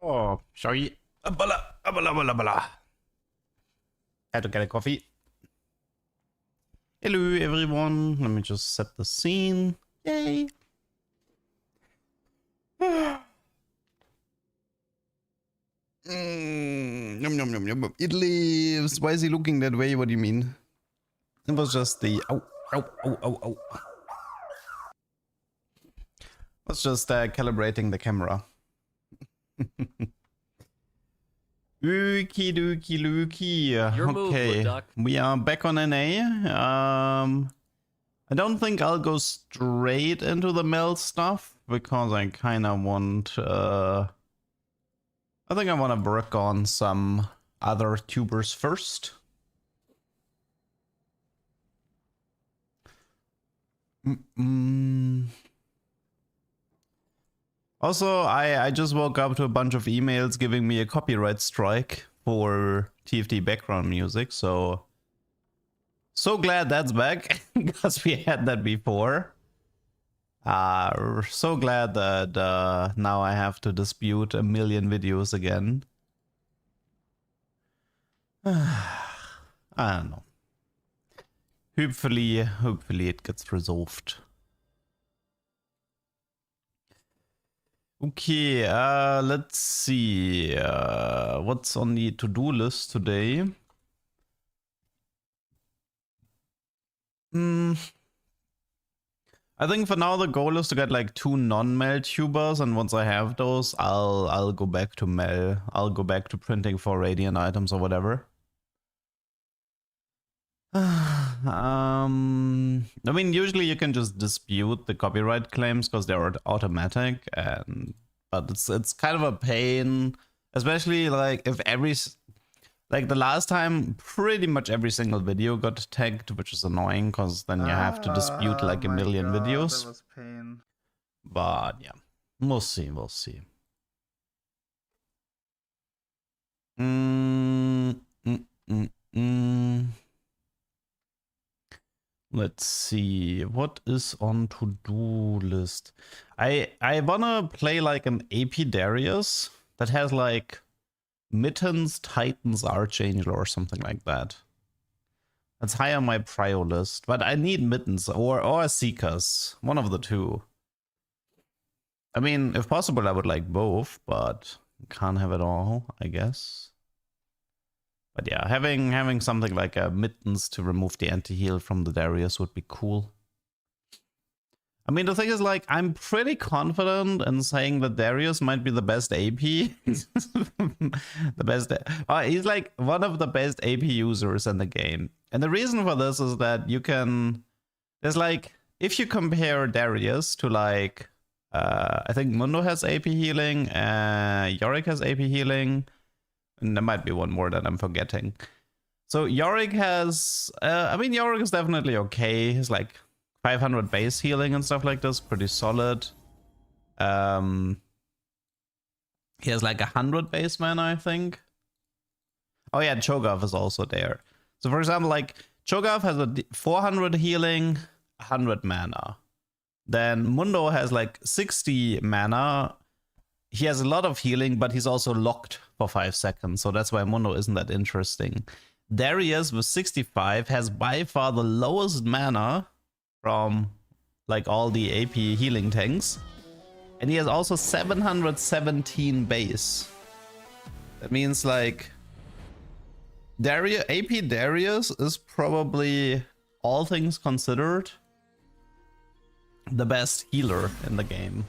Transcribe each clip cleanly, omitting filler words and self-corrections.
Oh, sorry. Abala. Had to get a coffee. Hello, everyone. Let me just set the scene. Yay. Yum, yum, yum, yum. It lives. Why is he looking that way? What do you mean? It was just the... Ow. Was just calibrating the camera. Okie dokie lookie. Okay, we are back on NA. I don't think I'll go straight into the Mel stuff because I kind of want... I think I want to work on some other tubers first. Also, I just woke up to a bunch of emails giving me a copyright strike for TFT background music, so glad that's back because we had that before. So glad that now I have to dispute a million videos again. I don't know. Hopefully it gets resolved. Okay, let's see what's on the to-do list today. I think for now the goal is to get like 2 non-Mel tubers, and once I have those, I'll go back to Mel. I'll go back to printing for Radiant items or whatever. I mean, usually you can just dispute the copyright claims because they're automatic, but it's kind of a pain, especially like if like the last time, pretty much every single video got tagged, which is annoying because then you have to dispute like a million videos. That was pain. But yeah, we'll see. Let's see what is on to-do list. I wanna play like an AP Darius that has like Mittens, Titans, Archangel or something like that. That's high on my prio list, but I need Mittens or Seekers, one of the two. I mean, if possible, I would like both, but can't have it all, I guess. But yeah, having something like a Mittens to remove the anti-heal from the Darius would be cool. I mean, the thing is, like, I'm pretty confident in saying that Darius might be the best AP. He's like one of the best AP users in the game. And the reason for this is that there's like, if you compare Darius to like, I think Mundo has AP healing, Yorick has AP healing, and there might be one more that I'm forgetting. So Yorick has, I mean, Yorick is definitely okay. He's like 500 base healing and stuff like this, pretty solid. He has like 100 base mana, I think. Oh yeah, Cho'Gath is also there. So for example, like Cho'Gath has a 400 healing, 100 mana. Then Mundo has like 60 mana. He has a lot of healing, but he's also locked for 5 seconds. So that's why Mundo isn't that interesting. Darius with 65 has by far the lowest mana from like all the AP healing tanks, and he has also 717 base. That means like AP Darius is probably, all things considered, the best healer in the game.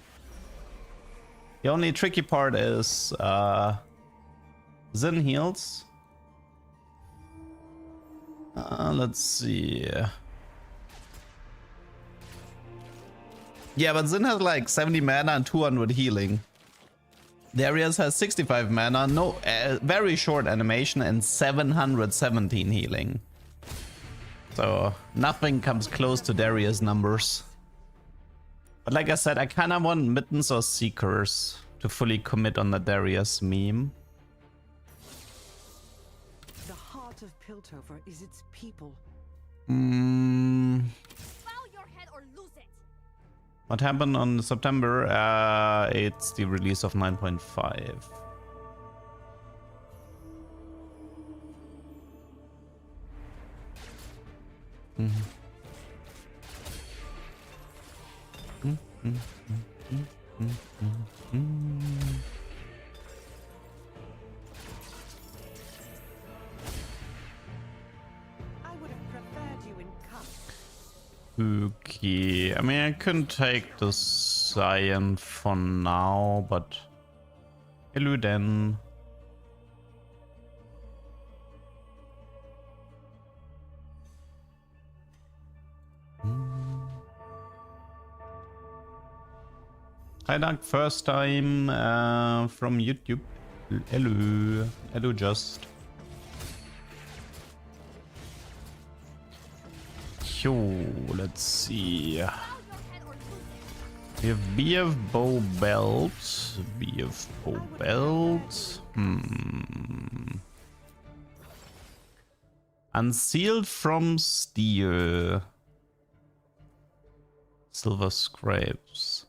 The only tricky part is Xin heals. Let's see. Yeah, but Xin has like 70 mana and 200 healing. Darius has 65 mana, no, very short animation, and 717 healing. So nothing comes close to Darius numbers. But like I said, I kind of want Mittens or Seekers to fully commit on the Darius meme. The heart of Piltover is its people. What happened on September? It's the release of 9.5. would have preferred you in cuffs. Okay, I mean I couldn't take the Cyan for now, but Eluden. Hi Doug, first time from YouTube. Hello, hello just. Yo, let's see. We have BF Bow Belt. BF Bow Belt. Unsealed from Steel. Silver Scrapes.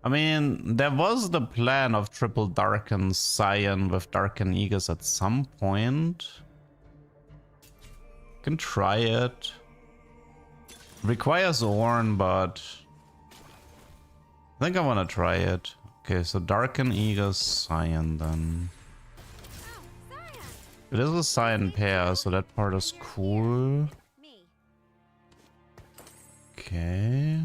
I mean, there was the plan of triple Darken Cyan with Darken Aegis at some point. Can try it. Requires Ornn, but I think I want to try it. Okay, so Darken Aegis Cyan then. It is a Cyan pair, so that part is cool. Okay.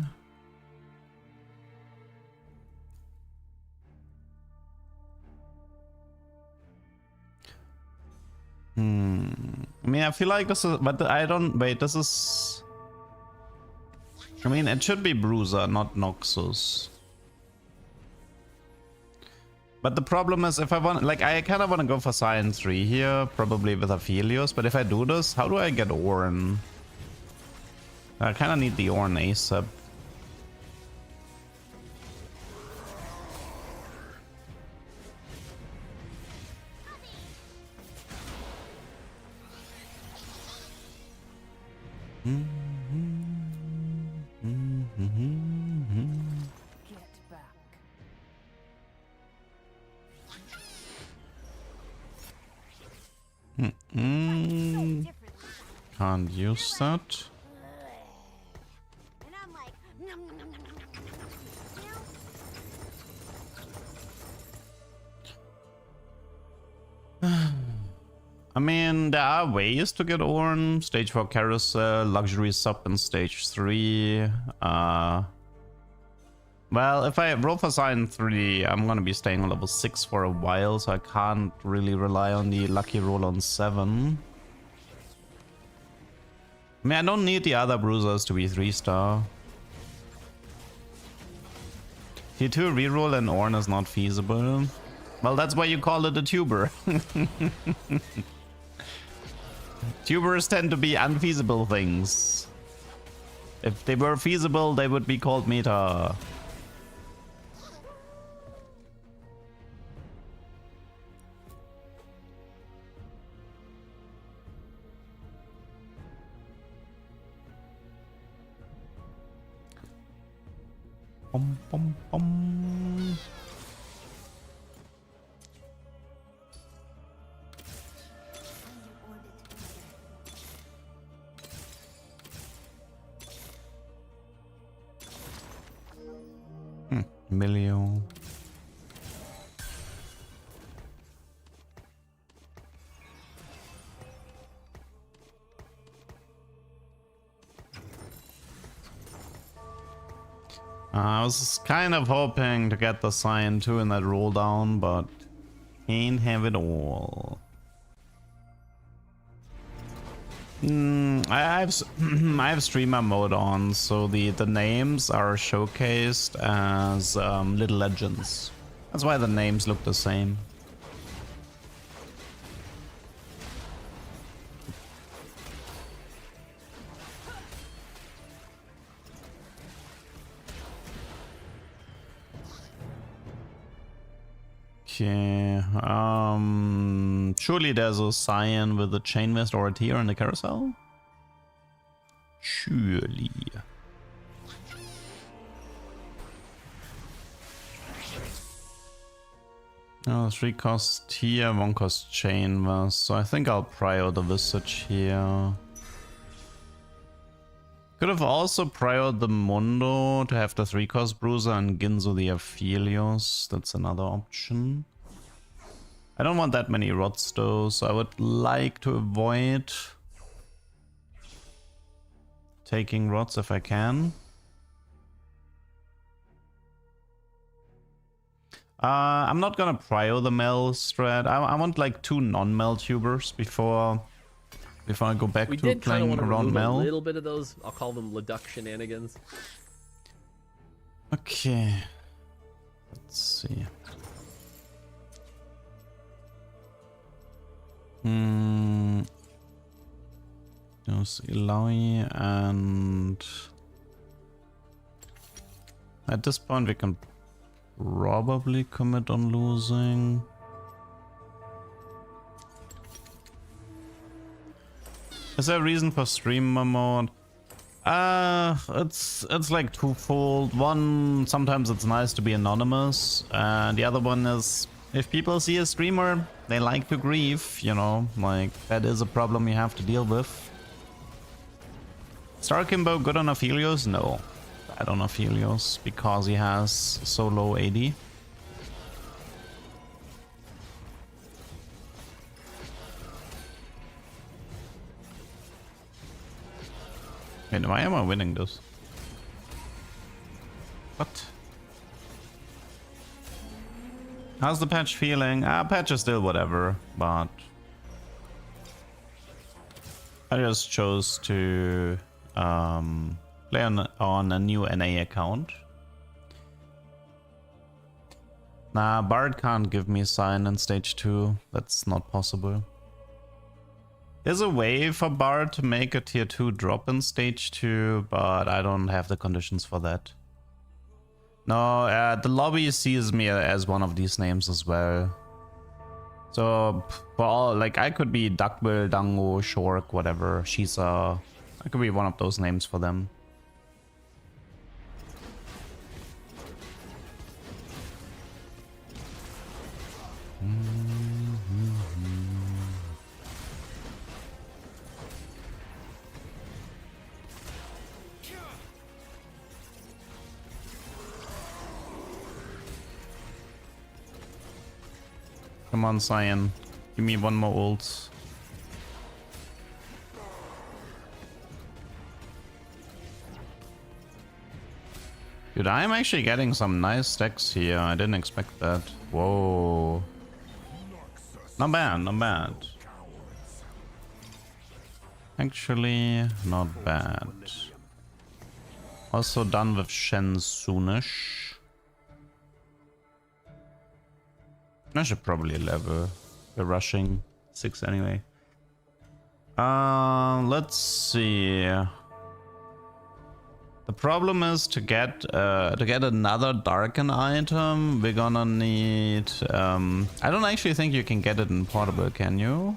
I mean, I feel like this is, but I don't, wait, this is, I mean, it should be Bruiser, not Noxus. But the problem is, if I want, like, I kind of want to go for Cyan 3 here, probably with Aphelios, but if I do this, how do I get Ornn? I kind of need the Ornn ASAP. Get back. Can't use that. And I'm like, nom, nom, nom, nom, nom, nom. You know? I mean, there are ways to get Ornn. Stage 4 Carousel, Luxury Sub in Stage 3. Well, if I roll for Cyan 3, I'm gonna be staying on level 6 for a while, so I can't really rely on the lucky roll on 7. I mean, I don't need the other bruisers to be 3-star. Tier 2 reroll and Ornn is not feasible. Well, that's why you call it a tuber. Tubers tend to be unfeasible things. If they were feasible, they would be called meta. Pom, pom, pom. Milio. I was kind of hoping to get the Cyan 2 in that roll down, but can't have it all. I have streamer mode on, so the names are showcased as little legends. That's why the names look the same. Okay, surely there's a Cyan with a chain vest or a tier in the carousel? Surely. Oh, 3 cost tier, 1 cost chain vest, so I think I'll prio the visage here. Could have also priored the Mundo to have the 3-cost Bruiser and Ginzo the Aphelios. That's another option. I don't want that many rods though, so I would like to avoid taking rods if I can. I'm not gonna prio the Mel strat. I want like 2 non-Mel tubers before I go back to playing around Mel. A little bit of those, I'll call them Leduc shenanigans. Okay. Let's see. There's Ilaoi, and at this point we can probably commit on losing. Is there a reason for streamer mode? It's like twofold. One, sometimes it's nice to be anonymous, and the other one is if people see a streamer, they like to grieve, you know, like that is a problem you have to deal with. Starkimbo good on Aphelios? No. Bad on Aphelios because he has so low AD. Wait, why am I winning this? What? How's the patch feeling? Patch is still whatever, but I just chose to play on a new NA account. Nah, Bard can't give me sign in stage 2. That's not possible. There's a way for Bard to make a tier 2 drop in stage 2, but I don't have the conditions for that. No, the lobby sees me as one of these names as well. So, for all, like, I could be Duckbill, Dango, Shork, whatever, Shisa. I could be one of those names for them. Come on, Cyan. Give me one more ult. Dude, I'm actually getting some nice stacks here. I didn't expect that. Whoa. Not bad, not bad. Actually, not bad. Also done with Shen soonish. I should probably level. We're rushing 6 anyway. Let's see. The problem is to get another Darken item. We're gonna need. I don't actually think you can get it in portable. Can you?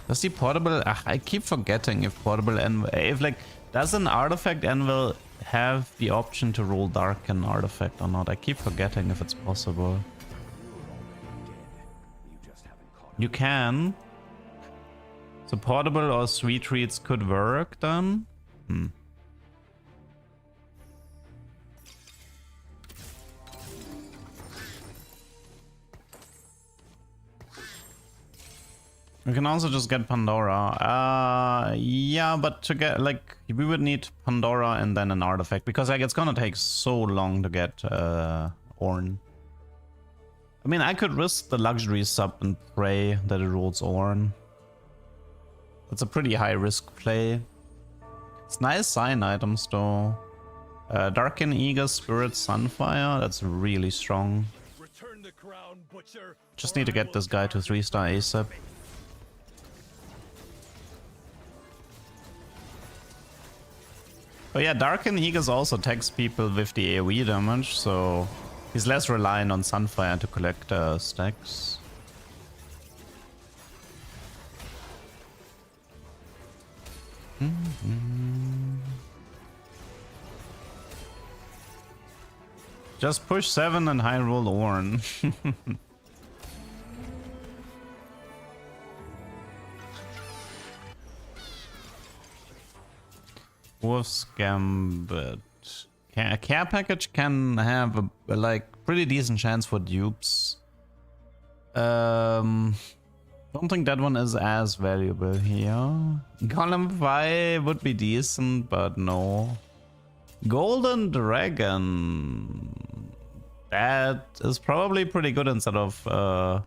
Does the portable? I keep forgetting if portable anvil. If like, does an artifact anvil have the option to roll Darken artifact or not? I keep forgetting if it's possible. You can. So portable or sweet treats could work then. We can also just get Pandora. Yeah, but to get, like, we would need Pandora and then an artifact, because like it's gonna take so long to get Ornn. I mean, I could risk the luxury sub and pray that it rolls Ornn. It's a pretty high risk play. It's nice sign items though. Darken Eager, Spirit, Sunfire. That's really strong. Return the crown, butcher. Just need to get this guy to 3-star ASAP. Oh yeah, Darken Eagles also attacks people with the AoE damage, so he's less reliant on Sunfire to collect stacks. Just push 7 and high roll Ornn. Wolf's Gambit. Care package can have a like pretty decent chance for dupes. Don't think that one is as valuable here. Column 5 would be decent, but no. Golden Dragon. That is probably pretty good instead of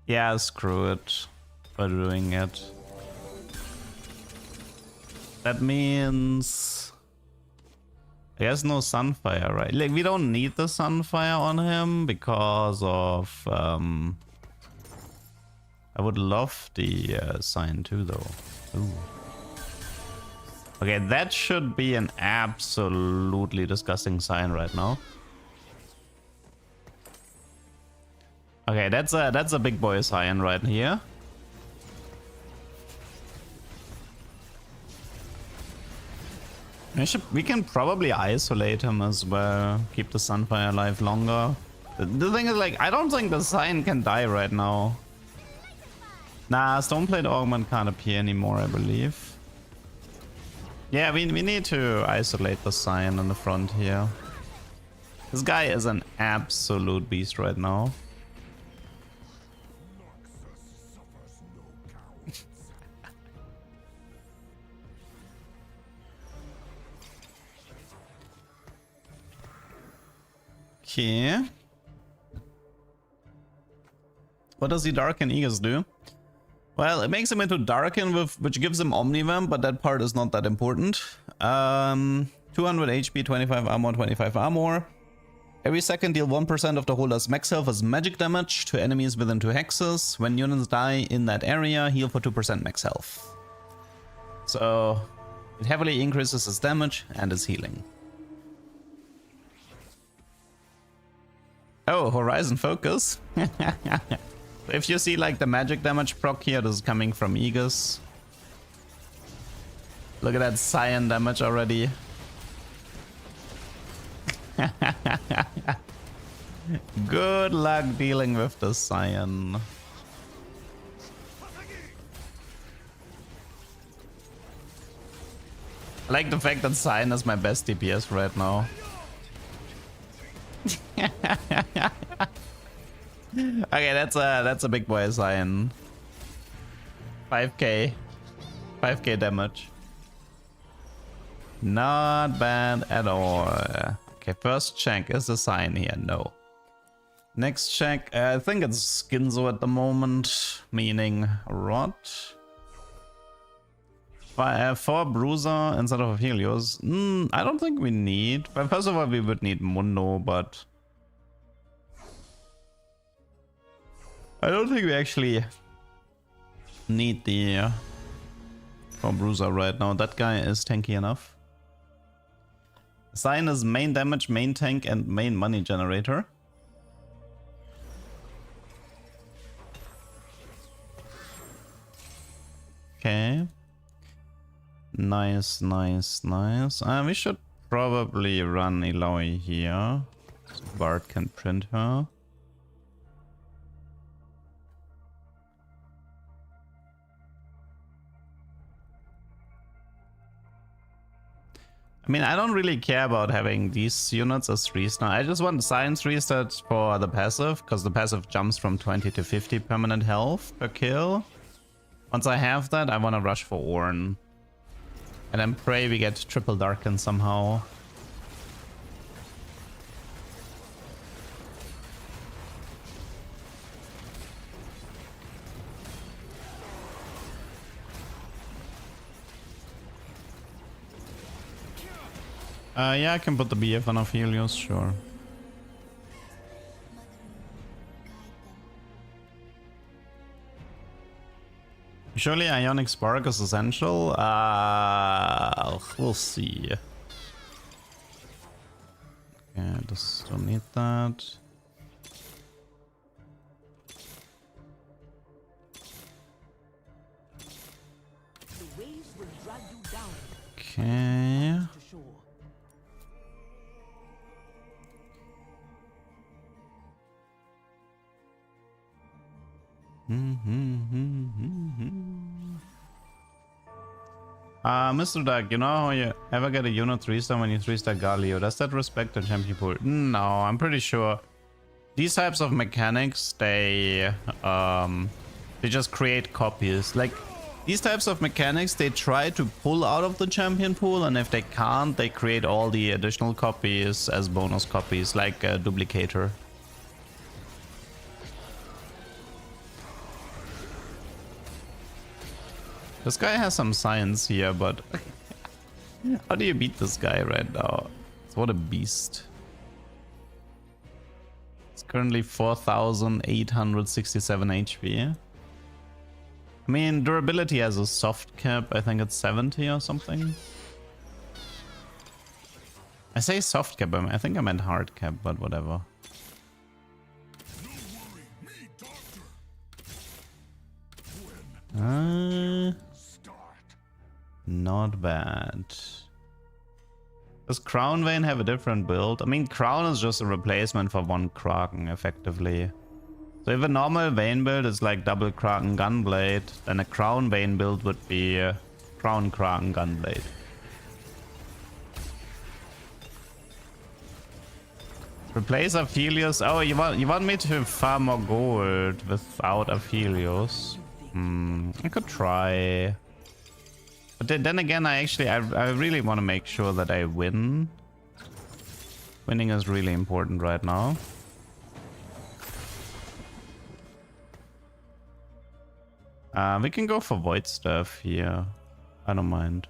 yeah, screw it for doing it. That means I guess no Sunfire, right? Like we don't need the Sunfire on him because of I would love the sign too though. Ooh. Okay, that should be an absolutely disgusting sign right now. Okay, that's a big boy sign right here. We can probably isolate him as well. Keep the Sunfire alive longer. The thing is, like, I don't think the sign can die right now. Nah, Stoneplate Augment can't appear anymore, I believe. Yeah, we need to isolate the sign in the front here. This guy is an absolute beast right now. Okay. What does the Darken Aegis do? Well, it makes him into Darken, which gives him Omnivamp, but that part is not that important. 200 HP, 25 armor, 25 armor. Every second deal 1% of the holder's max health as magic damage to enemies within 2 hexes. When units die in that area, heal for 2% max health. So it heavily increases his damage and his healing. Oh, Horizon Focus. If you see like the magic damage proc here, this is coming from Aegis. Look at that Cyan damage already. Good luck dealing with the Cyan. I like the fact that Cyan is my best DPS right now. Okay, that's a big boy Cyan. 5k damage. Not bad at all. Okay, first check, is the sign here? No. Next check, I think it's Skinzo at the moment, meaning Rot. 4 Bruiser instead of Helios. I don't think we need. But first of all, we would need Mundo, but I don't think we actually need the 4 Bruiser right now. That guy is tanky enough. Sign is main damage, main tank, and main money generator. Okay. Nice. We should probably run Eloy here, so Bart can print her. I mean, I don't really care about having these units as 3-star. I just want Science 3-stars for the passive, because the passive jumps from 20 to 50 permanent health per kill. Once I have that, I want to rush for Ornn. And then pray we get triple Darken somehow. Yeah, I can put the BF on Helios, sure. Surely Ionic Spark is essential? We'll see. Okay, just don't need that. Okay. Mr. Duck, you know how you ever get a unit 3-star when you 3-star Galio? Does that respect the champion pool? No, I'm pretty sure these types of mechanics, they just create copies. Like, these types of mechanics, they try to pull out of the champion pool, and if they can't, they create all the additional copies as bonus copies, like a duplicator. This guy has some science here, but how do you beat this guy right now? What a beast. It's currently 4,867 HP. I mean, durability has a soft cap. I think it's 70 or something. I say soft cap, I think I meant hard cap, but whatever. Not bad. Does Crown Vein have a different build? I mean, Crown is just a replacement for one Kraken, effectively. So if a normal Vein build is like double Kraken Gunblade, then a Crown Vein build would be Crown Kraken Gunblade. Replace Aphelios? Oh, you want me to farm more gold without Aphelios? I could try. But then again, I really want to make sure that I win. Winning is really important right now. We can go for void stuff here. I don't mind.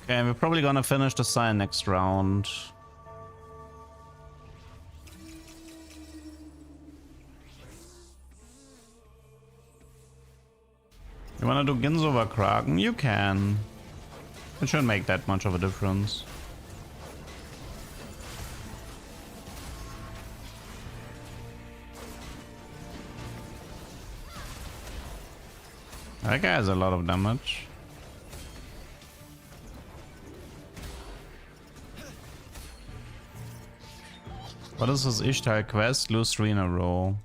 Okay, we're probably gonna finish the sign next round. You wanna do Gins over Kraken? You can. It shouldn't make that much of a difference. That guy has a lot of damage. What is this Ishtar quest? Lose 3 in a row.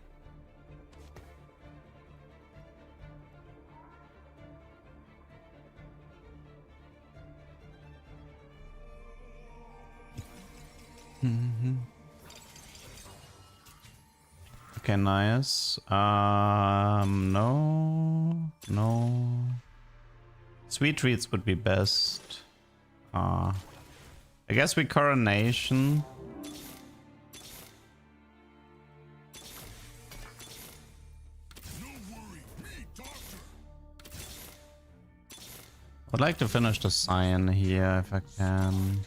Okay, nice. No. Sweet treats would be best. I guess we coronation. I'd like to finish the sign here if I can.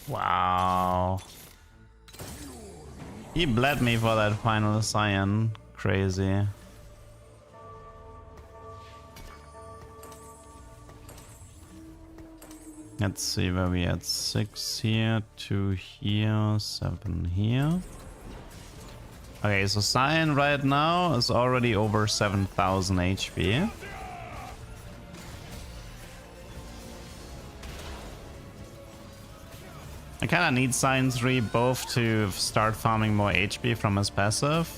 Wow. He bled me for that final cyan. Crazy. Let's see where we at. 6 here, 2 here, 7 here. Okay, so cyan right now is already over 7,000 HP. I kinda need Cyan 3 both to start farming more HP from his passive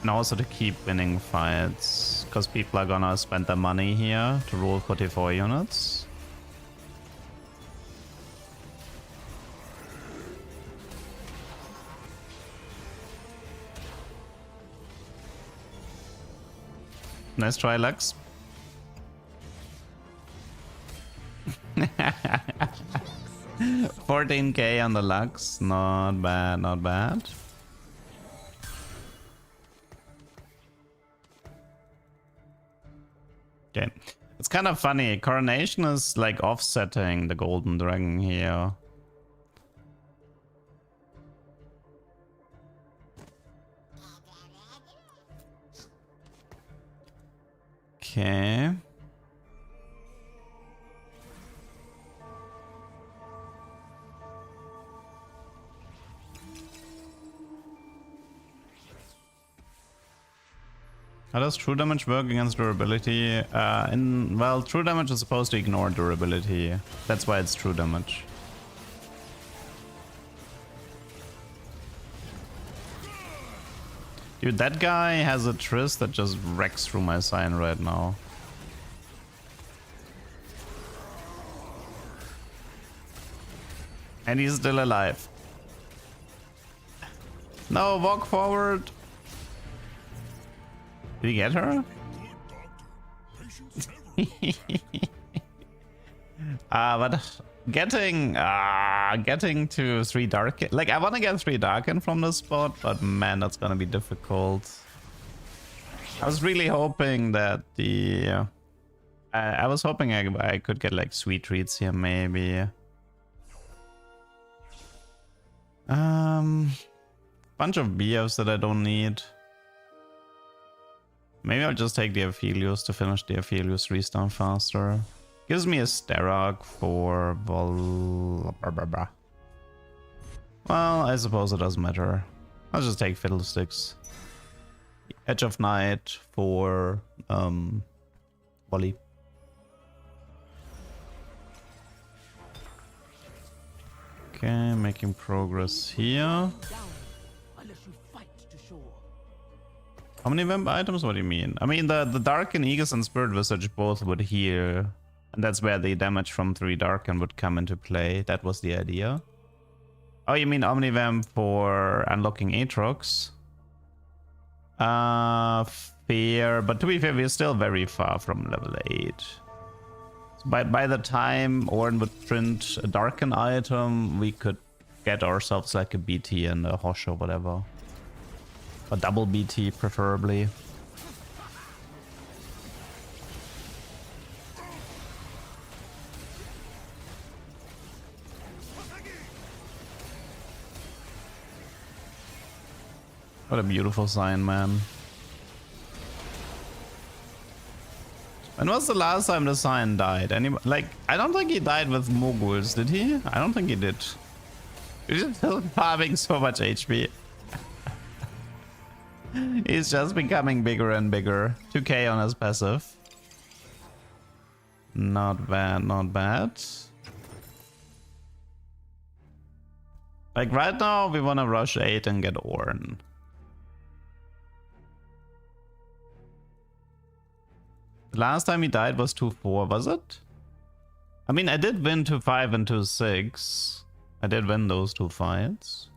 and also to keep winning fights, because people are gonna spend their money here to roll 44 units. Nice try, Lux. 14k on the Lux, not bad, not bad. Okay, it's kind of funny. Coronation is like offsetting the Golden Dragon here. Okay. How does true damage work against durability? Well, true damage is supposed to ignore durability. That's why it's true damage. Dude, that guy has a Triss that just wrecks through my sign right now. And he's still alive. No, walk forward. Did he get her? But getting to 3 Darken, like I want to get 3 Darken from this spot, but man, that's gonna be difficult. I was really hoping that the I was hoping I could get like sweet treats here, maybe. Bunch of BFs that I don't need. Maybe I'll just take the Aphelios to finish the Aphelios restart faster. Gives me a Starrock for Well, I suppose it doesn't matter. I'll just take Fiddlesticks. Edge of Night for Volley. Okay, making progress here. How many vamp items? What do you mean? I mean, the Darken, Aegis, and Spirit Visage both would heal. And that's where the damage from 3 Darken would come into play. That was the idea. Oh, you mean Omnivamp for unlocking Aatrox? Fair. But to be fair, we're still very far from level 8. So by the time Ornn would print a Darken item, we could get ourselves like a BT and a Hosh or whatever. A double BT, preferably. What a beautiful sign, man. When was the last time the sign died? Like, I don't think he died with Moguls, did he? I don't think he did. He's just still farming so much HP. He's just becoming bigger and bigger. 2k on his passive. Not bad, not bad. Like right now, we want to rush 8 and get Ornn. The last time he died was 2-4, was it? I mean, I did win 2-5 and 2-6. I did win those 2 fights.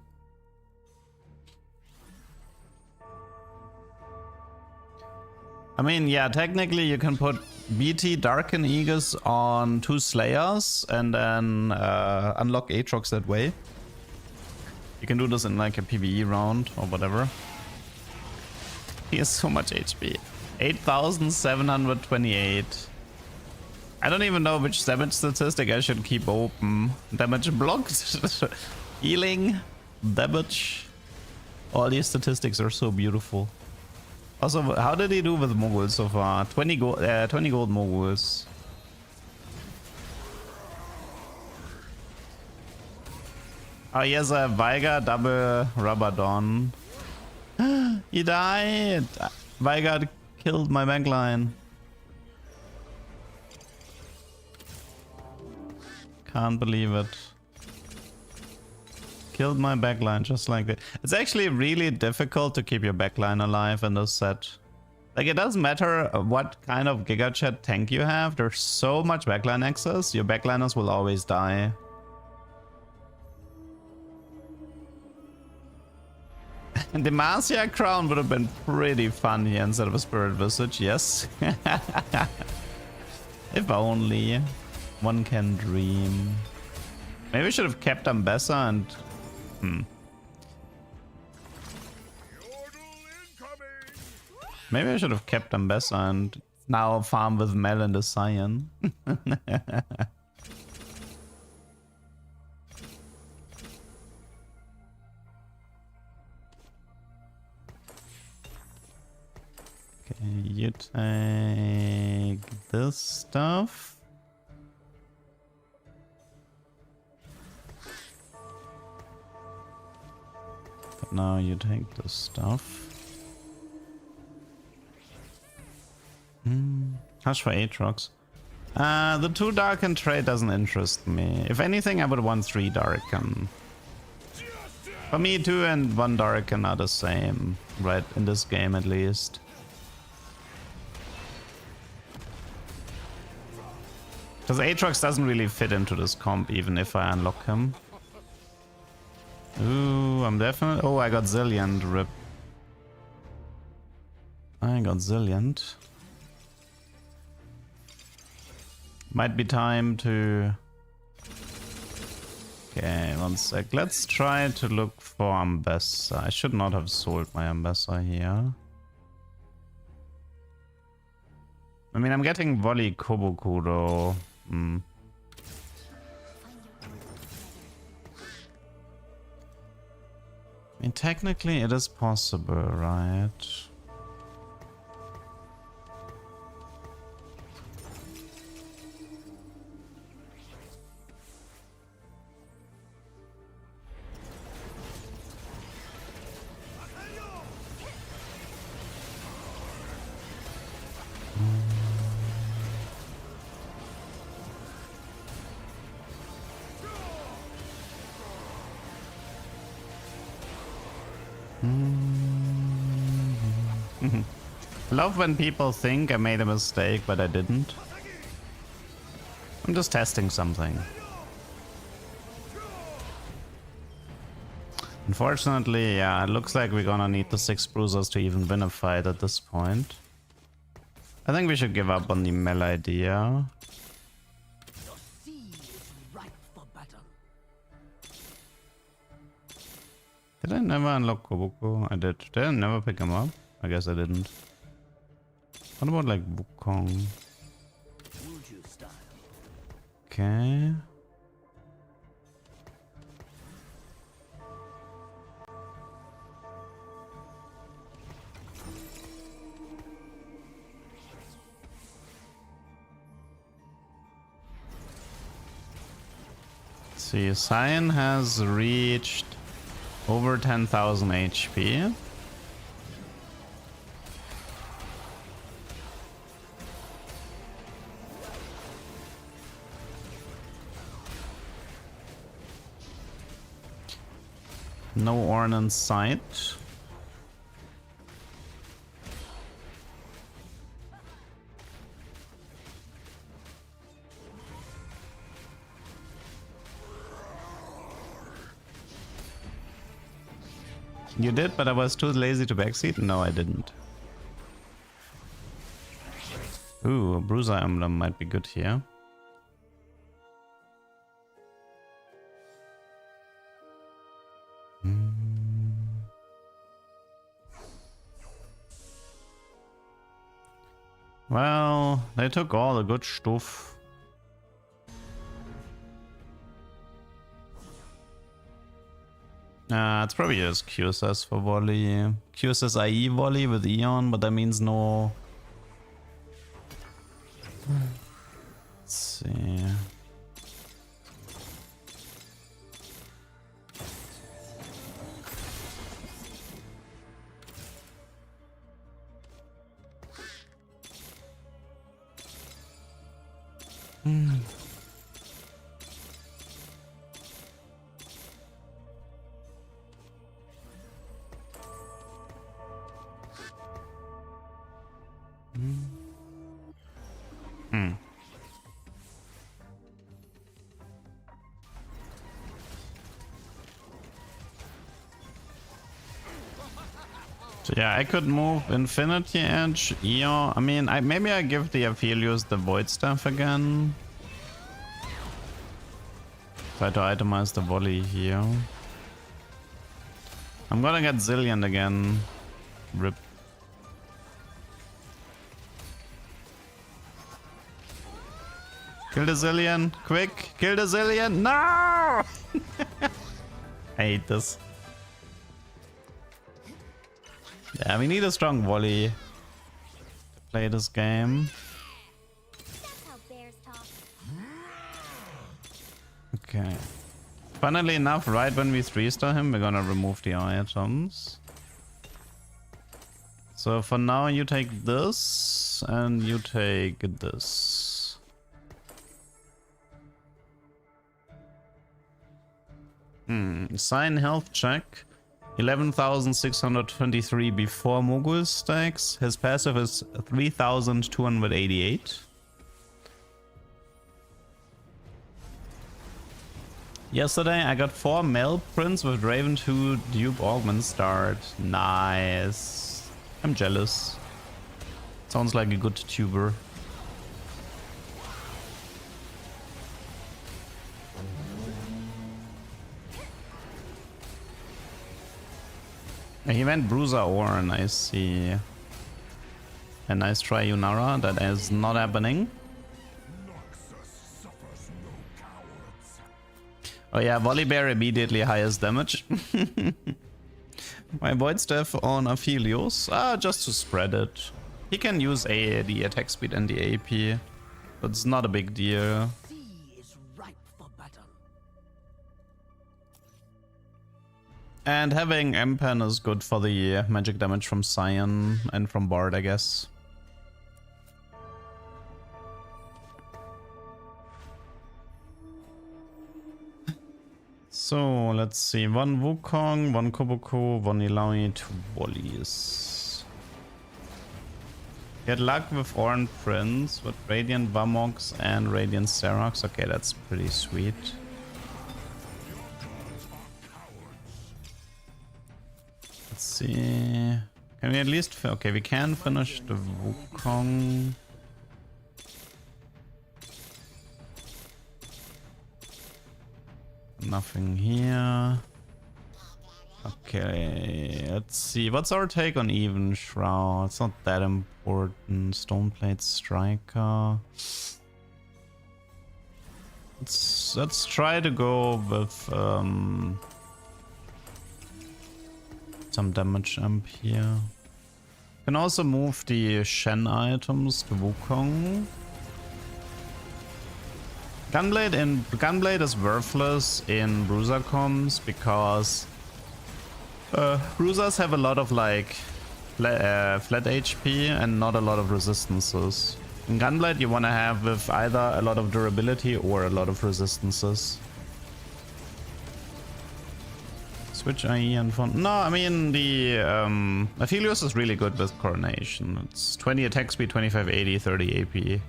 I mean, yeah, technically you can put BT, Darken, Aegis on 2 Slayers and then unlock Aatrox that way. You can do this in like a PvE round or whatever. He has so much HP. 8,728. I don't even know which damage statistic I should keep open. Damage blocked, healing, damage. All these statistics are so beautiful. Also, how did he do with Moguls so far? 20 gold Moguls. Oh, he has a Veigar double Rabadon. He died. Veigar killed my backline. Can't believe it. Killed my backline just like that. It's actually really difficult to keep your backline alive in this set. Like, it doesn't matter what kind of Giga Chat tank you have. There's so much backline access. Your backliners will always die. And the Marcia crown would have been pretty fun here instead of a Spirit Visage, yes. If only. One can dream. Maybe we should have kept Ambessa and... Maybe I should have kept Ambessa and now farm with Mel and the Cyan. Okay, you take this stuff. But now you take this stuff. Hush for Aatrox. The 2 Darken trait doesn't interest me. If anything, I would want 3 Darken. For me, 2 and 1 Darken are the same, right? In this game, at least. Because Aatrox doesn't really fit into this comp, even if I unlock him. Ooh, I'm definitely... Oh, I got Zilliant, rip. I got Zilliant. Might be time to... Okay, 1 sec. Let's try to look for Ambessa. I should not have sold my Ambessa here. I mean, I'm getting Volley Koboku though. I mean, technically it is possible, right? Love when people think I made a mistake, but I didn't. I'm just testing something. Unfortunately, yeah, it looks like we're gonna need the 6 bruisers to even win a fight at this point. I think we should give up on the Mel idea. Did I never unlock Kobuko? I did. Did I never pick him up? I guess I didn't. What about like Wukong? Okay. Let's see, Cyan has reached over 10,000 HP. No Ornn in sight. You did, but I was too lazy to backseat? No, I didn't. Ooh, a Bruiser Emblem might be good here. Well, they took all the good stuff. It's probably just QSS for volley. QSS IE volley with Eon, but that means no... Let's see... So yeah, I could move Infinity Edge, Eon. I mean, maybe I give the Aphelios the Void Staff again. Try to itemize the volley here. I'm gonna get Zillion again. Rip. Kill the Zillion, quick! Kill the Zillion! No! I hate this. Yeah, we need a strong volley to play this game. That's how bears talk. Okay. Funnily enough, right when we 3-star him, we're gonna remove the items. So for now, you take this. this, and you take this. Sign health check. 11,623 before Mogul stacks. His passive is 3,288. Yesterday I got 4 male prints with Raven 2 dupe augment start. Nice. I'm jealous. Sounds like a good tuber. He went Bruiser Orn, I see. A nice try, Yunara. That is not happening. Oh yeah, Volibear immediately highest damage. My Void Staff on Aphelios. Just to spread it. He can use the attack speed and the AP. But it's not a big deal. And having M-Pen is good for the magic damage from Cyan and from Bard, I guess. So, let's see. 1 Wukong, 1 Kobuko, 1 Ilaoi, 2 Wollies. Get luck with Oran Prince, with Radiant Vamox and Radiant Serox. Okay, that's pretty sweet. Let's see. Can we at least... Okay, we can finish the Wukong. Nothing here. Okay, let's see. What's our take on Even Shroud? It's not that important. Stoneplate Striker. Let's try to go with some damage amp here. Can also move the Shen items to Wukong. Gunblade is worthless in Bruiser comms because Bruisers have a lot of like flat HP and not a lot of resistances. In Gunblade you want to have with either a lot of durability or a lot of resistances. Switch IE and font. No, I mean the Aphelios is really good with Coronation. It's 20 attack speed, 25 80, 30 AP.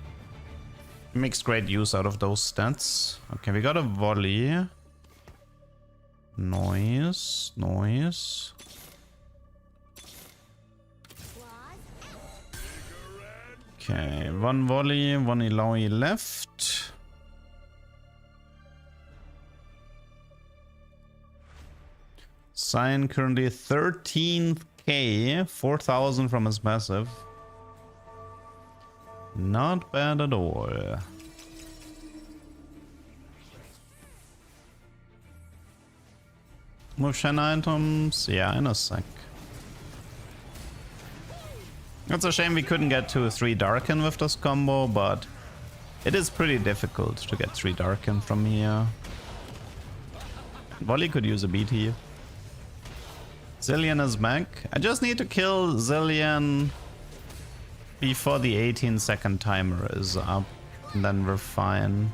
Makes great use out of those stats. Okay, we got a volley. Noise. Okay, 1 volley, 1 Ilaoi left. Cyan currently 13k, 4,000 from his passive. Not bad at all. Move Shen items? Yeah, in a sec. It's a shame we couldn't get to 3 Darken with this combo, but it is pretty difficult to get 3 Darken from here. Volley could use a BT. Zilean is back. I just need to kill Zilean before the 18-second timer is up, and then we're fine.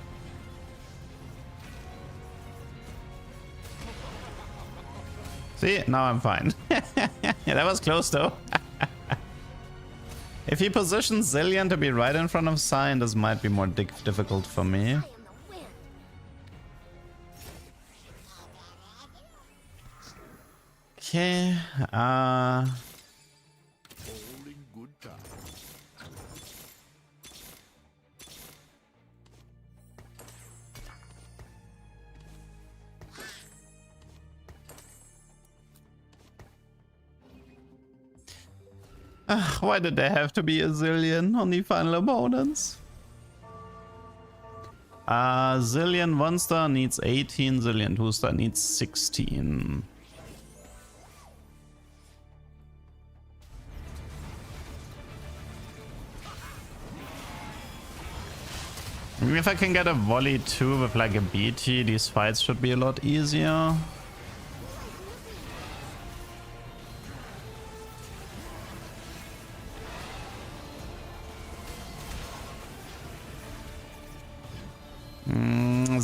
See, now I'm fine. Yeah, that was close though. If he positions Zilean to be right in front of Cyan, this might be more difficult for me. Okay, why did they have to be a Zilean on the final opponents? Zilean 1 star needs 18, Zilean 2 star needs 16. I mean, if I can get a volley too with like a BT, these fights should be a lot easier.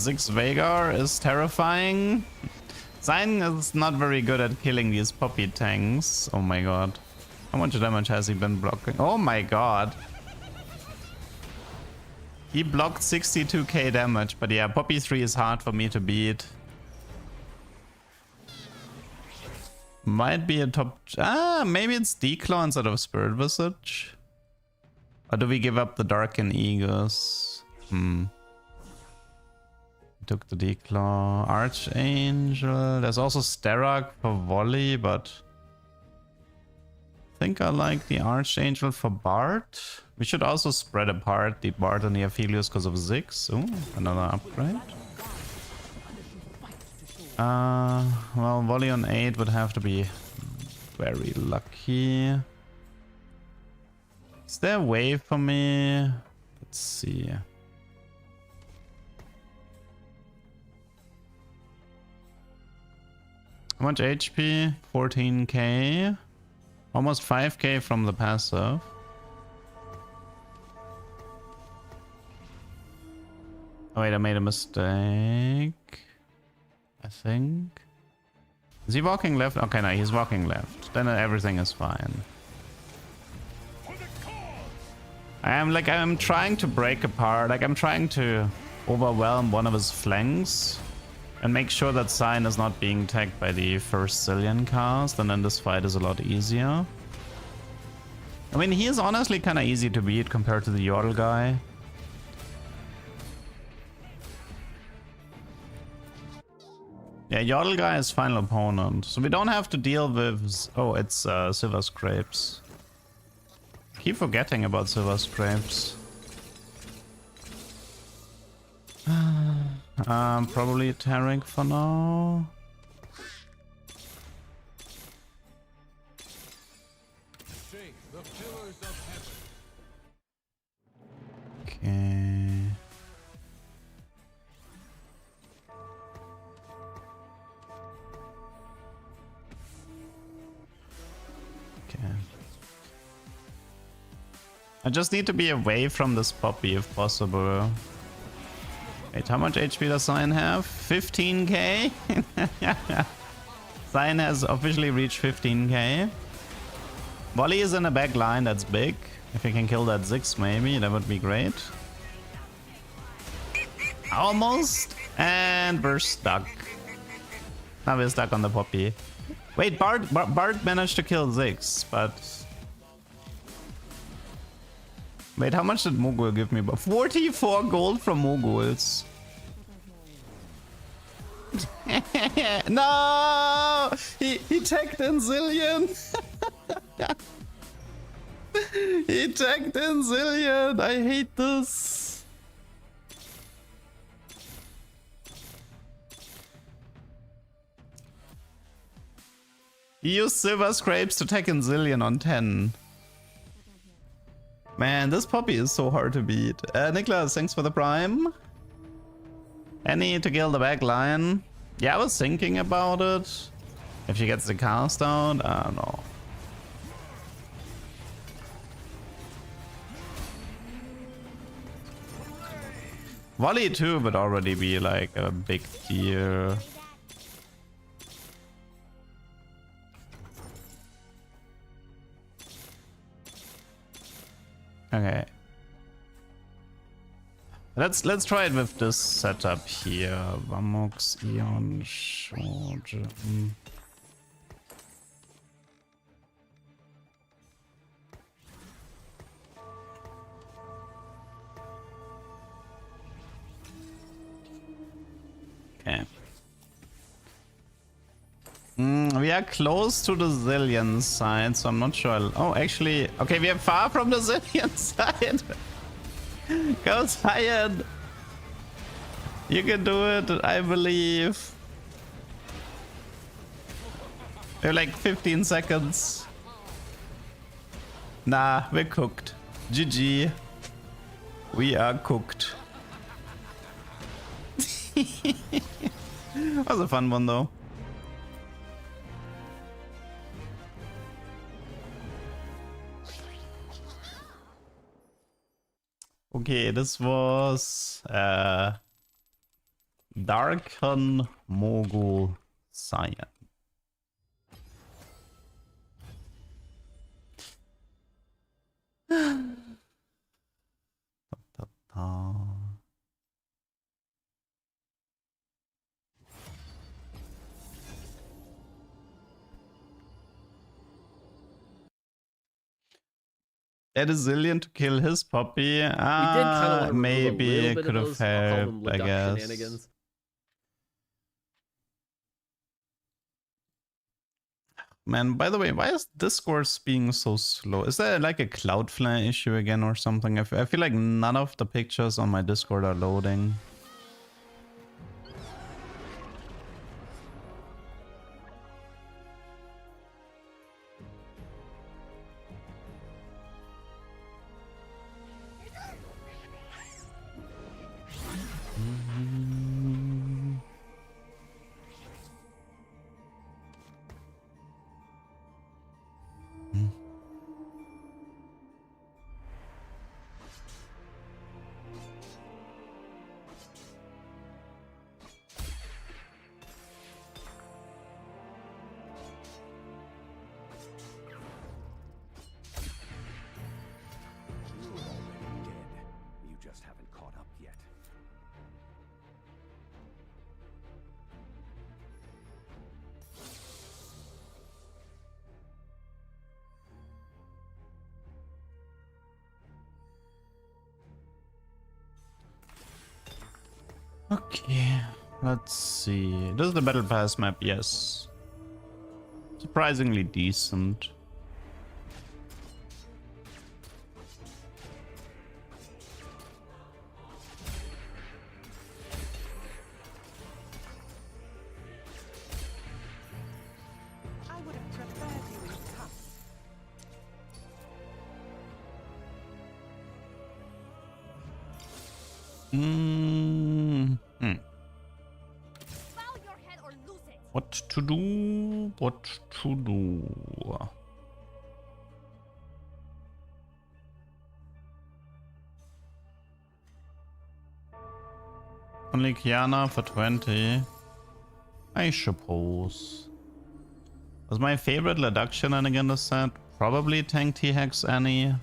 Ziggs Veigar is terrifying. Zain is not very good at killing these poppy tanks. Oh my god. How much damage has he been blocking? Oh my god. He blocked 62k damage, but yeah, Poppy 3 is hard for me to beat. Might be a top... maybe it's Declaw instead of Spirit Visage. Or do we give up the Darken Aegis? Took the Declaw. Archangel. There's also Sterak for volley, but... I think I like the Archangel for Bard. We should also spread apart the Bard and the Aphelios because of Ziggs. Ooh, another upgrade. Well, volley on 8 would have to be very lucky. Is there a way for me? Let's see. How much HP? 14k. Almost 5k from the passive. Oh wait, I made a mistake. I think. Is he walking left? Okay, no, he's walking left. Then everything is fine. I'm trying to break apart. Like, I'm trying to overwhelm one of his flanks and make sure that Zain is not being tagged by the first Zillion cast, and then this fight is a lot easier. I mean, he is honestly kind of easy to beat compared to the Yordle guy. Yeah, Yordle guy is final opponent, so we don't have to deal with... Oh, it's Silver Scrapes. Keep forgetting about Silver Scrapes. Probably Taric for now. Sing the pillars of heaven. Okay. Okay. I just need to be away from this Poppy if possible. Wait, how much HP does Zain have? 15k? Zain has officially reached 15k. Volley is in a back line, that's big. If we can kill that Ziggs maybe, that would be great. Almost! And we're stuck. Now we're stuck on the Poppy. Wait, Bard managed to kill Ziggs, but... Wait, how much did Mogul give me? 44 gold from Moguls. No! He tagged in Zillion! He tagged in Zillion! I hate this! He used Silver Scrapes to tag in Zillion on 10. Man, this Poppy is so hard to beat. Niklas, thanks for the prime. Any to kill the back line? Yeah, I was thinking about it. If she gets the cast out, I don't know. Volley 2 would already be like a big deal. Okay. Let's try it with this setup here. Vamox, Eon, Shorge. Okay. We are close to the Zillion side, so I'm not sure. Oh, actually, okay, we are far from the Zillion side. Go Zion. You can do it, I believe. We have like 15 seconds. Nah, we're cooked. GG. We are cooked. That was a fun one though. Okay, this was Darken Mogul Cyan. Add a zillion to kill his puppy. We did kind of want to remove maybe a little it bit could of have those. I'll call them helped, I guess. Leduc-shenanigans. Man, by the way, why is Discord being so slow? Is there like a Cloudflare issue again or something? I feel like none of the pictures on my Discord are loading. You just haven't caught up yet. Okay, let's see. This is the Battle Pass map, yes. Surprisingly decent. I would have preferred you in tough. Bow your head or lose it. What to do? What to do? Only Kiana for 20. I suppose. Was my favorite Leduction and again the set? Probably Tank T-Hex Annie.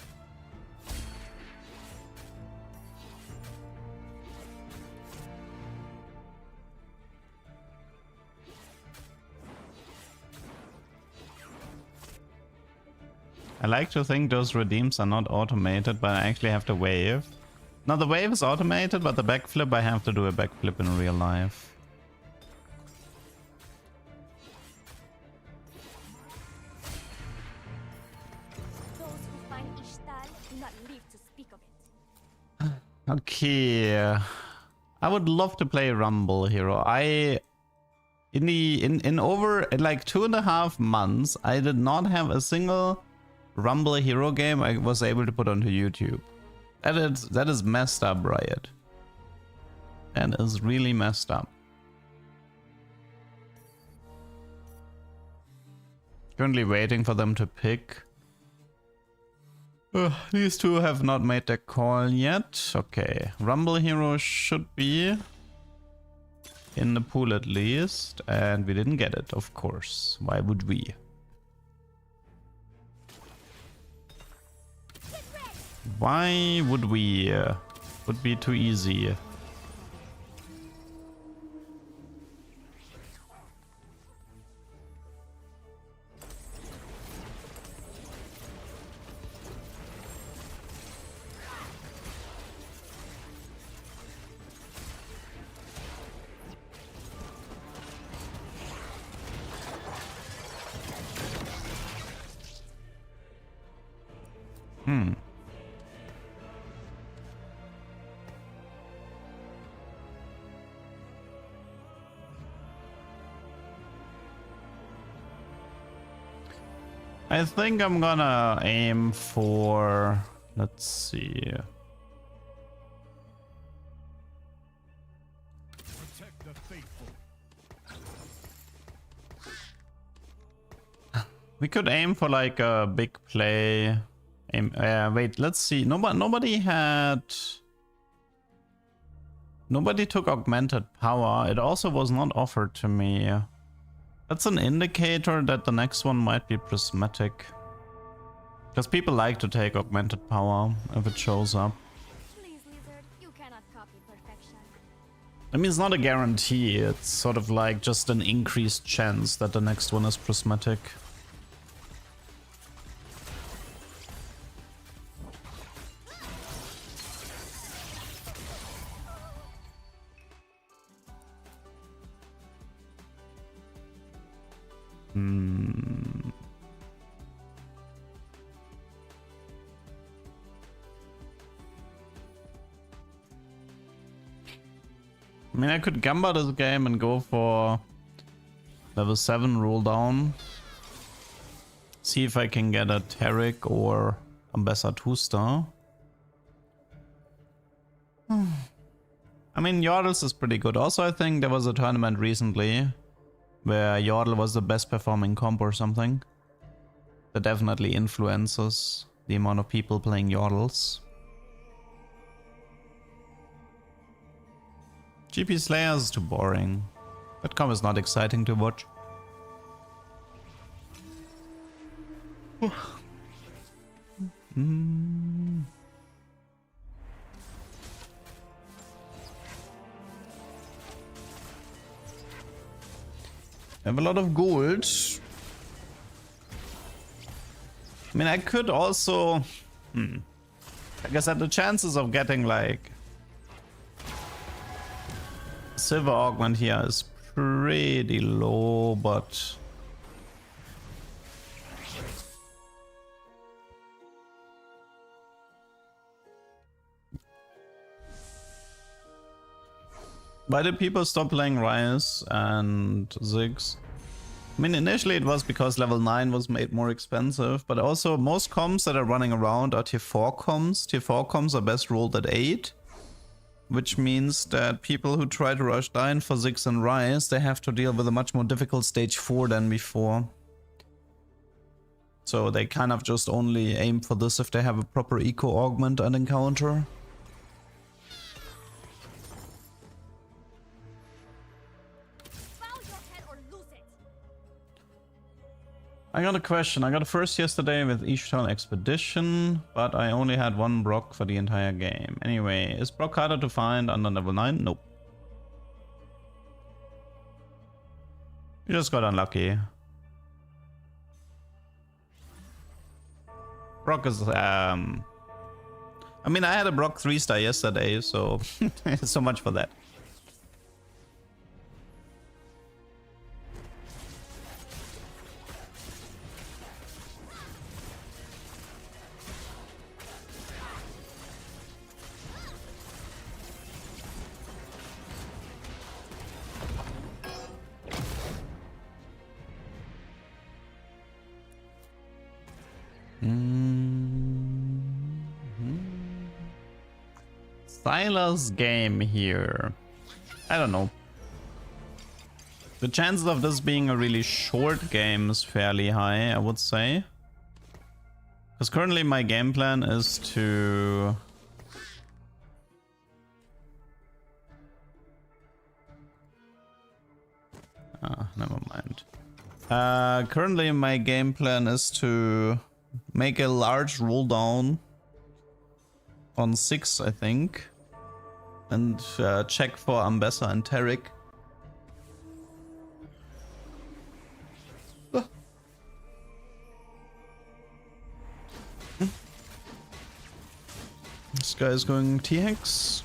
I like to think those redeems are not automated, but I actually have to wave. Now the wave is automated, but the backflip, I have to do a backflip in real life. Those who find Ishtal do not live to speak of it. Okay, I would love to play Rumble Hero. In over like 2.5 months, I did not have a single Rumble Hero game I was able to put onto YouTube. That is messed up, Riot. That is really messed up. Currently waiting for them to pick. These two have not made their call yet. Okay, Rumble Hero should be in the pool at least, and we didn't get it, of course. Why would we? Why would we? Would be too easy. I think I'm gonna aim for, let's see. Protect the faithful. We could aim for like a big play. Aim, wait, let's see. Nobody had. Nobody took augmented power. It also was not offered to me. That's an indicator that the next one might be prismatic. Because people like to take augmented power if it shows up. Please, lizard, you cannot copy perfection. I mean, it's not a guarantee. It's sort of like just an increased chance that the next one is prismatic. I mean, I could gamba this game and go for level 7 roll down. See if I can get a Tarek or Ambessa 2-star. I mean, Yordles is pretty good. Also, I think there was a tournament recently where Yordle was the best performing comp or something. That definitely influences the amount of people playing Yordles. GP Slayer is too boring. That comp is not exciting to watch. I have a lot of gold. I mean, I could also... Like I said, the chances of getting like silver augment here is pretty low, but why did people stop playing Rise and Ziggs? I mean, initially it was because level 9 was made more expensive, but also most comps that are running around are tier 4 comps. Tier 4 comps are best rolled at 8. Which means that people who try to rush Dine for Ziggs and Rise, they have to deal with a much more difficult stage 4 than before. So they kind of just only aim for this if they have a proper eco augment and encounter. Bow your head or lose it. I got a question. I got a first yesterday with Ishtal Expedition, but I only had one Brock for the entire game. Anyway, is Brock harder to find under level 9? Nope. You just got unlucky. Brock is, I mean, I had a Brock 3-star yesterday, so so much for that. Silas game here. I don't know. The chances of this being a really short game is fairly high, I would say. Because currently my game plan is to... never mind. Currently my game plan is to make a large roll down on 6, I think. And check for Ambessa and Tarek. This guy is going T-Hex.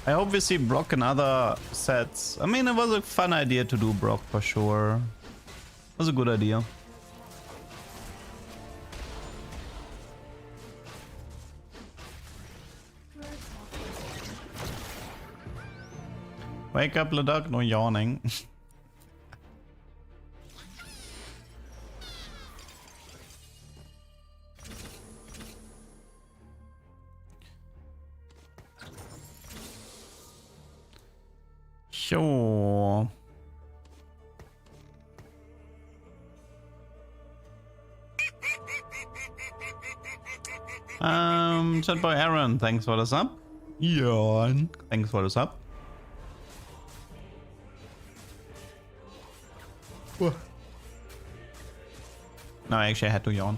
I hope we see Brock in other sets. I mean, it was a fun idea to do Brock for sure. It was a good idea. Wake up, Leduc, no yawning. Sure. Chat boy Aaron, thanks for the sub. Yawn. Thanks for the sub. No, actually I had to yawn.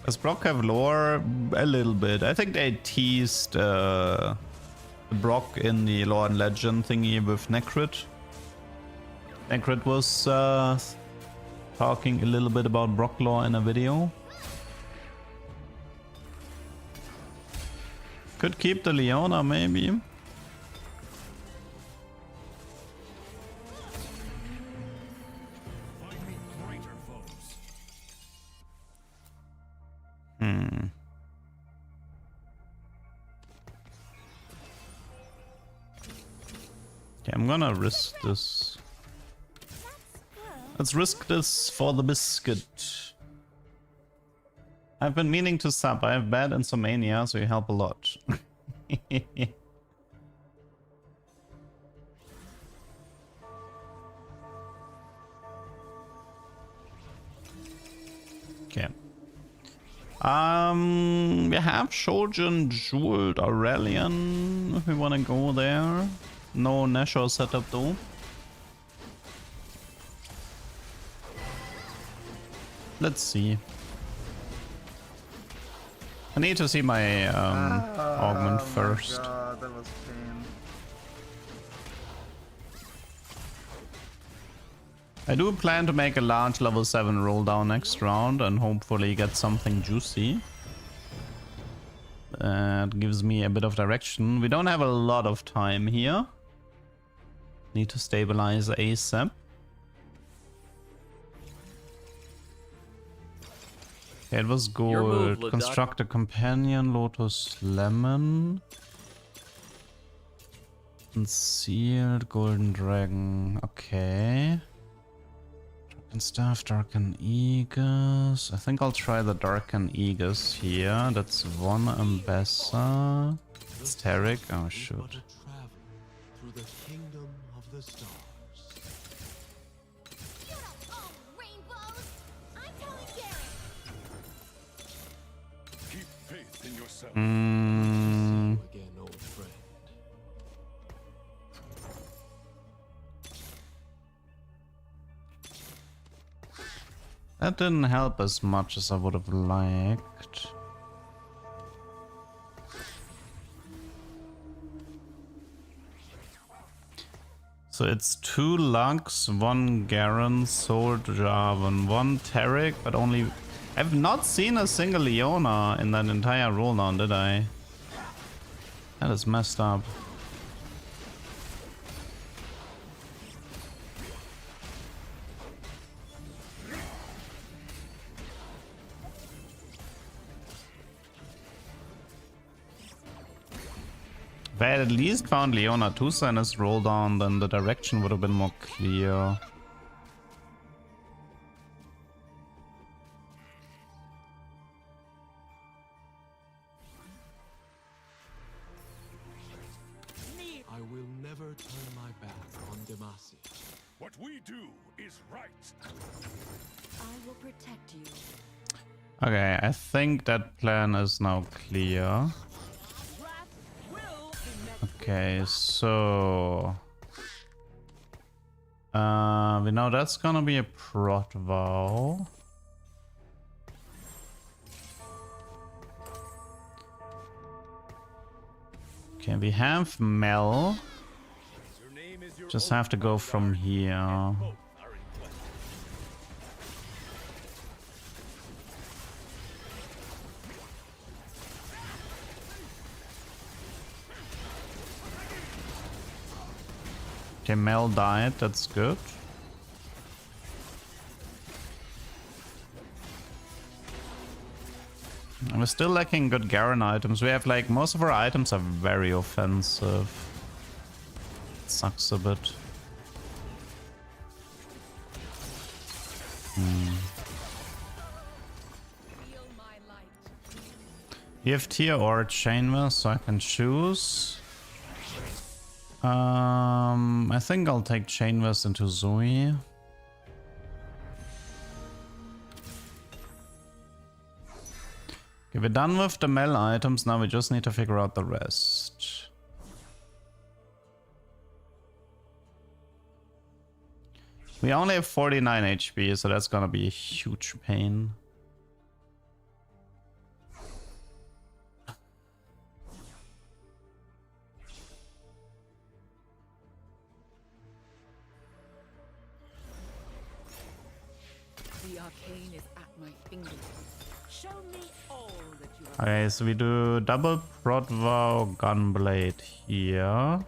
Does Brock have lore? A little bit. I think they teased Brock in the lore and legend thingy with Necrit. Necrit was talking a little bit about Brock lore in a video. Could keep the Leona maybe. Find me greater foes. Okay, I'm gonna risk this. Let's risk this for the biscuit. I've been meaning to sub. I have bad insomnia, so you help a lot. Okay. We have Shojin Jeweled Aurelian if we wanna go there. No Nashor setup though. Let's see. I need to see my augment first. Oh my god, that was pain. I do plan to make a large level 7 roll down next round and hopefully get something juicy. That gives me a bit of direction. We don't have a lot of time here. Need to stabilize ASAP. Okay, it was good. move, Construct a companion, Lotus Lemon. Concealed Golden Dragon. Okay. Darken Staff, Darken Aegis. I think I'll try the Darken Aegis here. That's one Ambassador. It's Tarek. Oh shoot. Through the kingdom of the stars. You don't own rainbows! I'm telling Gary! Keep faith in yourself. Again, old friend. That didn't help as much as I would have liked. So it's 2 Lux, 1 Garen, Soul Jarvan, 1 Tarek, but only... I've not seen a single Leona in that entire roll down, did I? That is messed up. If I had at least found Leona Tusa in his roll down, then the direction would have been more clear. I will never turn my back on Demacia. What we do is right. I will protect you. Okay, I think that plan is now clear. Okay, so... we know that's gonna be a prot vow. Okay, we have Mel. Just have to go from here. Okay, Mel died, that's good. And we're still lacking good Garen items. We have like, most of our items are very offensive. It sucks a bit. You have tier or chainmail, so I can choose. I think I'll take Chainvest into Zoe. Okay, we're done with the Mel items. Now we just need to figure out the rest. We only have 49 HP, so that's gonna be a huge pain. The arcane is at my fingertips. Show me all that you have. Okay, so we do double Protvow Gunblade here.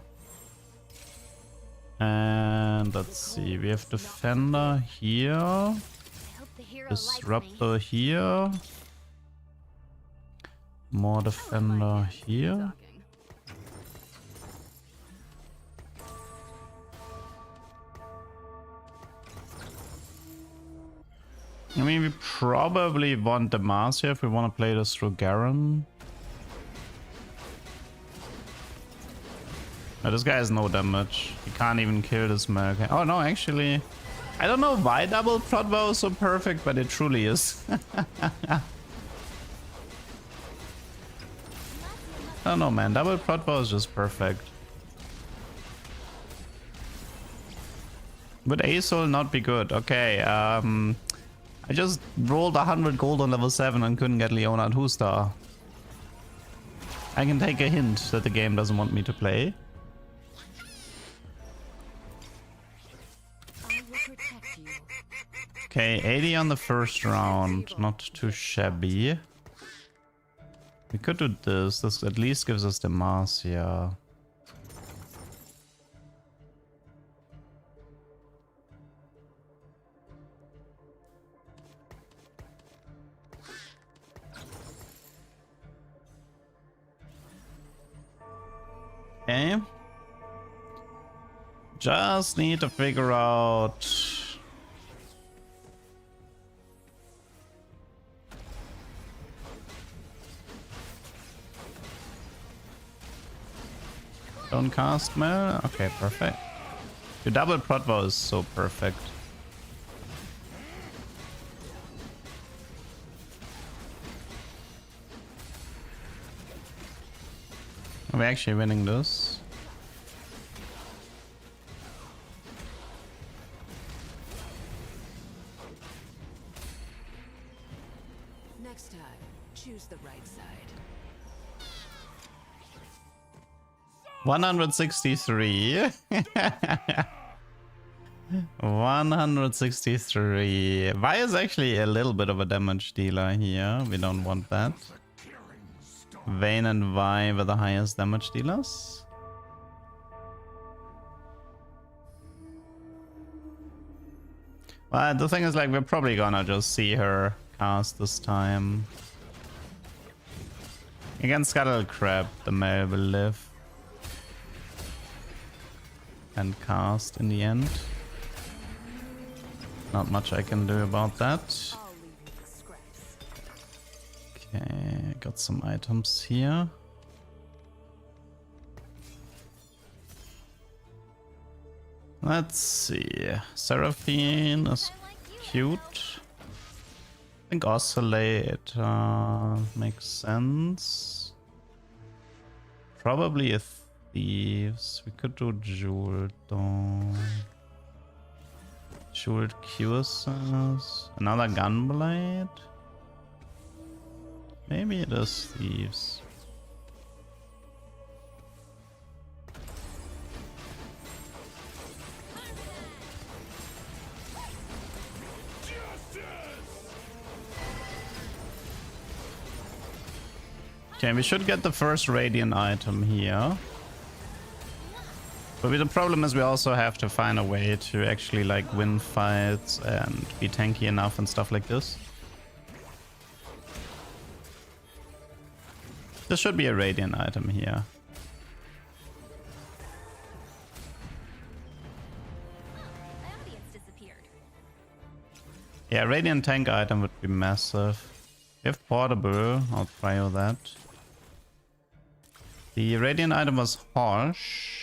And let's see, we have Defender here. I hope the hero likes me. Disruptor here. More Defender here. I mean, we probably want Demacia if we want to play this through Garen. No, this guy has no damage. He can't even kill this Merc. Oh no, actually, I don't know why double Protvow is so perfect, but it truly is. I don't know, man. Double Protvow is just perfect. Would Azul not be good? Okay, I just rolled 100 gold on level 7 and couldn't get Leona and 2-star. I can take a hint that the game doesn't want me to play. I will protect you. Okay, 80 on the first round. Not too shabby. We could do this. This at least gives us Demacia. Okay. Just need to figure out. Don't cast Mel? Okay, perfect. Your double Protvow is so perfect. Are we actually winning this? Next time, choose the right side. 163. 163. Vi is actually a little bit of a damage dealer here. We don't want that. Vayne and Vi were the highest damage dealers. But the thing is, like, we're probably gonna just see her cast this time. Against Scuttle Crab, the Mel will live. And cast in the end. Not much I can do about that. I'll leave you the scraps. Okay, got some items here. Let's see. Seraphine is cute. I think Oscillate makes sense. Probably a Thieves. We could do Jeweled though. Jeweled Cuirassiers. Another Gunblade. Maybe it is Thieves. Okay, we should get the first Radiant item here. But the problem is we also have to find a way to actually like win fights and be tanky enough and stuff like this. There should be a Radiant item here. My audience disappeared. Yeah, Radiant tank item would be massive. If portable, I'll try that. The Radiant item was harsh.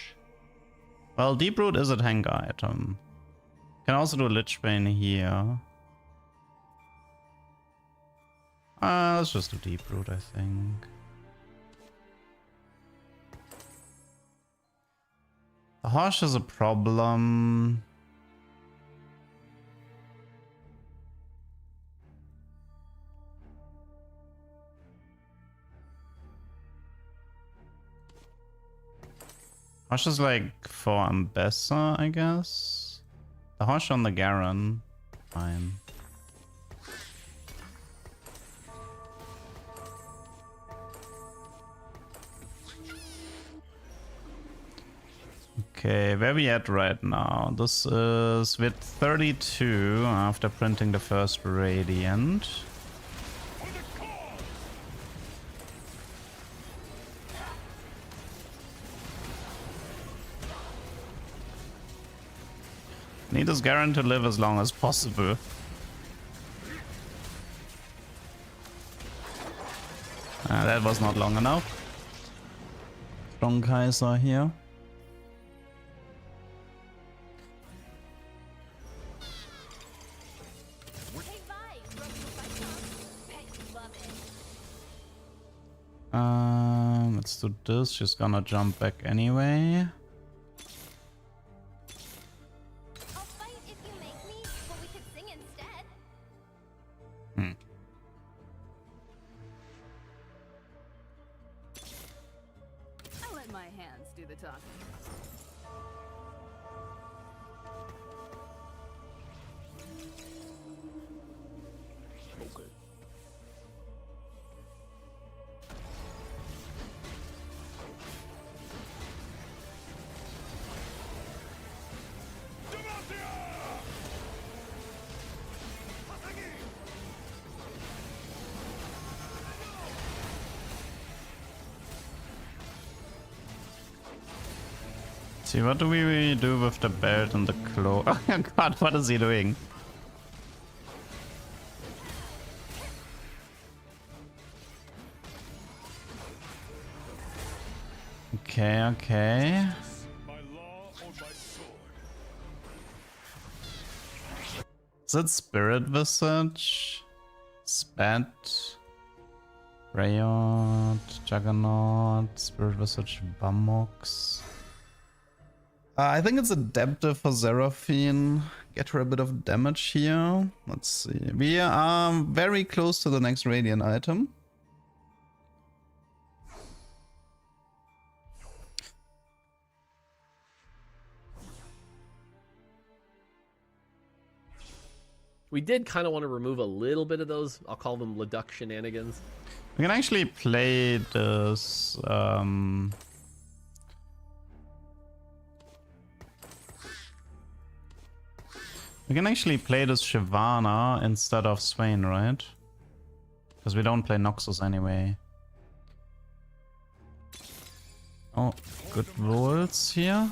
Well, Deep Root is a tank item. Can also do Lich Bane here. Let's just do Deep Root, I think. The Harsh is a problem. Harsh is like for Ambessa, I guess. The Harsh on the Garen. Fine. Okay, where we at right now? This is with 32 after printing the first Radiant. Need this Garen to live as long as possible. That was not long enough. Strong Kaiser here. Hey, Vibe, those who fight us, bet you love it. Let's do this. She's gonna jump back anyway. I'll fight if you make me, but we could sing instead. Hmm. I'll let my hands do the talking. Okay. See, what do we do with the belt and the claw? Oh god, what is he doing? Okay, okay. By law or by sword. Is it Spirit Visage? Spat? Rayot? Juggernaut? Spirit Visage? Bummox? I think it's adaptive for Seraphine. Get her a bit of damage here. Let's see. We are very close to the next Radiant item. We did kind of want to remove a little bit of those, I'll call them Leduc shenanigans. We can actually play this. We can actually play this Shyvana instead of Swain, right? Because we don't play Noxus anyway. Oh, good rolls here.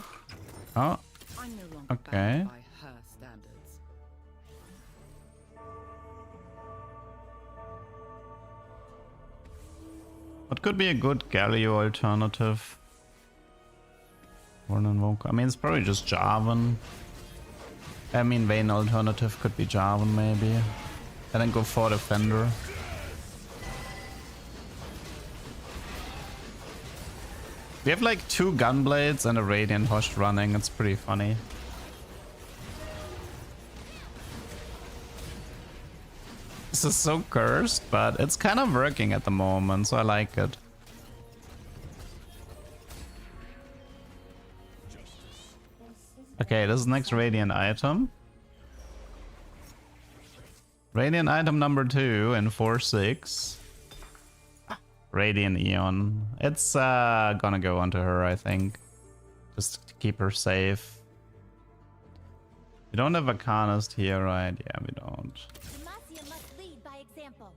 Oh, I'm no longer okay. bound by her standards. What could be a good Galio alternative? Warren Invoker. I mean, it's probably just Jarvan. I mean, Vayne alternative could be Jarvan maybe. And then go for Defender. We have like 2 Gunblades and a Radiant Host running. It's pretty funny. This is so cursed, but it's kind of working at the moment, so I like it. Okay, this is next Radiant item. Radiant item number 2 in 4/6. Radiant Eon. It's gonna go onto her, I think. Just to keep her safe. We don't have a Arcanist here, right? Yeah, we don't. Demacia must lead by example.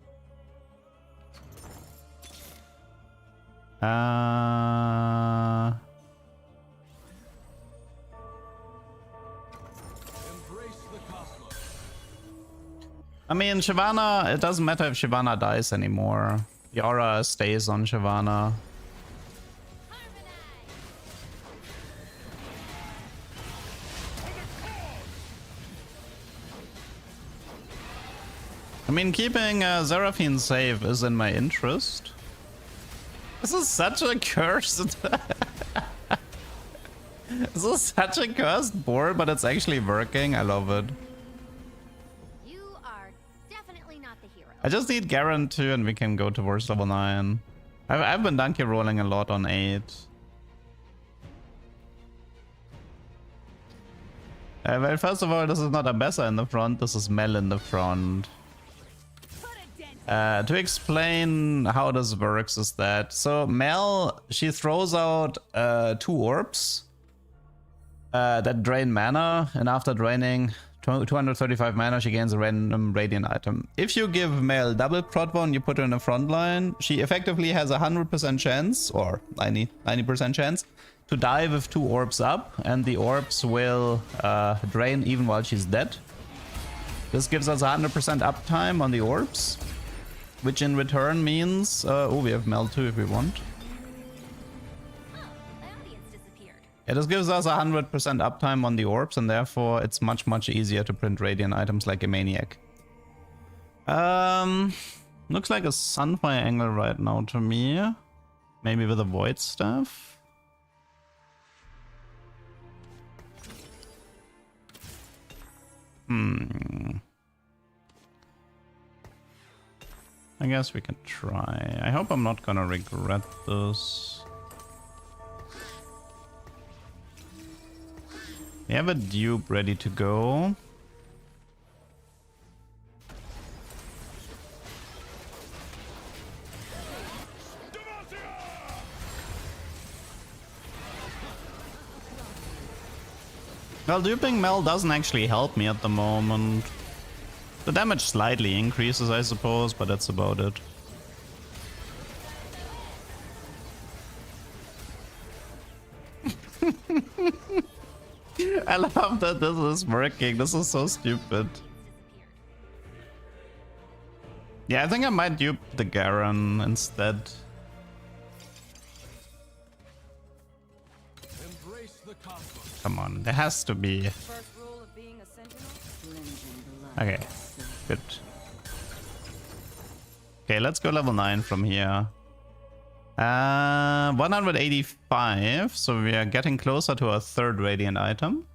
Embrace the cosmos. I mean, Shyvana, it doesn't matter if Shyvana dies anymore. The aura stays on Shyvana. I mean, keeping Seraphine safe is in my interest. This is such a cursed... This is such a cursed board, but it's actually working. I love it. You are definitely not the hero. I just need Garen 2 and we can go towards level 9. I've been donkey rolling a lot on 8. Well, first of all, this is not Ambessa in the front, this is Mel in the front. To explain how this works is that, so Mel, she throws out 2 orbs that drain mana, and after draining 235 mana, she gains a random radiant item. If you give Mel double Protvo and you put her in the front line, she effectively has a 100% chance, or 90% chance, to die with 2 orbs up, and the orbs will drain even while she's dead. This gives us 100% uptime on the orbs, which in return means... oh, we have Mel too if we want. Yeah, this gives us 100% uptime on the orbs, and therefore it's much, much easier to print radiant items like a maniac. Looks like a Sunfire angle right now to me. Maybe with a Void Staff. I guess we can try. I hope I'm not gonna regret this. We have a dupe ready to go. Well, duping Mel doesn't actually help me at the moment. The damage slightly increases, I suppose, but that's about it. I love that this is working. This is so stupid. Yeah, I think I might dupe the Garen instead. Embrace the cosmos. Come on, there has to be. Okay, good. Okay, let's go level 9 from here. 185, so we are getting closer to our 3rd radiant item.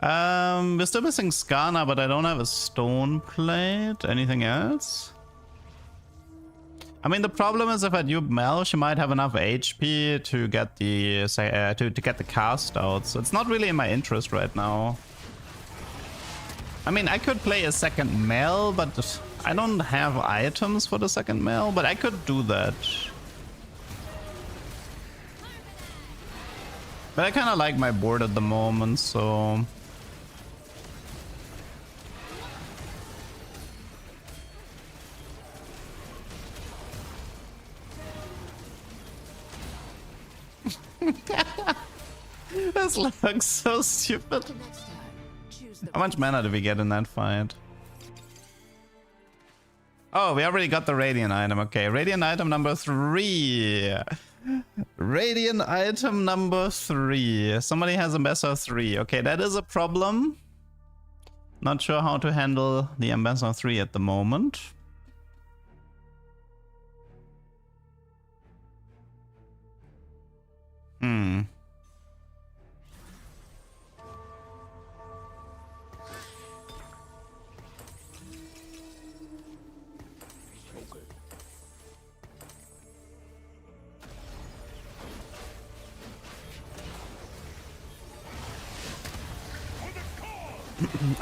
We're still missing Skana, but I don't have a stone plate. Anything else? I mean, the problem is if I dupe Mel, she might have enough HP to get the to get the cast out. So it's not really in my interest right now. I mean, I could play a second Mel, but I don't have items for the second Mel. But I could do that. But I kind of like my board at the moment, so. This looks so stupid. How much mana did we get in that fight? Oh, we already got the Radiant item. Okay, Radiant item number 3. Radiant item number 3. Somebody has a Ambassador 3. Okay, that is a problem. Not sure how to handle the Ambassador 3 at the moment.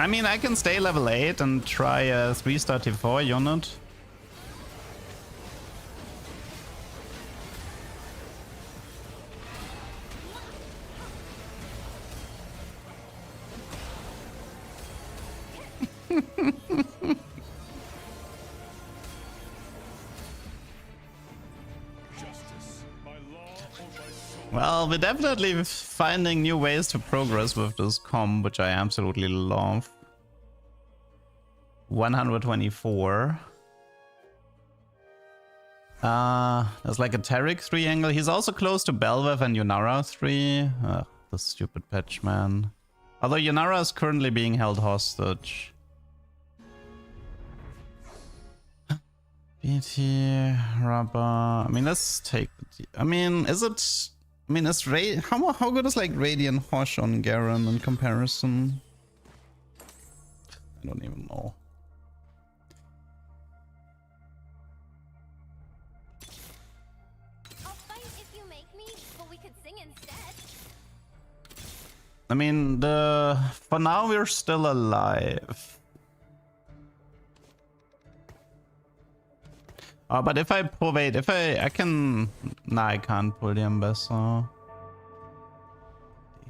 I mean, I can stay level 8 and try a 3-star T4 unit. Well, we're definitely finding new ways to progress with this comp, which I absolutely love. 124. There's like a Taric 3 angle. He's also close to Belvev and Yunara 3. Ugh, the stupid patch, man. Although Yanara is currently being held hostage. BT, rubber. I mean, let's take the. I mean, is it? I mean, is how good is like Radiant Hosh on Garen in comparison? I don't even know. I'll fight if you make me, but we could sing instead. I mean, for now we're still alive. But if I pull, wait, if I can, nah, I can't pull the Ambassador.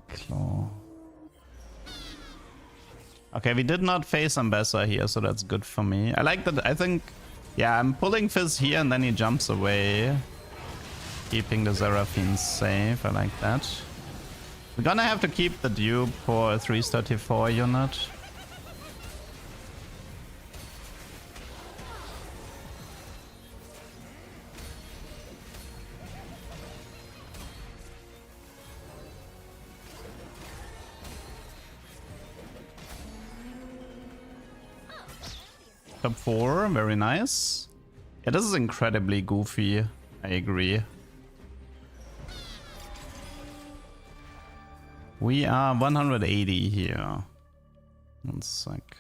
Claw. Okay, we did not face Ambassador here, so that's good for me. I like that. I think, yeah, I'm pulling Fizz here and then he jumps away, keeping the Seraphine safe. I like that. We're gonna have to keep the dupe for a 334 unit. Top 4, very nice. Yeah, this is incredibly goofy. I agree. We are 180 here. 1 sec.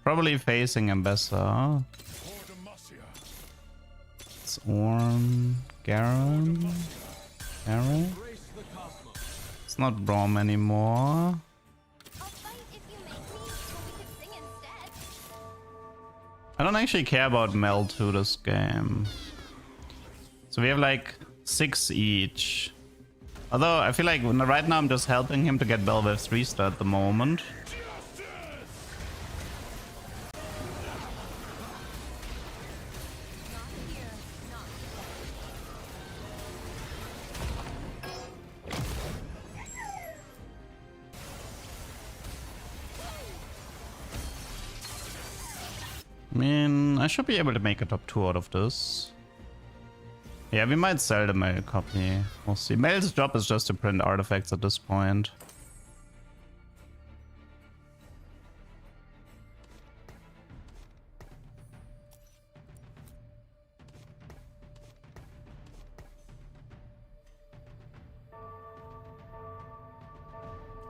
Probably facing Ambassador. It's Ornn, Garen. Garen. It's not Braum anymore. I'll fight if you make me, but we could sing instead. I don't actually care about Mel 2 this game. So we have like 6 each. Although I feel like right now I'm just helping him to get Belveth's 3-star at the moment. I mean, I should be able to make a top 2 out of this. Yeah, we might sell the Mail copy. We'll see. Mail's job is just to print artifacts at this point.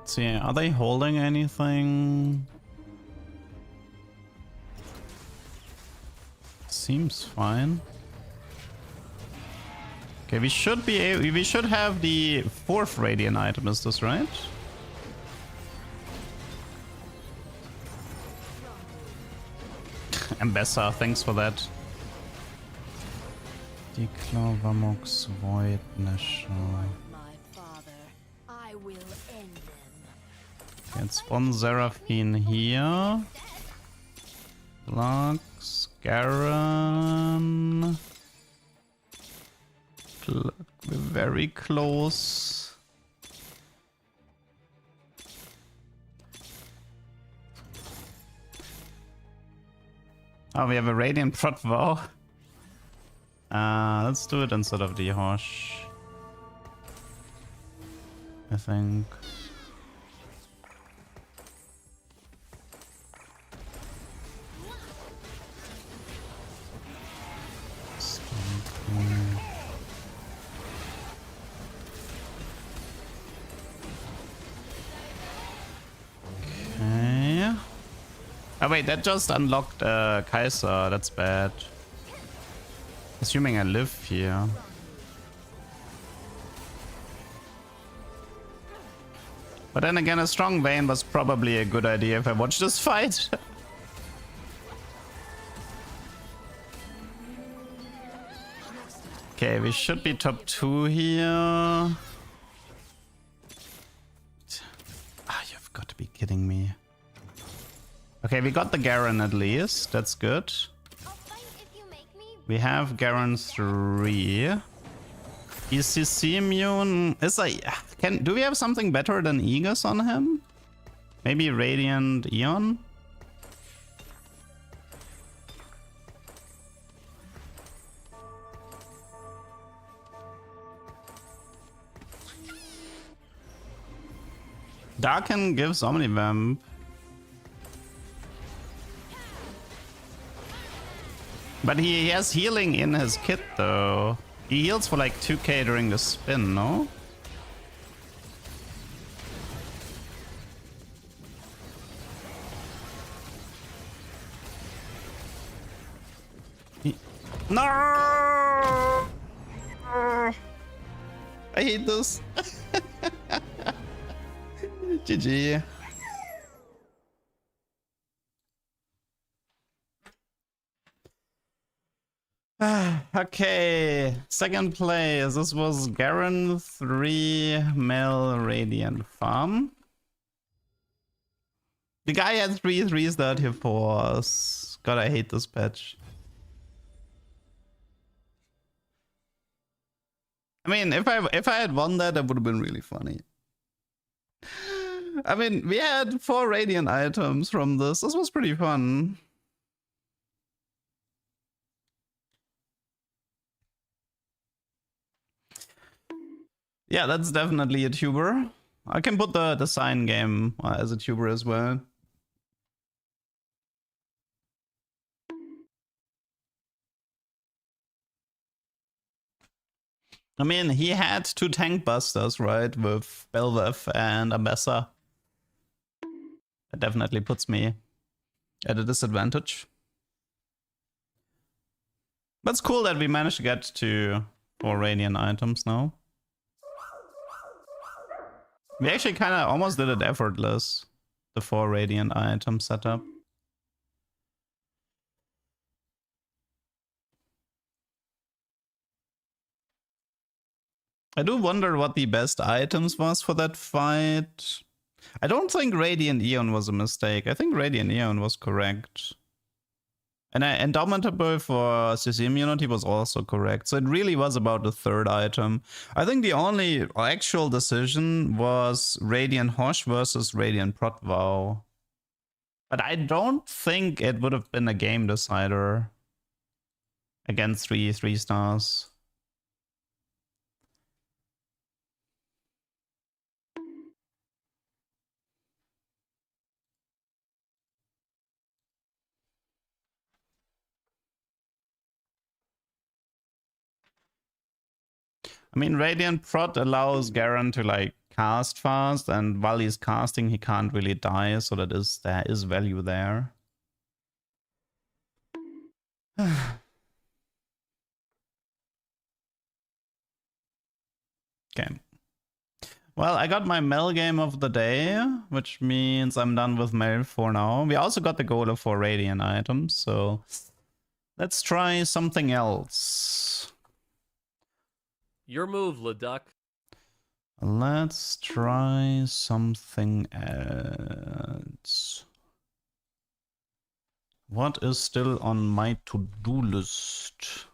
Let's see, are they holding anything? Seems fine. Okay, we should have the 4th Radiant item, is this right? Ambassador, thanks for that. Declaw, Vamox, Void, National. My father, I will end them. Okay, it's one Seraphine here. Lux, Garen. We're very close. Oh, we have a Radiant Prot Vow. Let's do it instead of the Hosh, I think. Okay. Oh wait, that just unlocked Kaiser. That's bad. Assuming I live here. But then again, a strong Vayne was probably a good idea if I watched this fight. Okay, we should be top 2 here. Ah, you've got to be kidding me. Okay, we got the Garen at least. That's good. I'll fight if you make me. We have Garen 3. ECC immune is like, do we have something better than Aegis on him? Maybe Radiant Eon? Darken gives Omnivamp. But he has healing in his kit though. He heals for like 2k during the spin, no? No! I hate this. GG. Okay, second place. This was Garen 3 Mel Radiant Farm. The guy had 3/3/34s. God, I hate this patch. I mean, if I had won that, that would have been really funny. I mean, we had 4 Radiant items from this. This was pretty fun. Yeah, that's definitely a tuber. I can put the sign game as a tuber as well. I mean, he had 2 tank busters, right? With Belvev and Ambessa. That definitely puts me at a disadvantage. But it's cool that we managed to get to 4 Radiant items now. We actually kind of almost did it effortless. The 4 Radiant item setup. I do wonder what the best items was for that fight. I don't think Radiant Eon was a mistake. I think Radiant Eon was correct. And Indomitable for CC immunity was also correct. So it really was about the third item. I think the only actual decision was Radiant Hosh versus Radiant Protvow. But I don't think it would have been a game decider against 3 3-stars. I mean, Radiant Prot allows Garen to like cast fast, and while he's casting, he can't really die, so there is value there. Okay. Well, I got my Mel game of the day, which means I'm done with Mel for now. We also got the goal of 4 Radiant items, so let's try something else. Your move, Leduc. Let's try something else. What is still on my to-do list?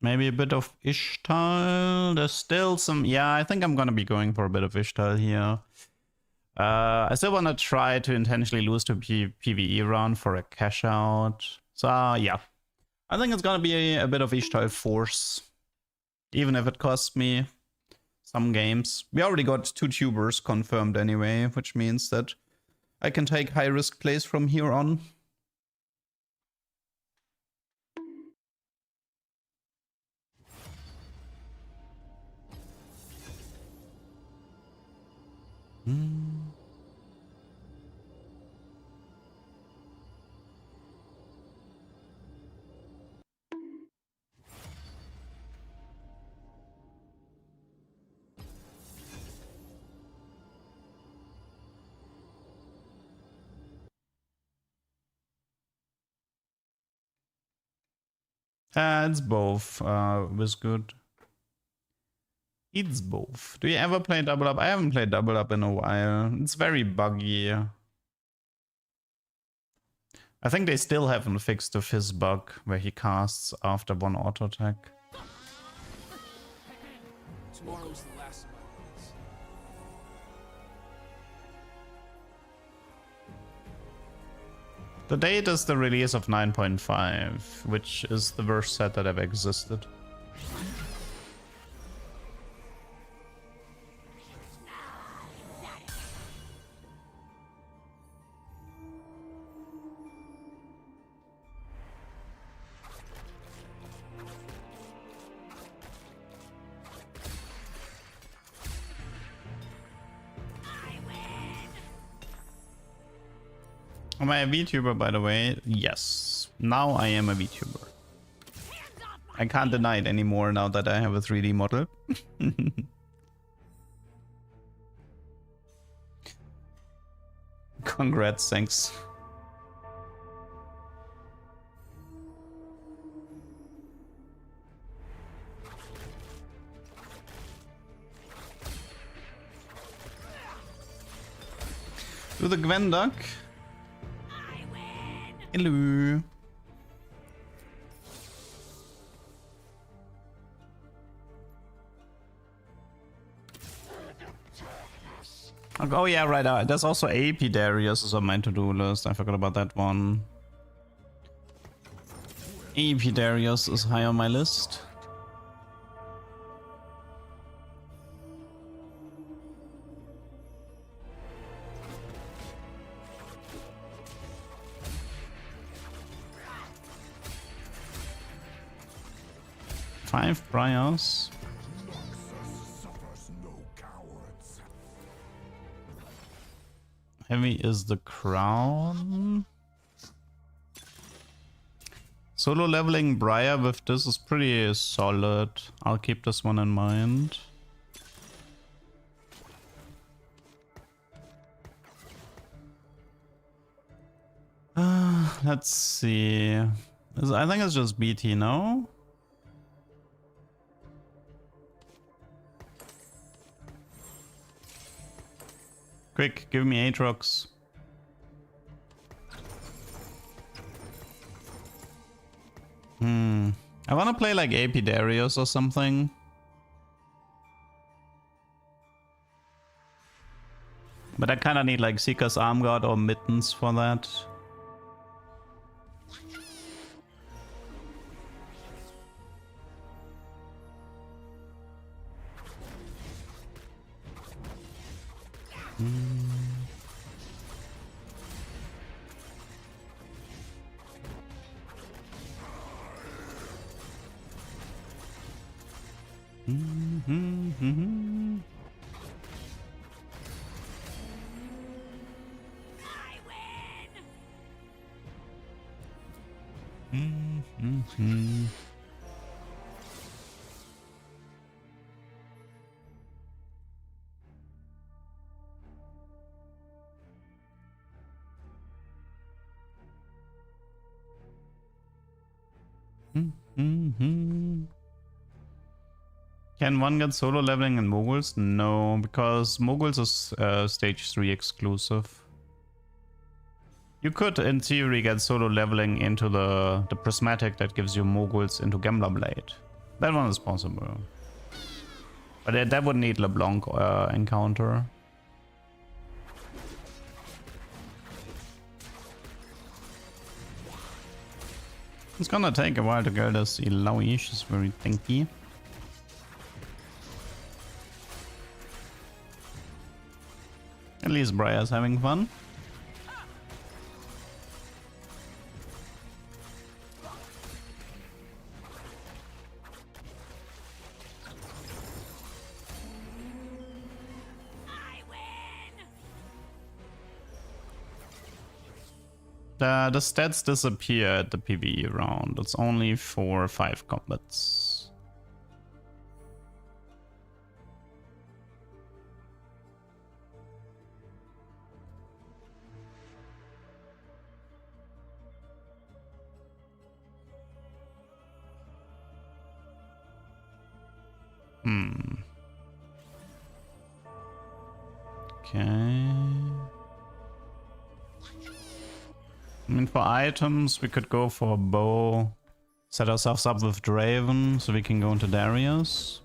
Maybe a bit of Ishtal. There's still some... Yeah, I think I'm gonna be going for a bit of Ishtal here. I still want to try to intentionally lose to PvE round for a cash out. So, yeah. I think it's gonna be a bit of Ishtal Force. Even if it costs me some games. We already got 2 tubers confirmed anyway, which means that I can take high-risk plays from here on. It's both. Was good. It's both. Do you ever play double up? I haven't played double up in a while. It's very buggy. I think they still haven't fixed the Fizz bug where he casts after 1 auto attack. Tomorrow's the last of my days. The date is the release of 9.5, which is the worst set that ever existed. Am I a VTuber, by the way? Yes. Now I am a VTuber. I can't deny it anymore now that I have a 3D model. Congrats, thanks. To the Gwenduck. Hello. Oh yeah, right. There's also AP Darius is on my to-do list. I forgot about that one. AP Darius is high on my list. Five Briars. Heavy is the crown. Solo leveling Briar with this is pretty solid. I'll keep this one in mind. Let's see. I think it's just BT, no? Quick, give me Aatrox. I wanna play like AP Darius or something. But I kinda need like Seeker's Arm Guard or Mittens for that. Can one get solo leveling in Moguls? No, because Moguls is stage 3 exclusive. You could, in theory, get solo leveling into the prismatic that gives you Moguls into Gambler Blade. That one is possible. But that would need LeBlanc encounter. It's gonna take a while to get this Ilaoi, she's very tanky. At least Briar's having fun. The stats disappear at the PvE round. It's only for 5 combats. Okay. I mean, for items, we could go for a bow, set ourselves up with Draven, so we can go into Darius.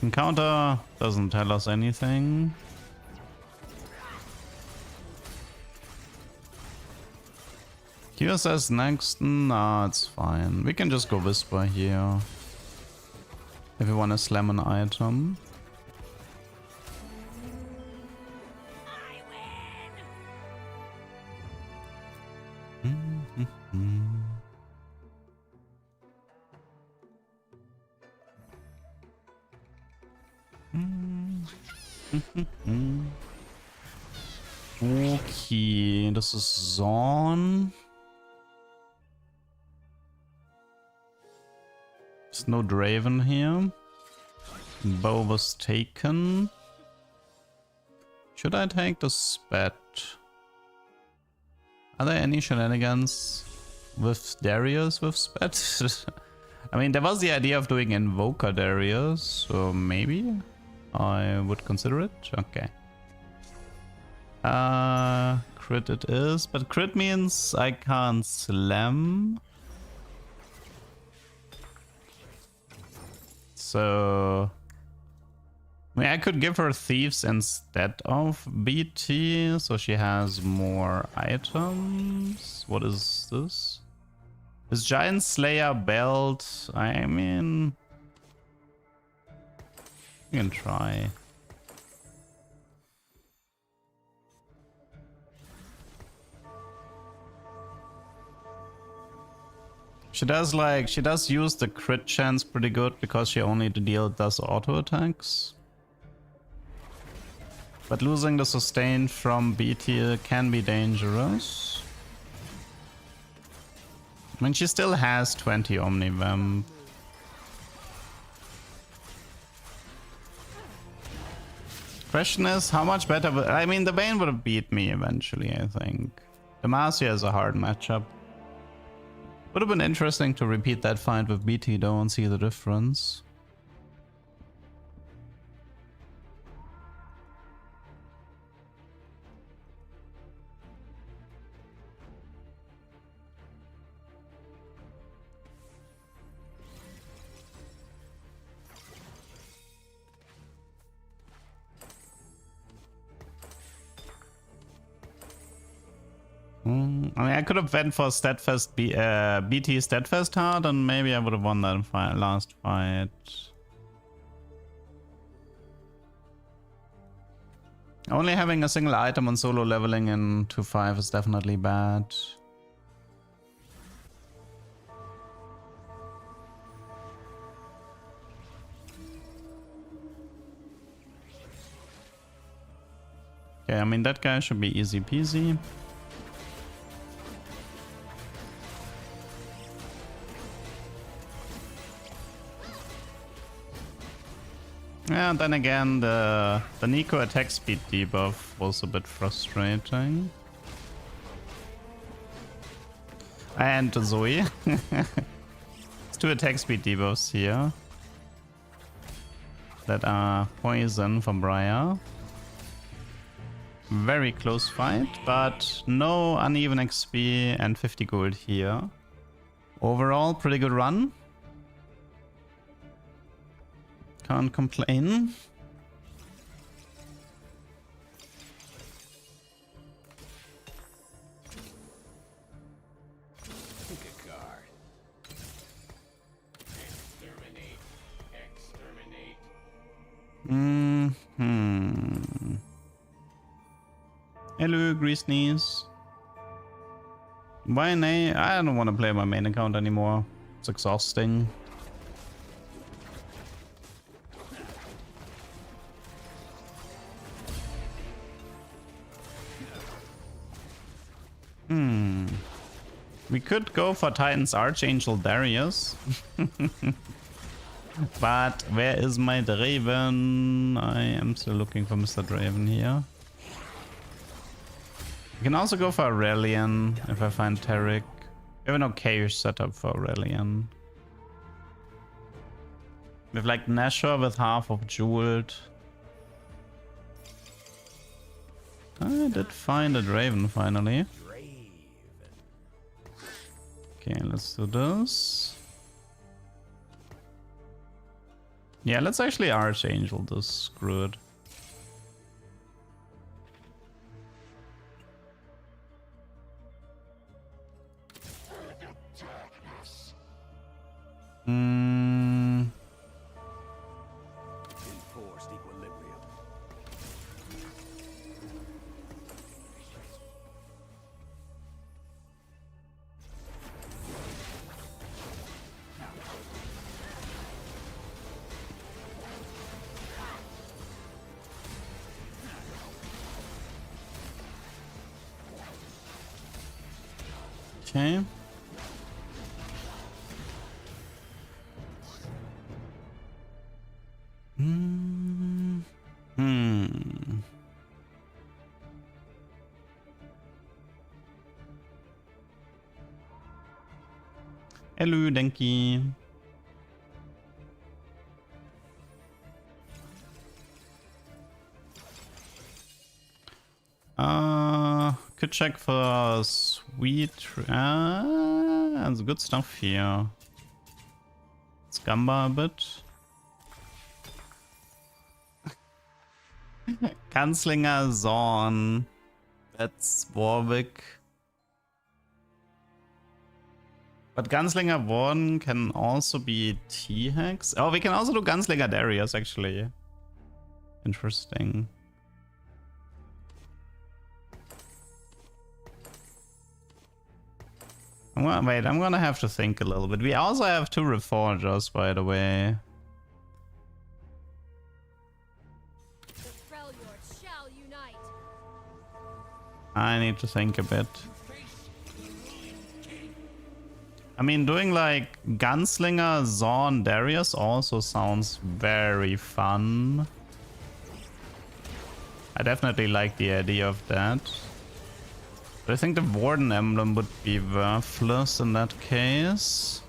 Encounter doesn't tell us anything. QSS next? Nah, it's fine. We can just go Whisper here. If we want to slam an item. Okay, das ist Zorn. There's no Draven here. Bow was taken. Should I take the Spat? Are there any shenanigans with Darius with Spat? I mean, there was the idea of doing Invoker Darius, so maybe I would consider it. Okay. Crit it is, but crit means I can't slam. So I mean, I could give her thieves instead of BT, so she has more items. What is this? This Giant Slayer belt. I mean, you can try. She does use the crit chance pretty good because she only does auto attacks. But losing the sustain from BT can be dangerous. I mean, she still has 20 Omnivamp. Question is, how much better... I mean, the Bane would have beat me eventually, I think. Demacia is a hard matchup. Would have been interesting to repeat that fight with BT though and see the difference. I mean, I could have went for Steadfast BT Steadfast hard, and maybe I would have won that last fight. Only having a single item on solo leveling in 2-5 is definitely bad. Okay, I mean, that guy should be easy peasy. Yeah, then again, the Nico attack speed debuff was a bit frustrating. And Zoe. It's 2 attack speed debuffs here that are poison from Briar. Very close fight, but no uneven XP and 50 gold here. Overall, pretty good run. Can't complain. Pick a card. Exterminate. Hello, Grease Knees. Why nay? I don't want to play my main account anymore. It's exhausting. We could go for Titan's Archangel Darius. But where is my Draven? I am still looking for Mr. Draven here. We can also go for Aurelian if I find Tarek. We have an okay setup for Aurelian. We have like Nashor with half of Jeweled. I did find a Draven finally. Okay, let's do this. Yeah, let's actually Archangel this. Screw it. Okay. Hello, Denki. Could check for sweet. That's good stuff here. Let's gamba a bit. Kanzlinger Zorn. That's Warwick. But Gunslinger 1 can also be T-Hex. Oh, we can also do Gunslinger Darius, actually. Interesting. I'm gonna have to think a little bit. We also have 2 Reforgers, by the way. The Freljord shall unite. I need to think a bit. I mean, doing like Gunslinger, Zorn, Darius also sounds very fun. I definitely like the idea of that. But I think the Warden emblem would be worthless in that case.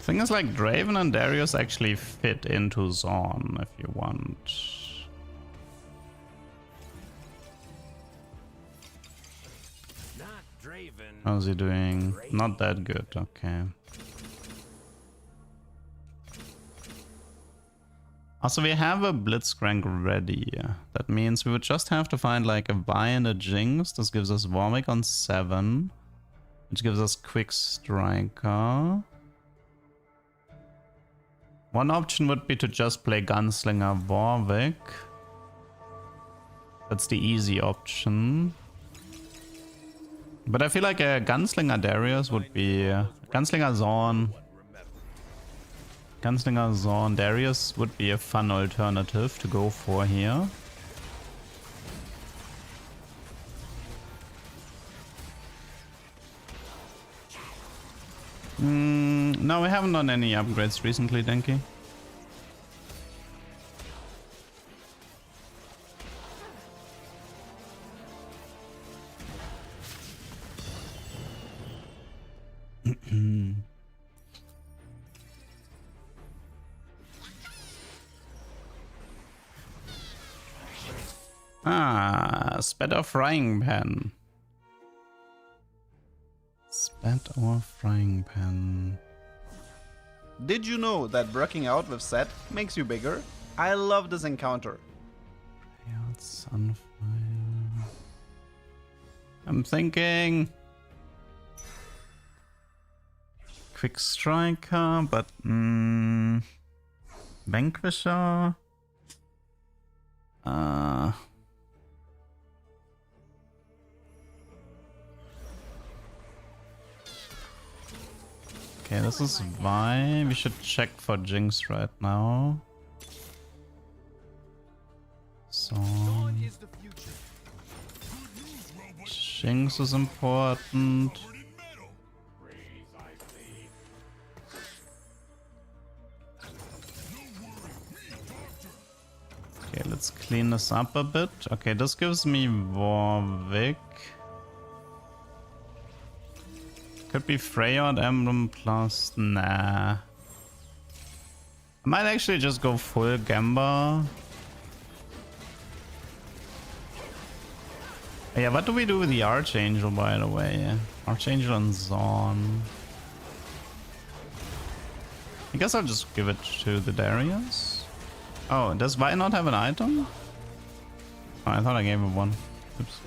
Thing is, like, Draven and Darius actually fit into Zorn if you want. Not Draven. How's he doing? Not that good, okay. Also, we have a Blitzcrank ready. That means we would just have to find like a Vi and a Jinx. This gives us Warwick on 7, which gives us Quick Striker. One option would be to just play Gunslinger Warwick. That's the easy option. But I feel like a Gunslinger Darius would be... Gunslinger Zorn. Gunslinger Zorn Darius would be a fun alternative to go for here. No, we haven't done any upgrades recently, Denki. Spat or frying pan. Spat or frying pan. Did you know that working out with Set makes you bigger? I love this encounter. Sunfire. I'm thinking Quick Striker, but Vanquisher. Okay, this is why we should check for Jinx right now. So Jinx is important. Okay, let's clean this up a bit. Okay, this gives me Warwick. Could be Freyard Emblem plus... Nah. I might actually just go full Gamba. Yeah, what do we do with the Archangel, by the way? Archangel and Zorn. I guess I'll just give it to the Darius. Oh, does Vi not have an item? Oh, I thought I gave him one. Oops.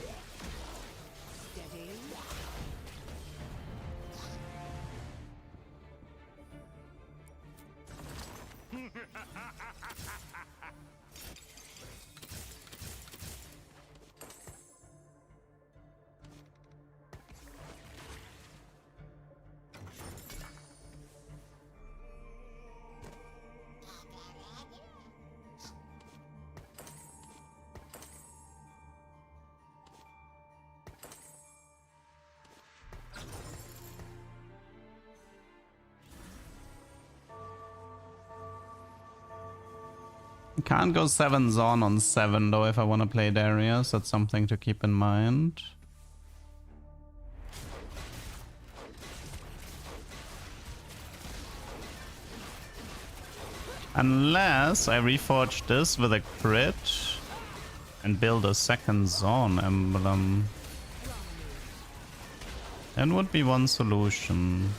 Can't go 7 Zon on 7 though if I want to play Darius. That's something to keep in mind. Unless I reforge this with a crit and build a second Zon emblem. That would be one solution.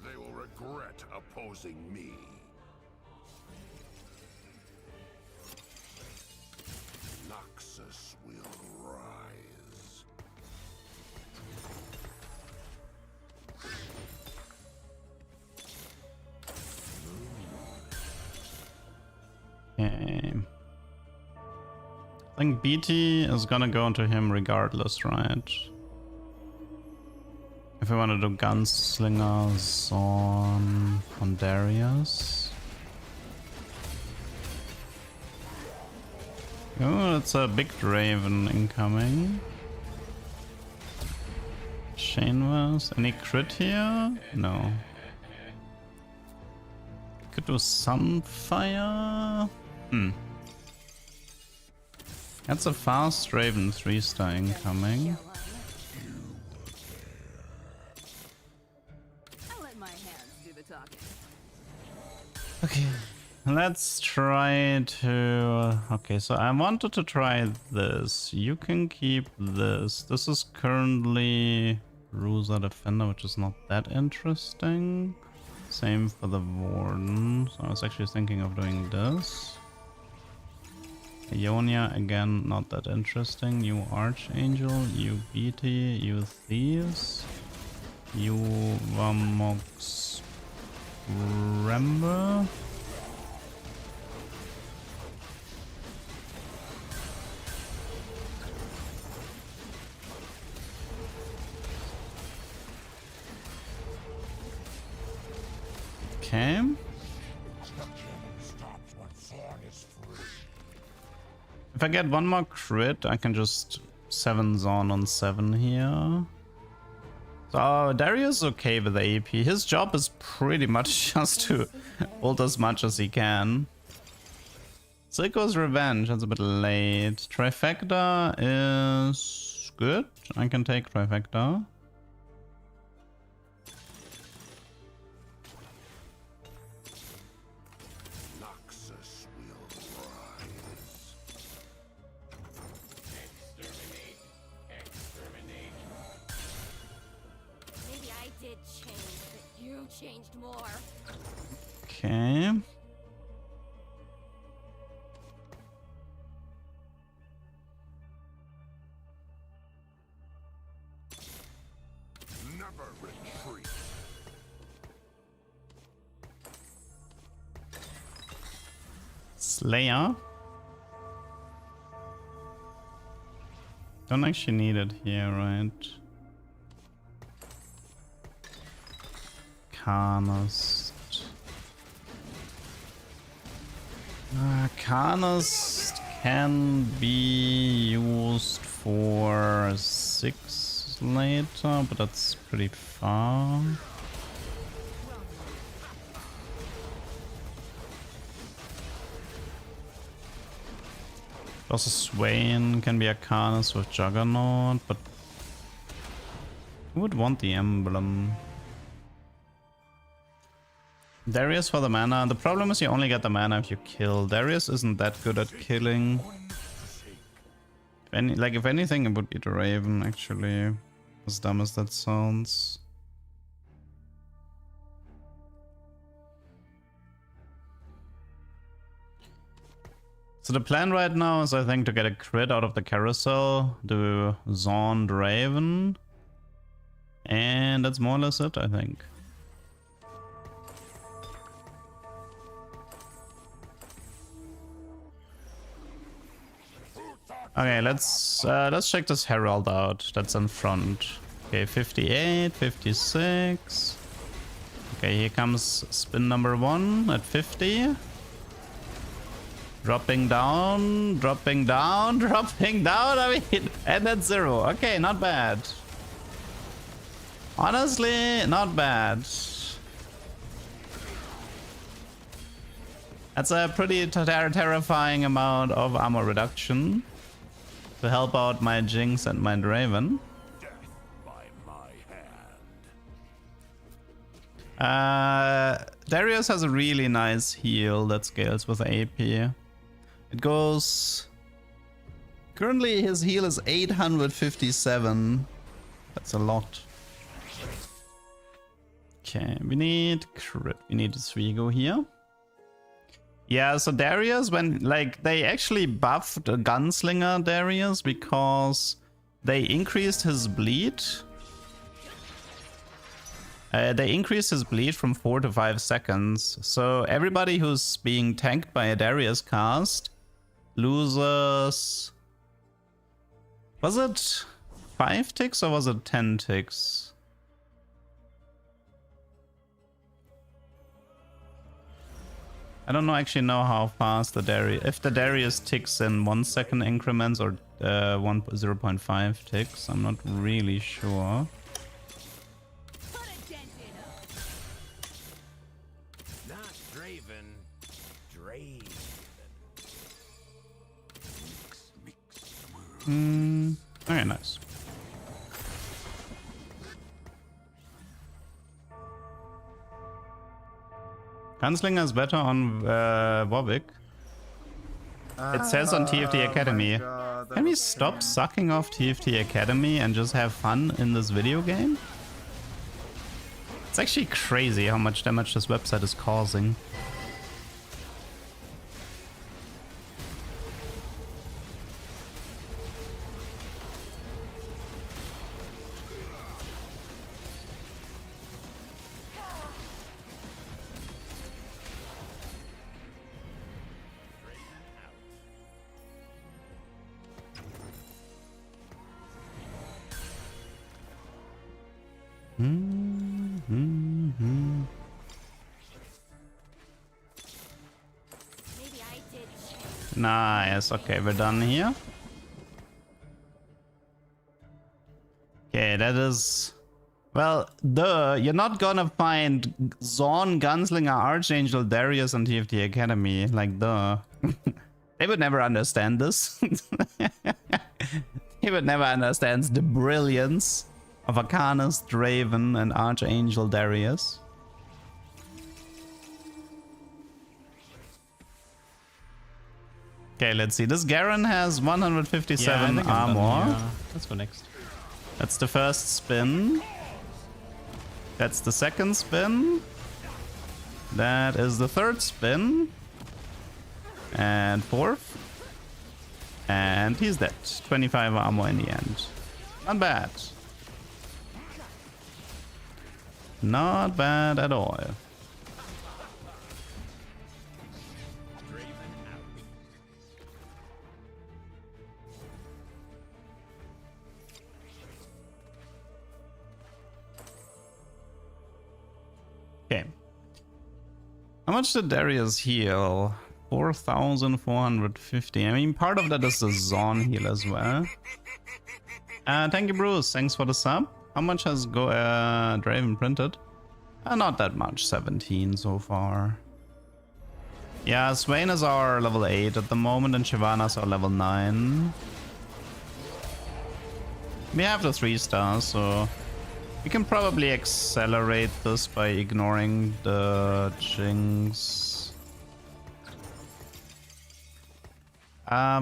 They will regret opposing me. Noxus will rise. Okay. I think BT is gonna go into him regardless, right? If we want to do Gunslingers on Darius. Oh, it's a big Draven incoming. Shanewas. Any crit here? No. Could do Sunfire. That's a fast Raven 3-star incoming. I'll let my hands do the talking. Okay, let's try to... Okay, so I wanted to try this. You can keep this. This is currently Rusa Defender, which is not that interesting. Same for the Warden. So I was actually thinking of doing this. Ionia, again, not that interesting. You Archangel, you BT, you Thieves, you Vamox Remember. Okay. If I get one more crit, I can just 7 Zon on 7 here. So Darius is okay with the AP. His job is pretty much just to ult as much as he can. Silco's Revenge, that's a bit late. Trifecta is good. I can take Trifecta. Noxus will rise. Maybe I did change, but you changed more. Okay. Never retreat. Slayer. Don't actually need it here, right? Carnust. Carnust can be used for 6 later, but that's pretty far. Also Swain can be a Carnus with Juggernaut, but who would want the emblem? Darius for the mana. The problem is you only get the mana if you kill. Darius isn't that good at killing. If anything, it would be the Raven, actually. As dumb as that sounds. So the plan right now is, I think, to get a crit out of the carousel, do Zond Raven, and that's more or less it, I think. Okay, let's check this Herald out. That's in front. Okay, 58, 56. Okay, here comes spin number 1 at 50. Dropping down, dropping down, dropping down. I mean, and that's 0. Okay, not bad. Honestly, not bad. That's a pretty terrifying amount of armor reduction to help out my Jinx and my Draven. Death by my hand. Darius has a really nice heal that scales with AP. It goes... Currently his heal is 857. That's a lot. Okay, we need crit. We need a Svigo here. Yeah, so Darius, when like they actually buffed a Gunslinger Darius because they increased his bleed. They increased his bleed from 4 to 5 seconds. So everybody who's being tanked by a Darius cast loses... Was it 5 ticks or was it 10 ticks? I don't actually know how fast the Darius... If the Darius ticks in 1 second increments or 0.5 ticks, I'm not really sure. Not Draven. Draven. Very nice. Gunslinger is better on Warwick. It says on TFT Academy. Can we stop sucking off TFT Academy and just have fun in this video game? It's actually crazy how much damage this website is causing. Maybe I did. Nice. Okay, we're done here. Okay, that is... Well, you're not gonna find Zorn, Gunslinger, Archangel, Darius, and TFT Academy. Like, duh. They would never understand this. He would never understand the brilliance of Arcanist, Draven, and Archangel Darius. Okay, let's see. This Garen has 157 armor. Let's go next. That's the first spin. That's the second spin. That is the third spin. And fourth. And he's dead. 25 armor in the end. Not bad. Not bad at all. Okay. How much did Darius heal? 4,450. I mean, part of that is the Zorn heal as well. Thank you, Bruce. Thanks for the sub. How much has Draven printed? Not that much. 17 so far. Yeah, Swain is our level 8 at the moment, and Shyvana's our level 9. We have the 3 stars, so we can probably accelerate this by ignoring the Jinx.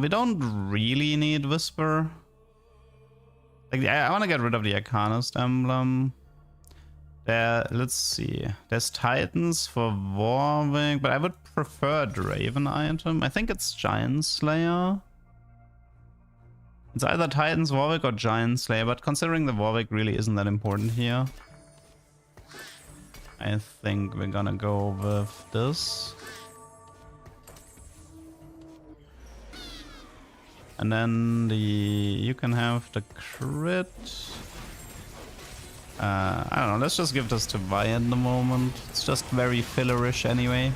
We don't really need Whisper. Like, I want to get rid of the Arcanist emblem. Let's see. There's Titans for Warwick, but I would prefer a Draven item. I think it's Giant Slayer. It's either Titans, Warwick, or Giant Slayer, but considering the Warwick really isn't that important here, I think we're gonna go with this. And then you can have the crit. I don't know, let's just give this to Vi at the moment. It's just very fillerish anyway.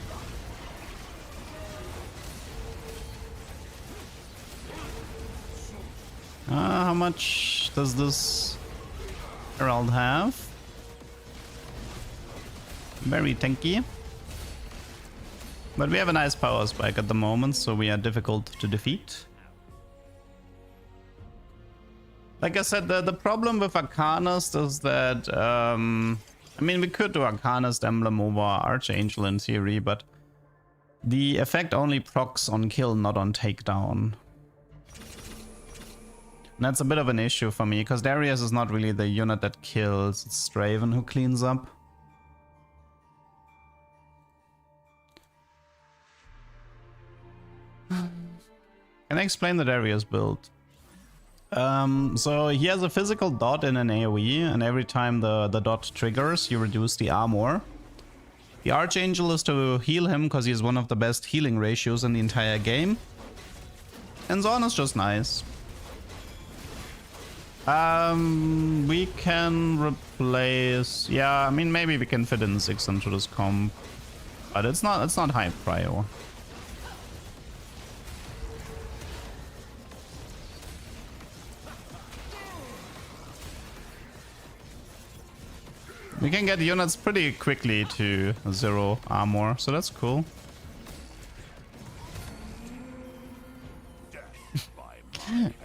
How much does this Herald have? Very tanky. But we have a nice power spike at the moment, so we are difficult to defeat. Like I said, the problem with Arcanist is that, I mean, we could do Arcanist Emblem over Archangel in theory, but the effect only procs on kill, not on takedown. And that's a bit of an issue for me, because Darius is not really the unit that kills, it's Draven who cleans up. Can I explain the Darius build? So he has a physical dot in an AoE, and every time the dot triggers, you reduce the armor. The Archangel is to heal him, because he's one of the best healing ratios in the entire game. And Zorn is just nice. We can replace... Yeah, I mean, maybe we can fit in 6 into this comp. But it's not high prio. We can get units pretty quickly to 0 armor, so that's cool.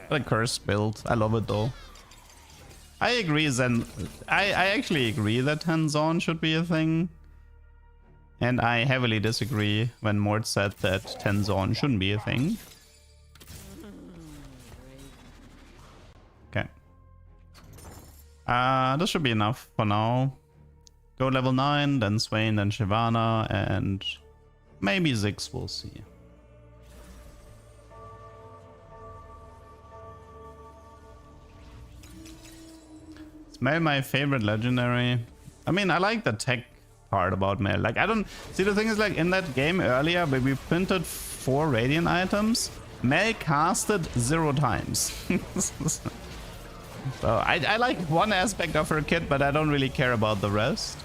What a curse build. I love it though. I agree, Zen. I actually agree that 10 Zorn should be a thing. And I heavily disagree when Mort said that 10 Zorn shouldn't be a thing. Okay. This should be enough for now. Go level 9, then Swain, then Shyvana, and maybe Ziggs, we'll see. Is Mel my favorite legendary? I mean, I like the tech part about Mel. Like, I don't... See, the thing is, like, in that game earlier, where we printed 4 Radiant items, Mel casted 0 times. So, I like one aspect of her kit, but I don't really care about the rest.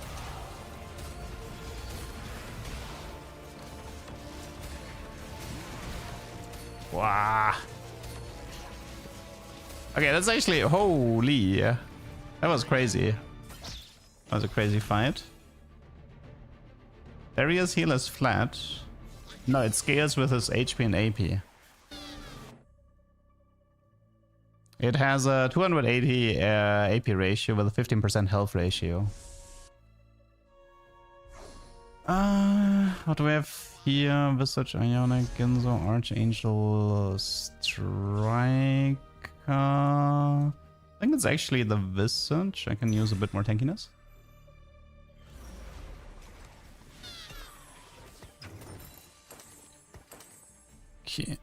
Wow. Okay, that's actually... Holy. That was crazy. That was a crazy fight. Darius' heal is flat. No, it scales with his HP and AP. It has a 280 AP ratio with a 15% health ratio. What do we have here? Visage, Ionic, Ginzo, Archangel, Striker. I think it's actually the Visage. I can use a bit more tankiness. Okay.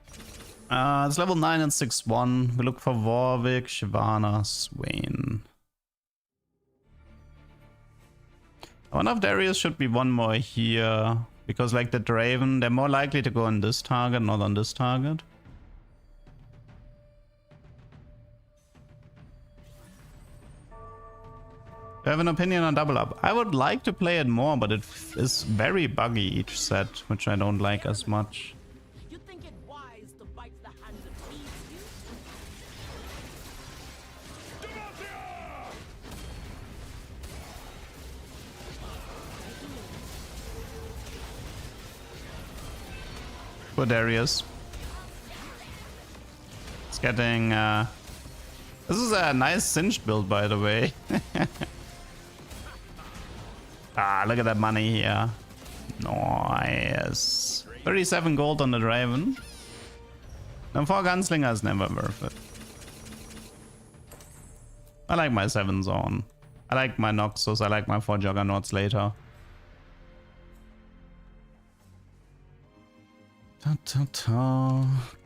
It's level 9 and 6-1. We look for Warwick, Shyvana, Swain. I wonder if Darius should be one more here. Because like the Draven, they're more likely to go on this target, not on this target. Do you have an opinion on double up? I would like to play it more, but it is very buggy each set, which I don't like as much. You think it wise to bite the hand that feeds you? Poor Darius. It's getting... This is a nice Singed build, by the way. Ah, look at that money here. Nice. 37 gold on the Draven. And 4 Gunslinger is never worth it. I like my 7 Zone. I like my Noxus. I like my 4 Juggernauts later.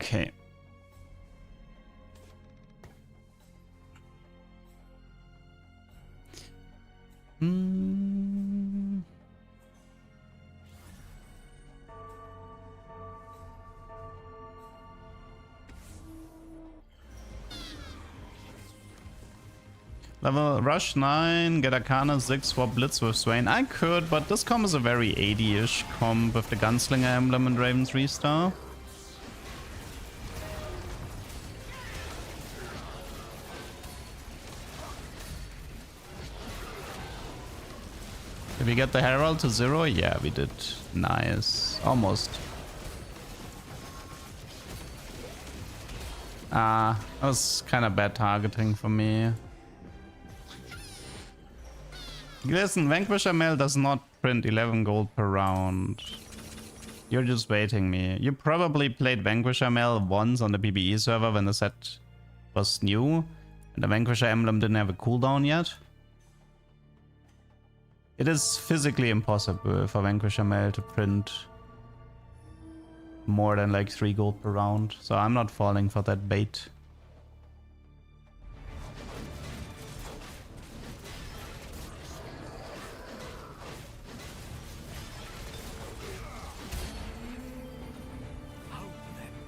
Okay. Level Rush 9, get Arcana 6, swap Blitz with Swain. I could, but this comp is a very 80-ish comp with the Gunslinger emblem and Raven 3-star. Did we get the Herald to 0? Yeah, we did. Nice. Almost. That was kind of bad targeting for me. Listen, Vanquisher Mail does not print 11 gold per round. You're just baiting me. You probably played Vanquisher Mail once on the PBE server when the set was new and the Vanquisher emblem didn't have a cooldown yet. It is physically impossible for Vanquisher Mail to print more than like 3 gold per round, so I'm not falling for that bait.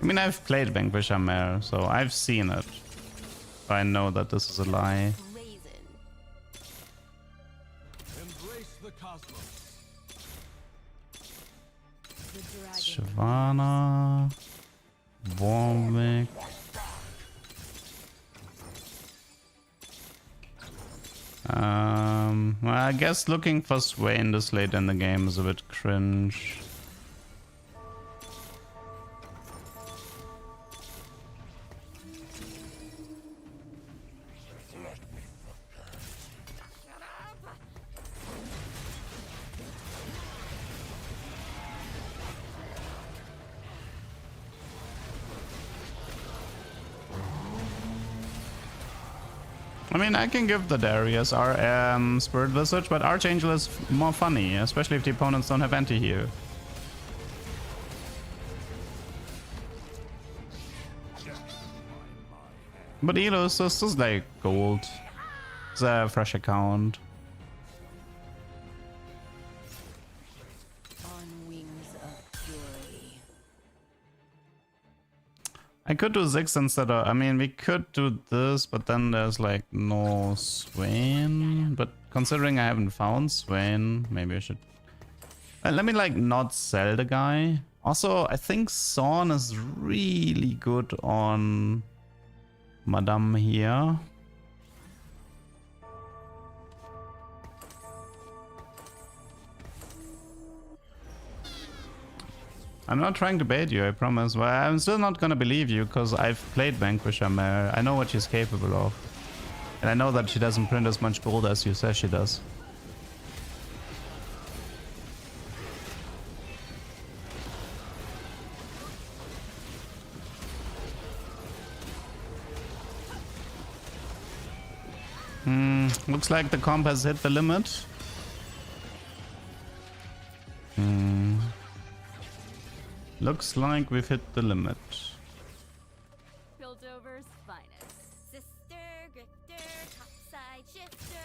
I mean, I've played Vanquisher Mail, so I've seen it. I know that this is a lie. Embrace the cosmos. Shyvana, Warwick. Well, I guess looking for Swain this late in the game is a bit cringe. I mean, I can give the Darius our Spirit Visage, but Archangel is more funny, especially if the opponents don't have anti-heal. But Elo is just like gold. It's a fresh account. On wings of fury. I could do Ziggs instead of... I mean, we could do this, but then there's like no Swain. But considering I haven't found Swain, maybe I should... let me like not sell the guy. Also, I think Zorn is really good on Madame here. I'm not trying to bait you, I promise. Well, I'm still not gonna believe you because I've played Vanquisher Mare. I know what she's capable of. And I know that she doesn't print as much gold as you say she does. Looks like the comp has hit the limit. Looks like we've hit the limit. Piltover's finest. Sister, grifter, topside shifter.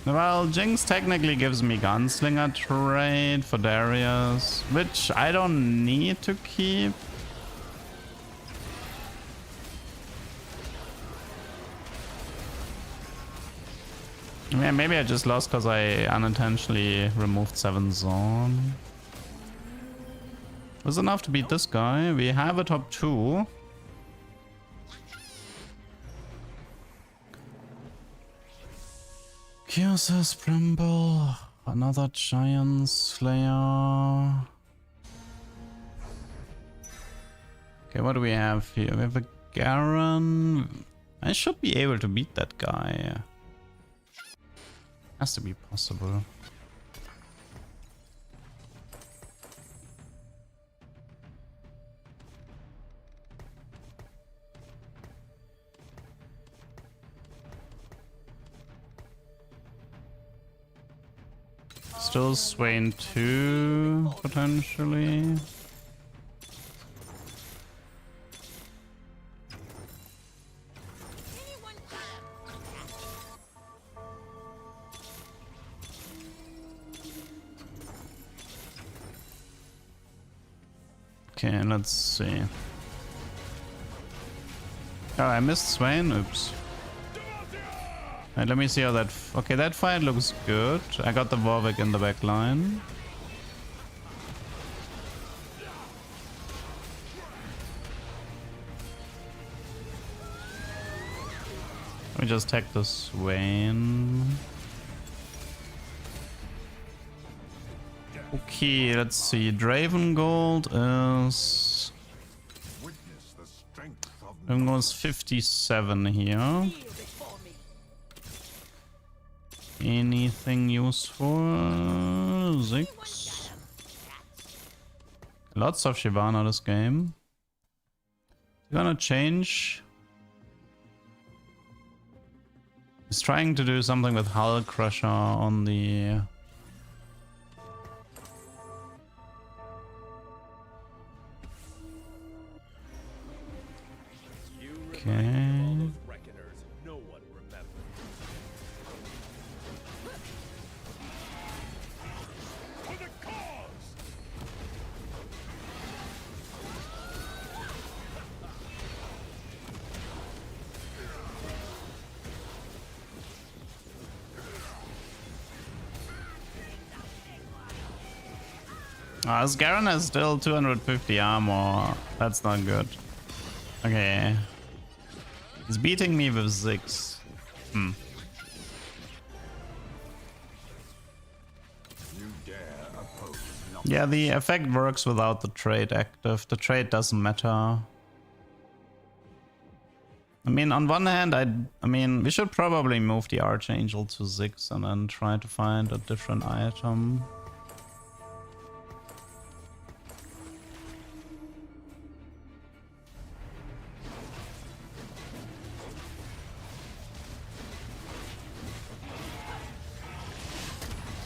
Well, Jinx technically gives me Gunslinger trade for Darius, which I don't need to keep. Yeah, maybe I just lost because I unintentionally removed 7 Zone. Was enough to beat this guy. We have a top 2. Kyosa's Brimble, another Giant Slayer. Okay, what do we have here? We have a Garen. I should be able to beat that guy. Has to be possible. Still Swain 2, potentially. Okay, let's see. Oh, I missed Swain. Oops. Right, let me see how that... Okay, that fight looks good. I got the Warwick in the back line. Let me just take the Swain. Okay, let's see. Draven Gold is... Witness the strength of Draven Gold is 57 here. Anything useful? Ziggs. Lots of Shyvana this game. Gonna change. He's trying to do something with Hull Crusher on the... Okay. No one remembers. for the cause. This Garen has still 250 armor. That's not good. Okay. He's beating me with 6. You dare oppose not. Yeah, the effect works without the trait active. The trait doesn't matter. I mean, on one hand, I mean, we should probably move the Archangel to 6 and then try to find a different item.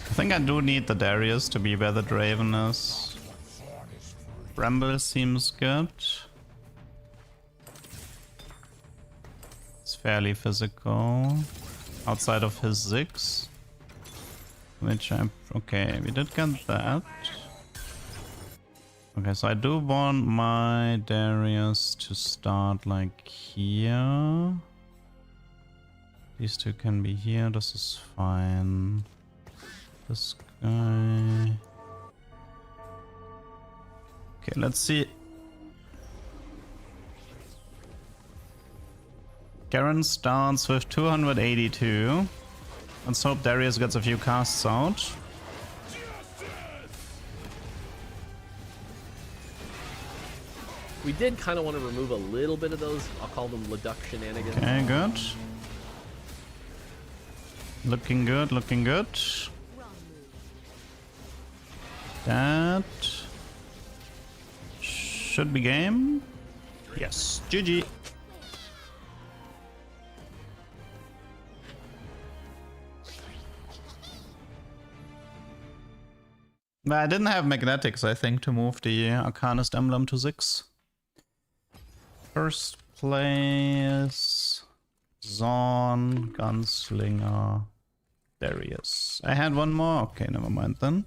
I think I do need the Darius to be where the Draven is. Bramble seems good. It's fairly physical. Outside of his Ziggs. Which I'm... Okay, we did get that. Okay, so I do want my Darius to start like here. These two can be here, this is fine. This guy... Okay, let's see. Garen starts with 282. Let's hope Darius gets a few casts out. We did kind of want to remove a little bit of those, I'll call them Leduc shenanigans. Okay, good. Looking good, looking good. That should be game. Yes, GG. But I didn't have magnetics, I think, to move the Arcanist emblem to 6. First place, Zorn, Gunslinger, Darius. I had one more. Okay, never mind then.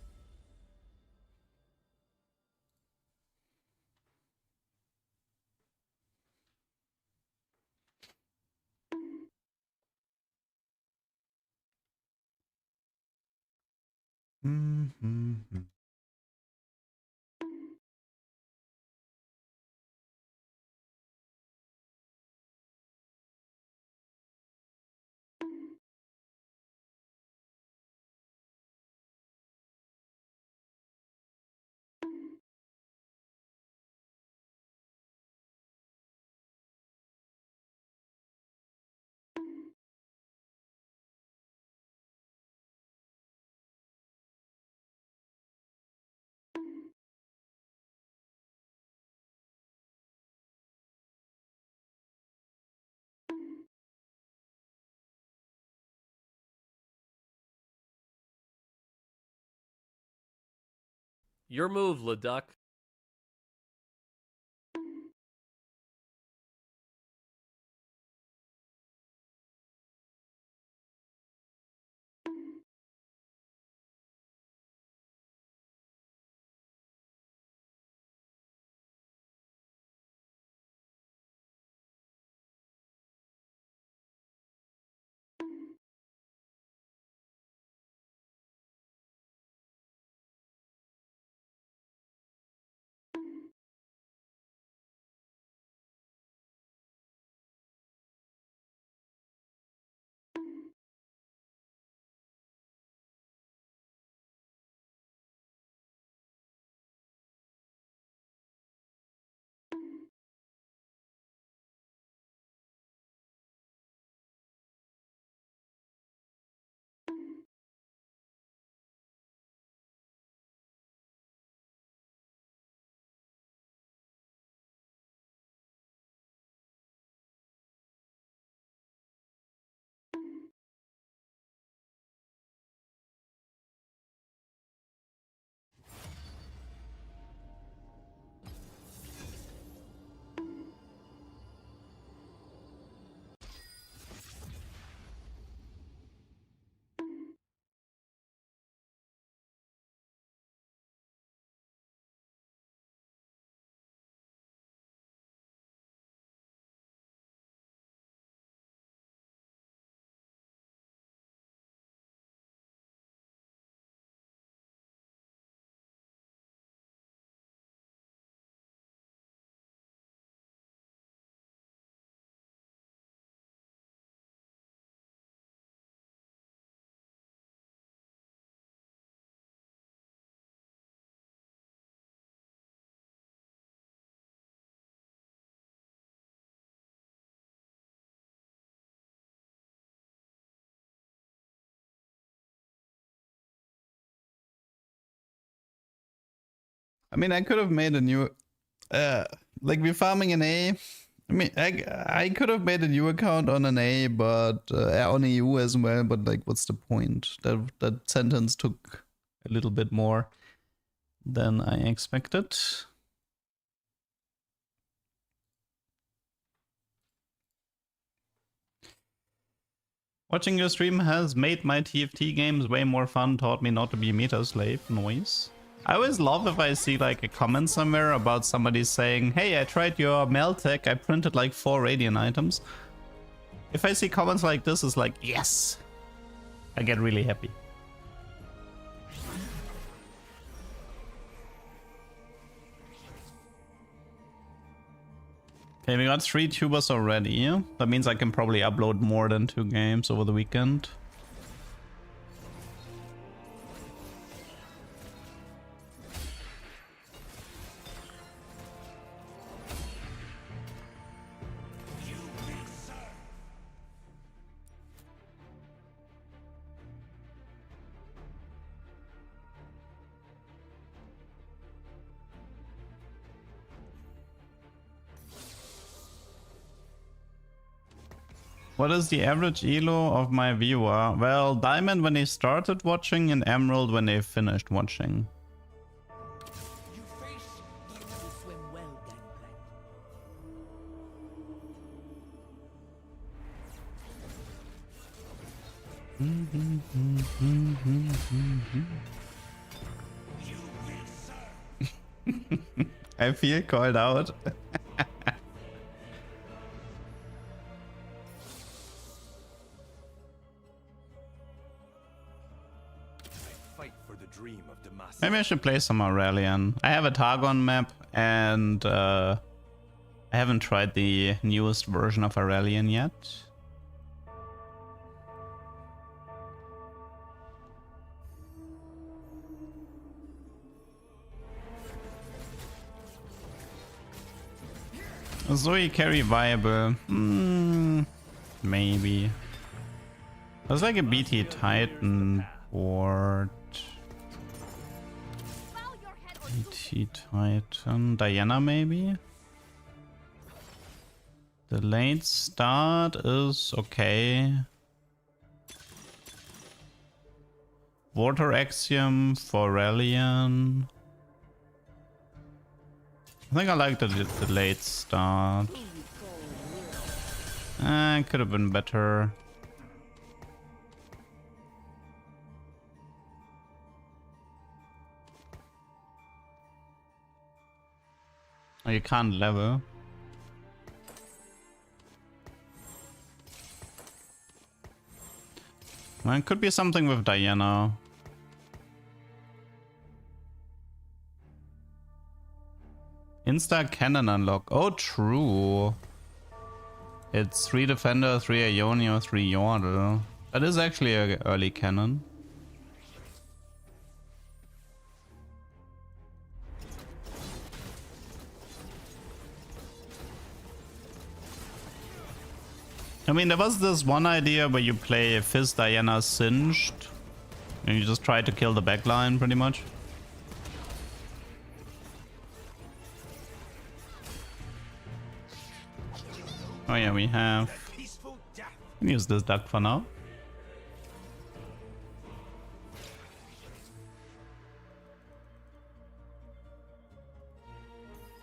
Mm-hmm. Your move, Leduc. I mean, I could have made a new, like we're farming an A. I mean, I could have made a new account on an A, but on EU as well. But like, what's the point? That sentence took a little bit more than I expected. Watching your stream has made my TFT games way more fun, taught me not to be a meta slave. Noise. I always love if I see like a comment somewhere about somebody saying, hey, I tried your Meltech, I printed like 4 Radiant items. If I see comments like this, it's like, yes! I get really happy. Okay, we got 3 tubers already. That means I can probably upload more than 2 games over the weekend. What is the average elo of my viewer? Well, Diamond when they started watching and Emerald when they finished watching. You face, you swim well, Gangplank. I feel called out. Maybe I should play some Aurelian. I have a Targon map and I haven't tried the newest version of Aurelian yet. Zoe carry viable? Maybe. There's like a BT Titan board. BT Titan. Diana maybe? The late start is okay. Water Axiom for Aurelian. I think I like the late start. Could have been better. Oh, you can't level. Well, it could be something with Diana. Insta cannon unlock. Oh, true. It's 3 defender, 3 Ionia, 3 Yordle. That is actually an early cannon. I mean, there was this one idea where you play Fizz Diana Singed and you just try to kill the backline pretty much. Oh yeah, we have. Use this duck for now.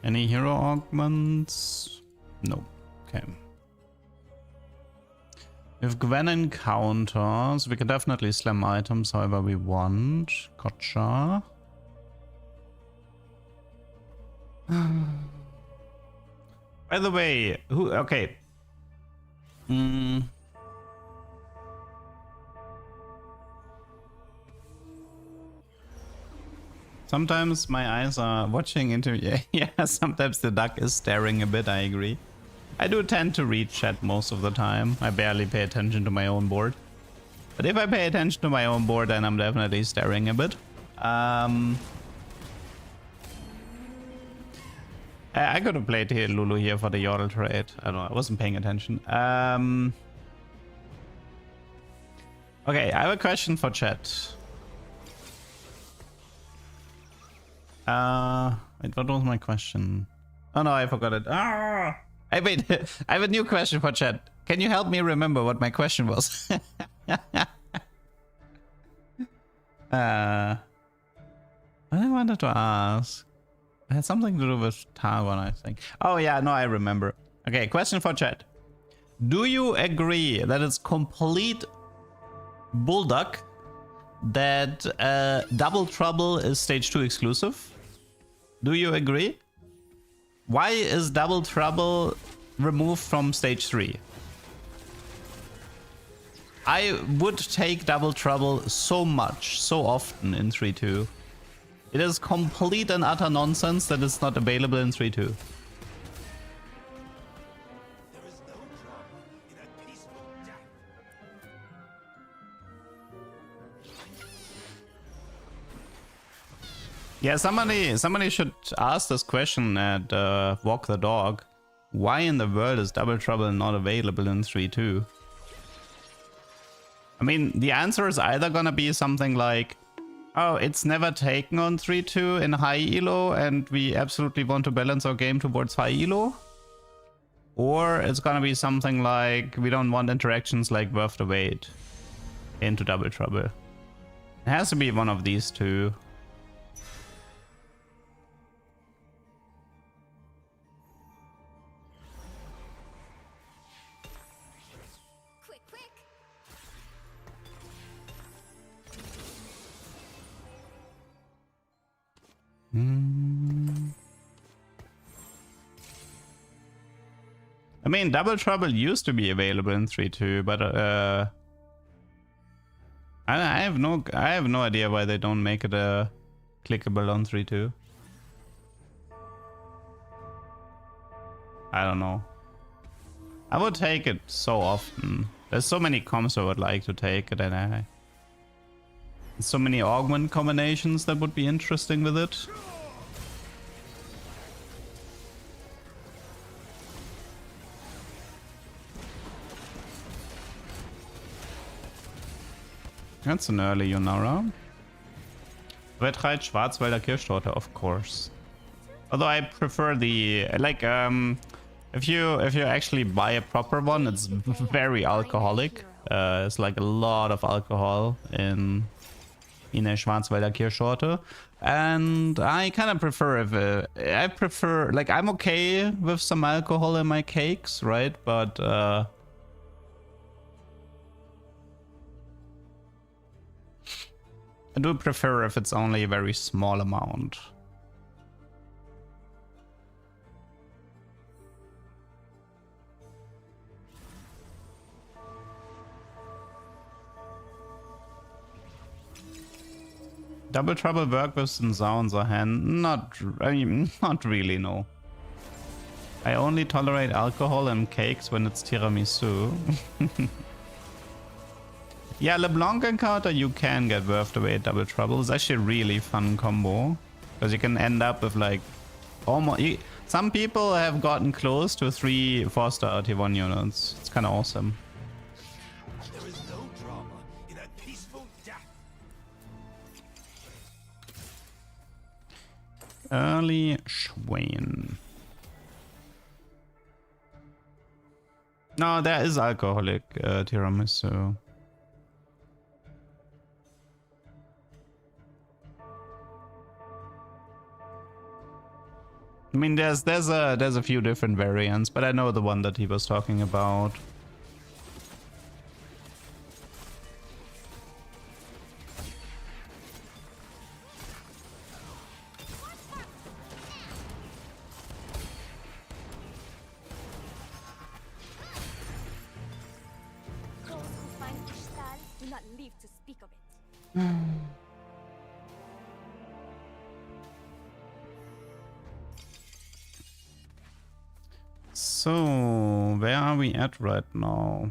Any hero augments? No. Okay. With Gwen encounters, we can definitely slam items however we want. Gotcha. By the way, who? Okay. Sometimes my eyes are watching into. Yeah, sometimes the duck is staring a bit, I agree. I do tend to read chat most of the time. I barely pay attention to my own board. But if I pay attention to my own board, then I'm definitely staring a bit. I could have played here Lulu here for the Yordle trade. I don't know, I wasn't paying attention. Okay, I have a question for chat. Wait, what was my question? Oh no, I forgot it. Ah! I wait. I have a new question for chat. Can you help me remember what my question was? What I wanted to ask. It had something to do with Targon, I think. Oh yeah, no, I remember. Okay, question for chat. Do you agree that it's complete bullduck that Double Trouble is stage 2 exclusive? Do you agree? Why is Double Trouble removed from stage 3? I would take Double Trouble so much, so often in 3.2. It is complete and utter nonsense that it's not available in 3.2. Yeah, somebody should ask this question at Walk the Dog. Why in the world is Double Trouble not available in 3.2? I mean, the answer is either gonna be something like, oh, it's never taken on 3.2 in high elo and we absolutely want to balance our game towards high elo. Or it's gonna be something like, we don't want interactions like Worth the Wait into Double Trouble. It has to be one of these two. I mean, Double Trouble used to be available in 3.2, but I have no idea why they don't make it clickable on 3.2. I don't know. I would take it so often. There's so many comps I would like to take it, and so many augment combinations that would be interesting with it. That's an early Yunara. Wetreit Schwarzwälder Kirschtorte, of course. Although I prefer the like if you actually buy a proper one, it's very alcoholic. It's like a lot of alcohol in a Schwarzwälder Kirschtorte, and I kind of prefer if like I'm okay with some alcohol in my cakes, right? But I do prefer if it's only a very small amount. Double Trouble work with some sounds or hand? Not really, no. I only tolerate alcohol and cakes when it's tiramisu. Yeah, LeBlanc encounter you can get Worth the Wait Double Trouble. It's actually a really fun combo. Because you can end up with like almost... some people have gotten close to 3 4-star T1 units. It's kind of awesome. There is no drama in a peaceful death. Early Schwain. No, there is alcoholic tiramisu. I mean, there's a few different variants, but I know the one that he was talking about. Those who find Ishtal do not live to speak of it. So, where are we at right now?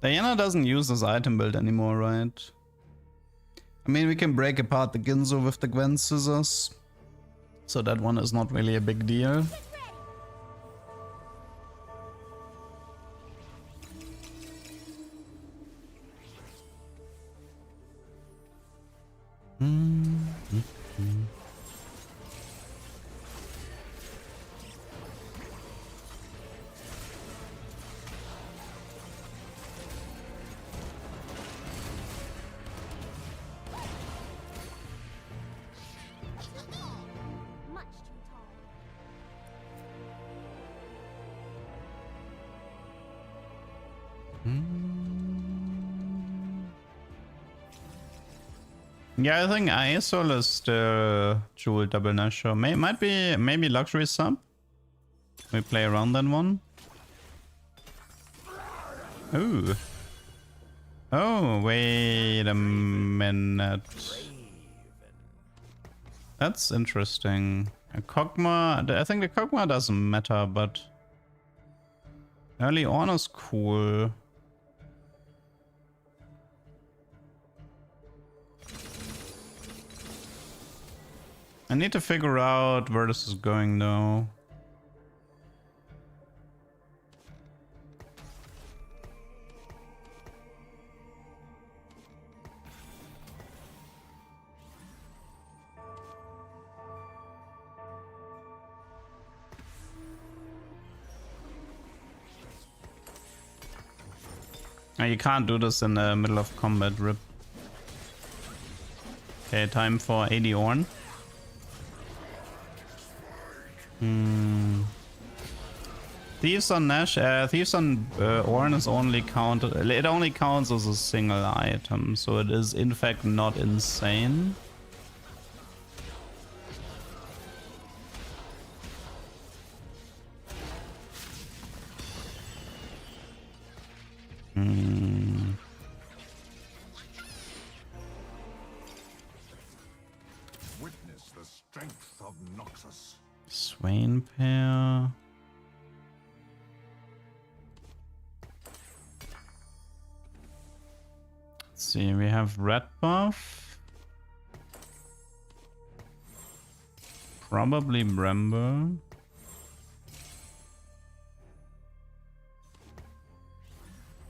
Diana doesn't use this item build anymore, right? I mean, we can break apart the Ginzo with the Gwen scissors, so that one is not really a big deal. Much too tall. Yeah, I think Isol is the Jewel double Nasher. Might be maybe luxury sub. We play around that one. Ooh. Oh, wait a minute. That's interesting. A Kog'Maw, I think the Kog'Maw doesn't matter, but early on is cool. I need to figure out where this is going though. You can't do this in the middle of combat, rip. Okay, time for AD Ornn. Thieves on Nash, Thieves on Ornn is only counted. It only counts as a single item, so it is in fact not insane. Witness the strength of Noxus. Swain pair. Let's see, we have red buff. Probably Bramble.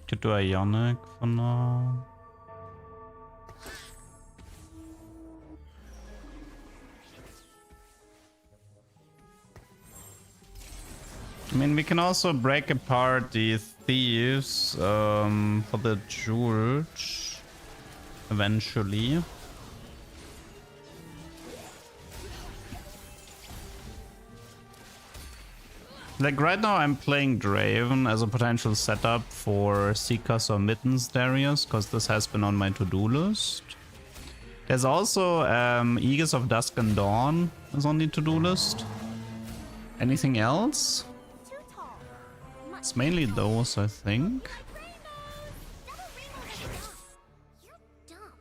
Could do Ionic for now. I mean, we can also break apart the thieves for the jewels eventually. Like right now I'm playing Draven as a potential setup for Seekers or Mittens Darius, because this has been on my to-do list. There's also Aegis of Dusk and Dawn is on the to-do list. Anything else? Too tall. Much It's mainly those, I think. You're dumb.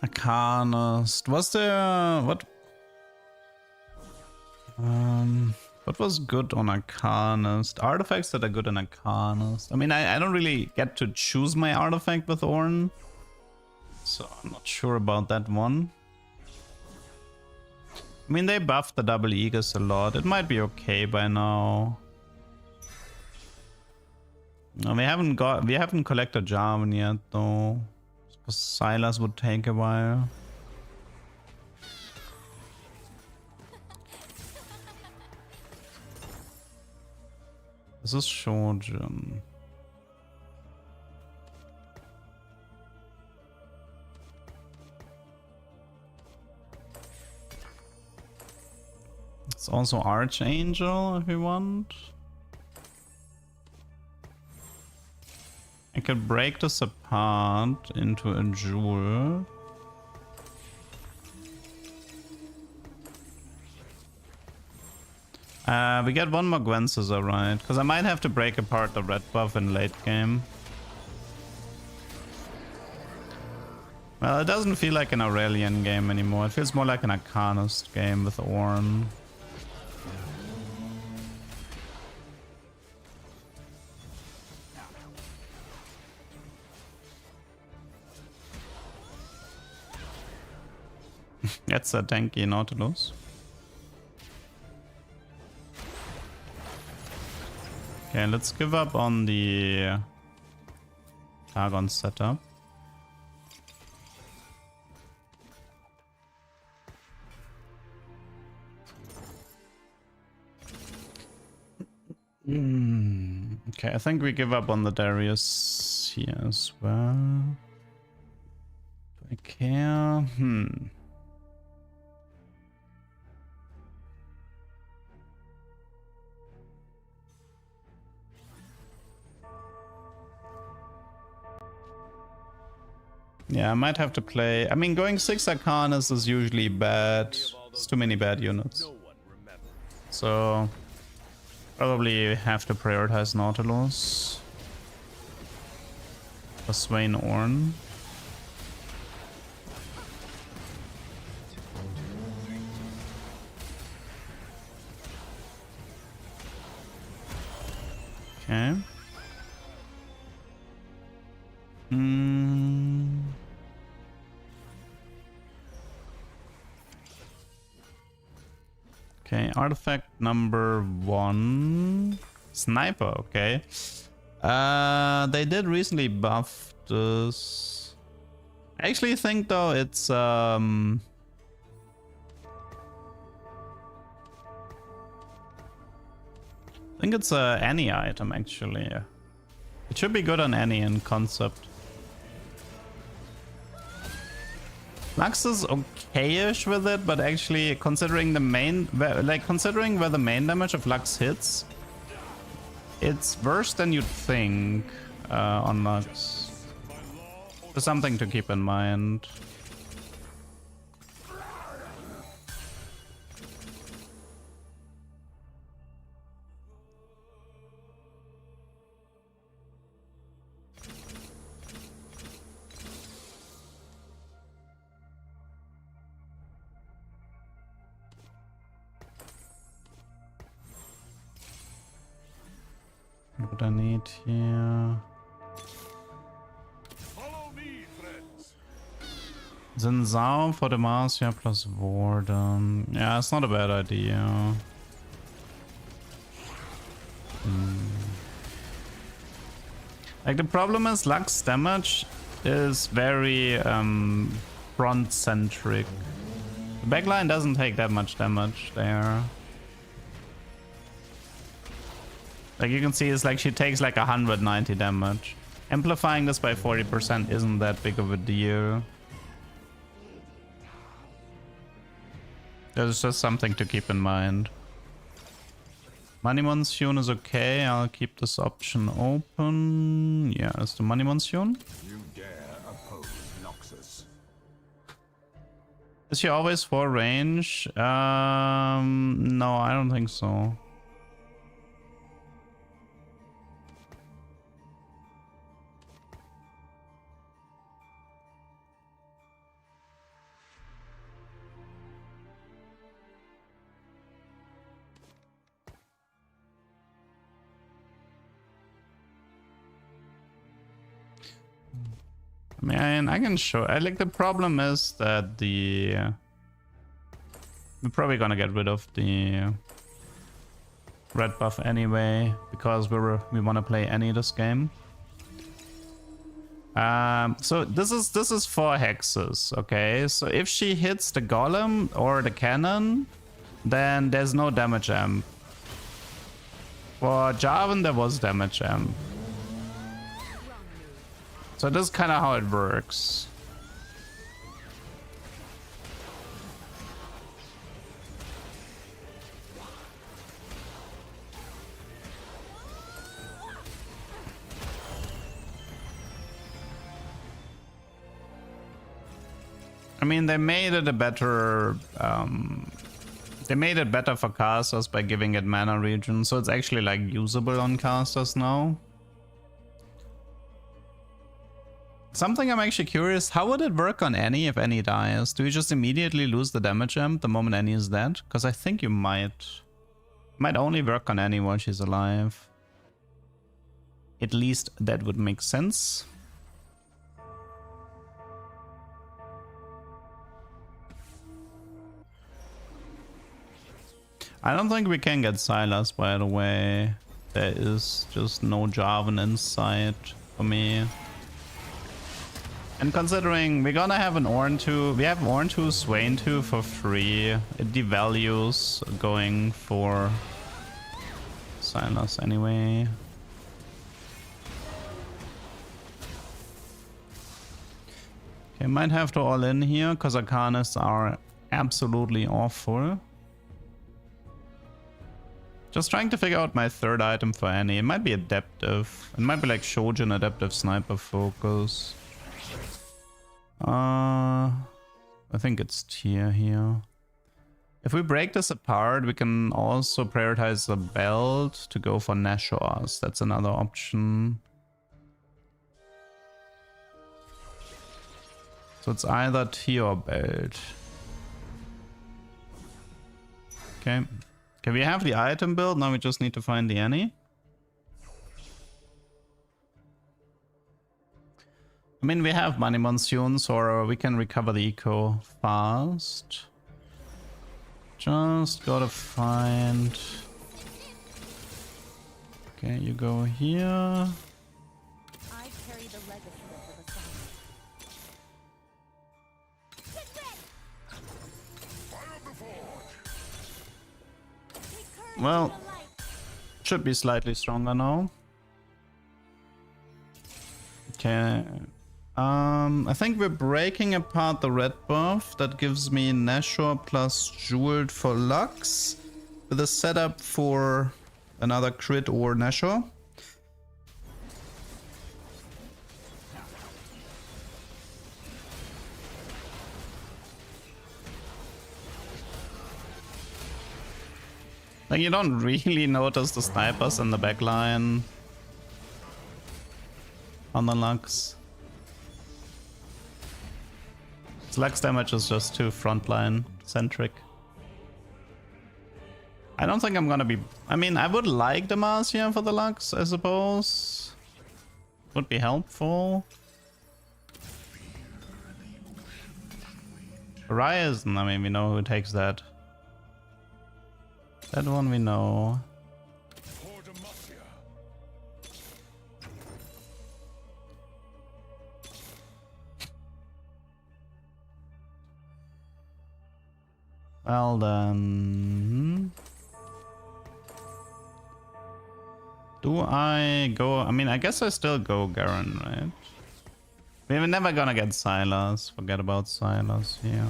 Arcanist. Was there what was good on Arcanist? Artifacts that are good on Arcanist. I mean, I don't really get to choose my artifact with Ornn, so I'm not sure about that one. I mean, they buffed the double Aegis a lot. It might be okay by now. No, we haven't collected Jarvan yet though. Silas would take a while. This is Shojin. It's also Archangel if you want. I could break this apart into a jewel. We get one more Gwen Scissor, right? Because I might have to break apart the red buff in late game. Well, it doesn't feel like an Aurelian game anymore. It feels more like an Arcanist game with Ornn. That's a tanky Nautilus. Okay, let's give up on the Targon setup. Okay, I think we give up on the Darius here as well. Do I care? Yeah, I might have to play. I mean, going 6 Arcanus is usually bad. It's too many bad units. No one remembers. So, probably have to prioritize Nautilus. Or Swain Orn. Okay. Okay, artifact number 1. Sniper, okay. They did recently buff this. I actually think though it's I think it's any item actually. It should be good on any in concept. Lux is okay-ish with it, but actually considering the main, considering where the main damage of Lux hits, it's worse than you'd think on Lux. There's something to keep in mind. What I need here. Follow me, friends. Zinzao for Demacia plus Warden. Yeah, it's not a bad idea. Like the problem is Lux damage is very front centric. The backline doesn't take that much damage there. Like you can see, it's like she takes like 190 damage. Amplifying this by 40% isn't that big of a deal. There's just something to keep in mind. Money Monsoon is okay. I'll keep this option open. Yeah, it's the Money Monsoon. You dare oppose Noxus. Is she always for range? No, I don't think so. I mean, I can show. I like the problem is that we're probably gonna get rid of the red buff anyway because we want to play any this game. So this is 4 hexes, okay? So if she hits the golem or the cannon, then there's no damage amp. For Jarvan there was damage amp. So this is kind of how it works. I mean, they made it a better they made it better for casters by giving it mana regen, so it's actually like usable on casters now. Something I'm actually curious, how would it work on Annie if Annie dies? Do you just immediately lose the damage amp the moment Annie is dead? Because I think you might only work on Annie while she's alive. At least that would make sense. I don't think we can get Silas, by the way. There is just no Jarvan in sight for me. And considering we're gonna have an Ornn 2, we have Ornn 2, Swain 2 for free. It devalues going for Silas anyway. Okay, might have to all in here because Arcanists are absolutely awful. Just trying to figure out my third item for Annie. It might be adaptive. It might be like Shojin adaptive sniper focus. I think it's tier here. If we break this apart, we can also prioritize the belt to go for Nashor's. That's another option. So it's either tier or belt. Okay. Okay, we have the item build. Now we just need to find the Annie. I mean, we have money monsoons, or we can recover the eco fast. Just gotta find... Okay, you go here. I carry the legacy of the Messiah. Well, should be slightly stronger now. Okay. I think we're breaking apart the red buff. That gives me Nashor plus Jeweled for Lux. With a setup for another crit or Nashor. Like, you don't really notice the snipers in the backline on the Lux. Lux damage is just too frontline centric. I don't think I'm gonna be... I mean, I would like Demacia for the Lux, I suppose. Would be helpful. Horizon, I mean, we know who takes that. That one we know. Well then... Do I go... I mean, I guess I still go Garen, right? We're never gonna get Sylas. Forget about Sylas here.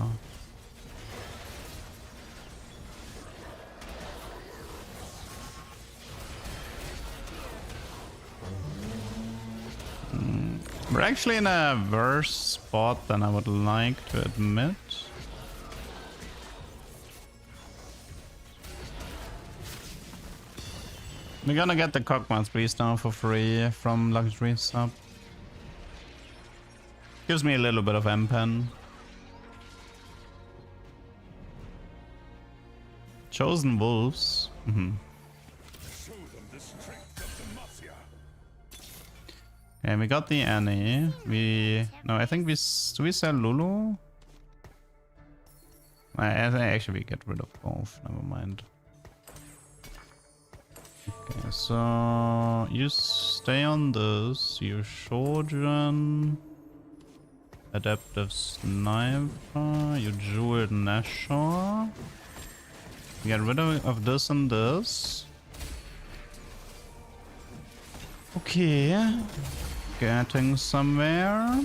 We're actually in a worse spot than I would like to admit. We're gonna get the Cockmans Beast now for free from Luxury Sub. Gives me a little bit of M-Pen. Chosen Wolves. Okay, we got the Annie. No, I think do we sell Lulu? I think actually we get rid of both. Never mind. Okay, so you stay on this. You Shojin, adaptive sniper. You Jeweled Nashor. Get rid of this and this. Okay, getting somewhere.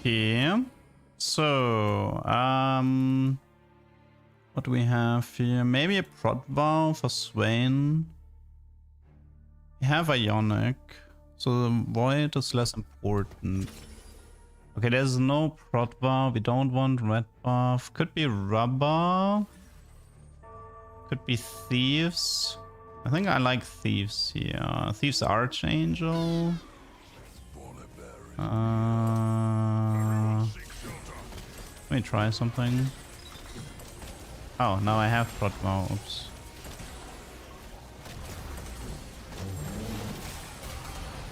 Okay, so what do we have here? Maybe a prot vow for Swain. We have Ionic, so the void is less important. Okay, there's no prot vow. We don't want red buff. Could be rubber. Could be thieves. I think I like thieves here. Thieves Archangel. Let me try something. Oh, now I have prot vow. Oops.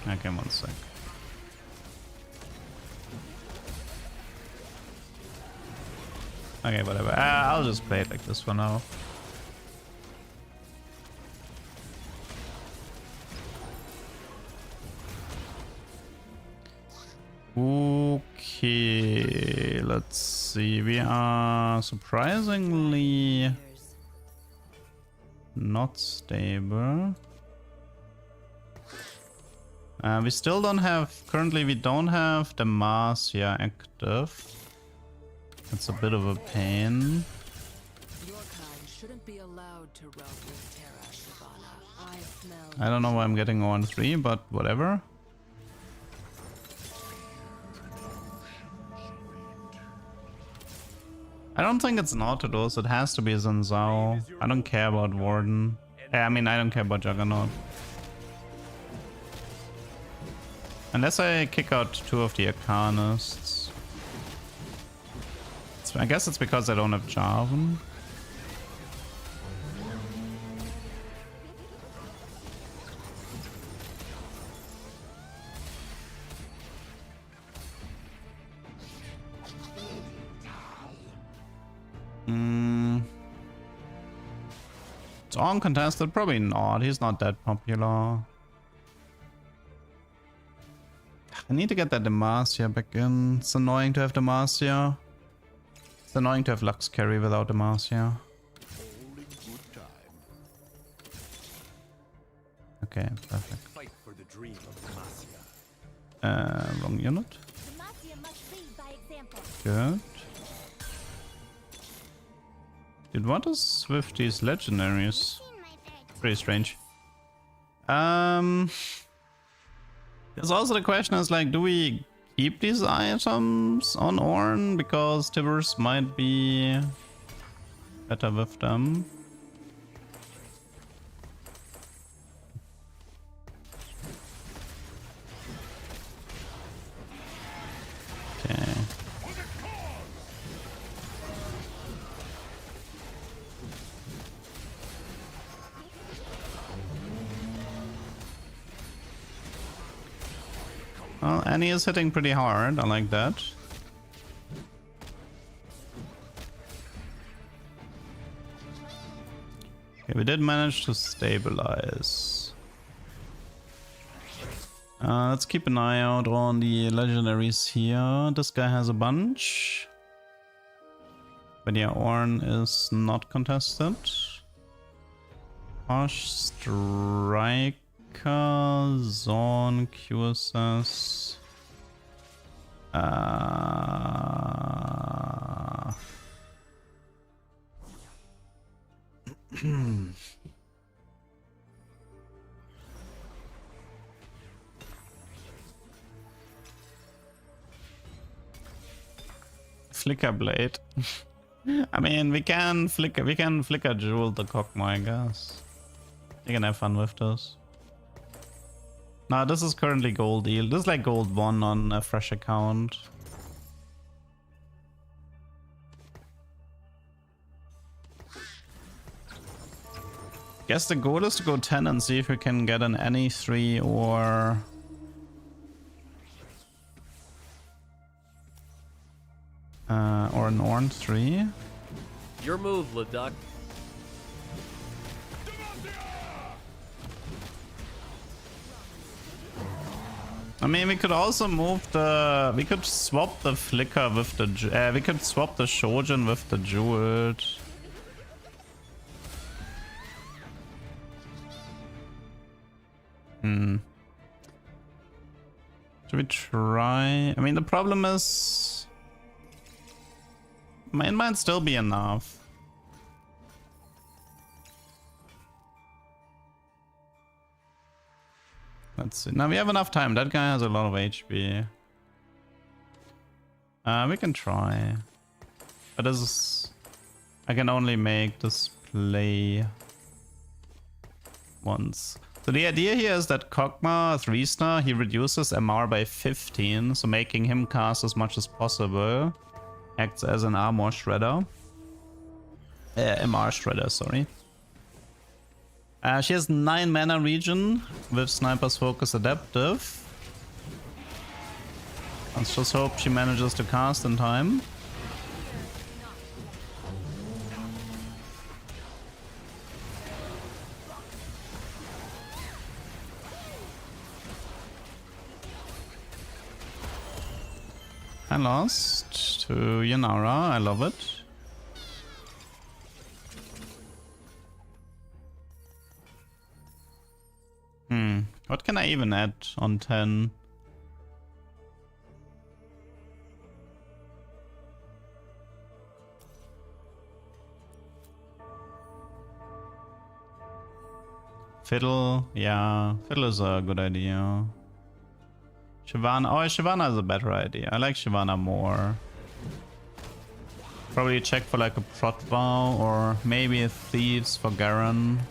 Okay, one sec. Okay, whatever. I'll just play it like this for now. Okay, let's see. We are surprisingly not stable. We still don't have, currently we don't have Demacia active. It's a bit of a pain. Your kind shouldn't be allowed to rub with Terra, Shyvana. I smell. I don't know why I'm getting on 3, but whatever. I don't think it's Nautilus, it has to be Xin Zhao. I don't care about Warden. I mean, I don't care about Juggernaut. Unless I kick out 2 of the Arcanists. I guess it's because I don't have Jarvan. It's uncontested? Probably not. He's not that popular. I need to get that Demacia back in. It's annoying to have Demacia. It's annoying to have Lux carry without Demacia. Okay, perfect. Fight for the dream of Demacia. Wrong unit. Demacia must lead by example. Good. Dude, what is with these legendaries? Pretty strange. There's also the question is like, do we keep these items on Ornn because Tibbers might be better with them? Okay. Well, Annie is hitting pretty hard. I like that. Okay, we did manage to stabilize. Let's keep an eye out on the legendaries here. This guy has a bunch. But yeah, Ornn is not contested. Harsh Strike. Zone QSS. Flicker Blade. I mean, we can flicker Jewel the Cockmo, I guess. You can have fun with those. No, this is currently gold deal. This is like gold 1 on a fresh account. Guess the goal is to go 10 and see if we can get an Annie 3 or an Ornn 3. Your move, Leduc. I mean, we could also move the... We could swap the Flicker with the... we could swap the Shojin with the Jeweled. Should we try? I mean, the problem is... It might still be enough. Let's see. Now we have enough time. That guy has a lot of HP. We can try. But this is... I can only make this play once. So the idea here is that Kog'Maw 3-star, he reduces MR by 15, so making him cast as much as possible. Acts as an armor shredder. MR shredder, sorry. She has 9 mana regen with Sniper's Focus Adaptive. Let's just hope she manages to cast in time. I lost to Yanara, I love it. What can I even add on 10? Fiddle, yeah, Fiddle is a good idea. Shyvana, oh, Shyvana is a better idea. I like Shyvana more. Probably check for like a prot vow or maybe a thieves for Garen.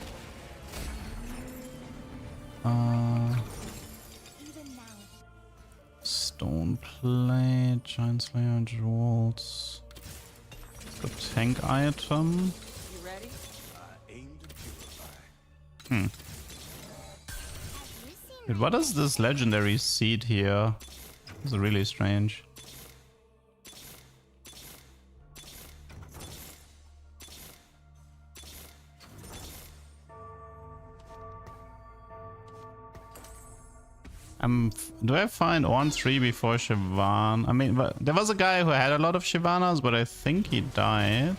Stone plate, giant slayer, jewels. Good tank item. You ready? Aim to purify. Hmm. Dude, what is this legendary seed here? This is really strange. Do I find Ornn 3 before Shyvana? I mean, there was a guy who had a lot of Shyvanas, but I think he died.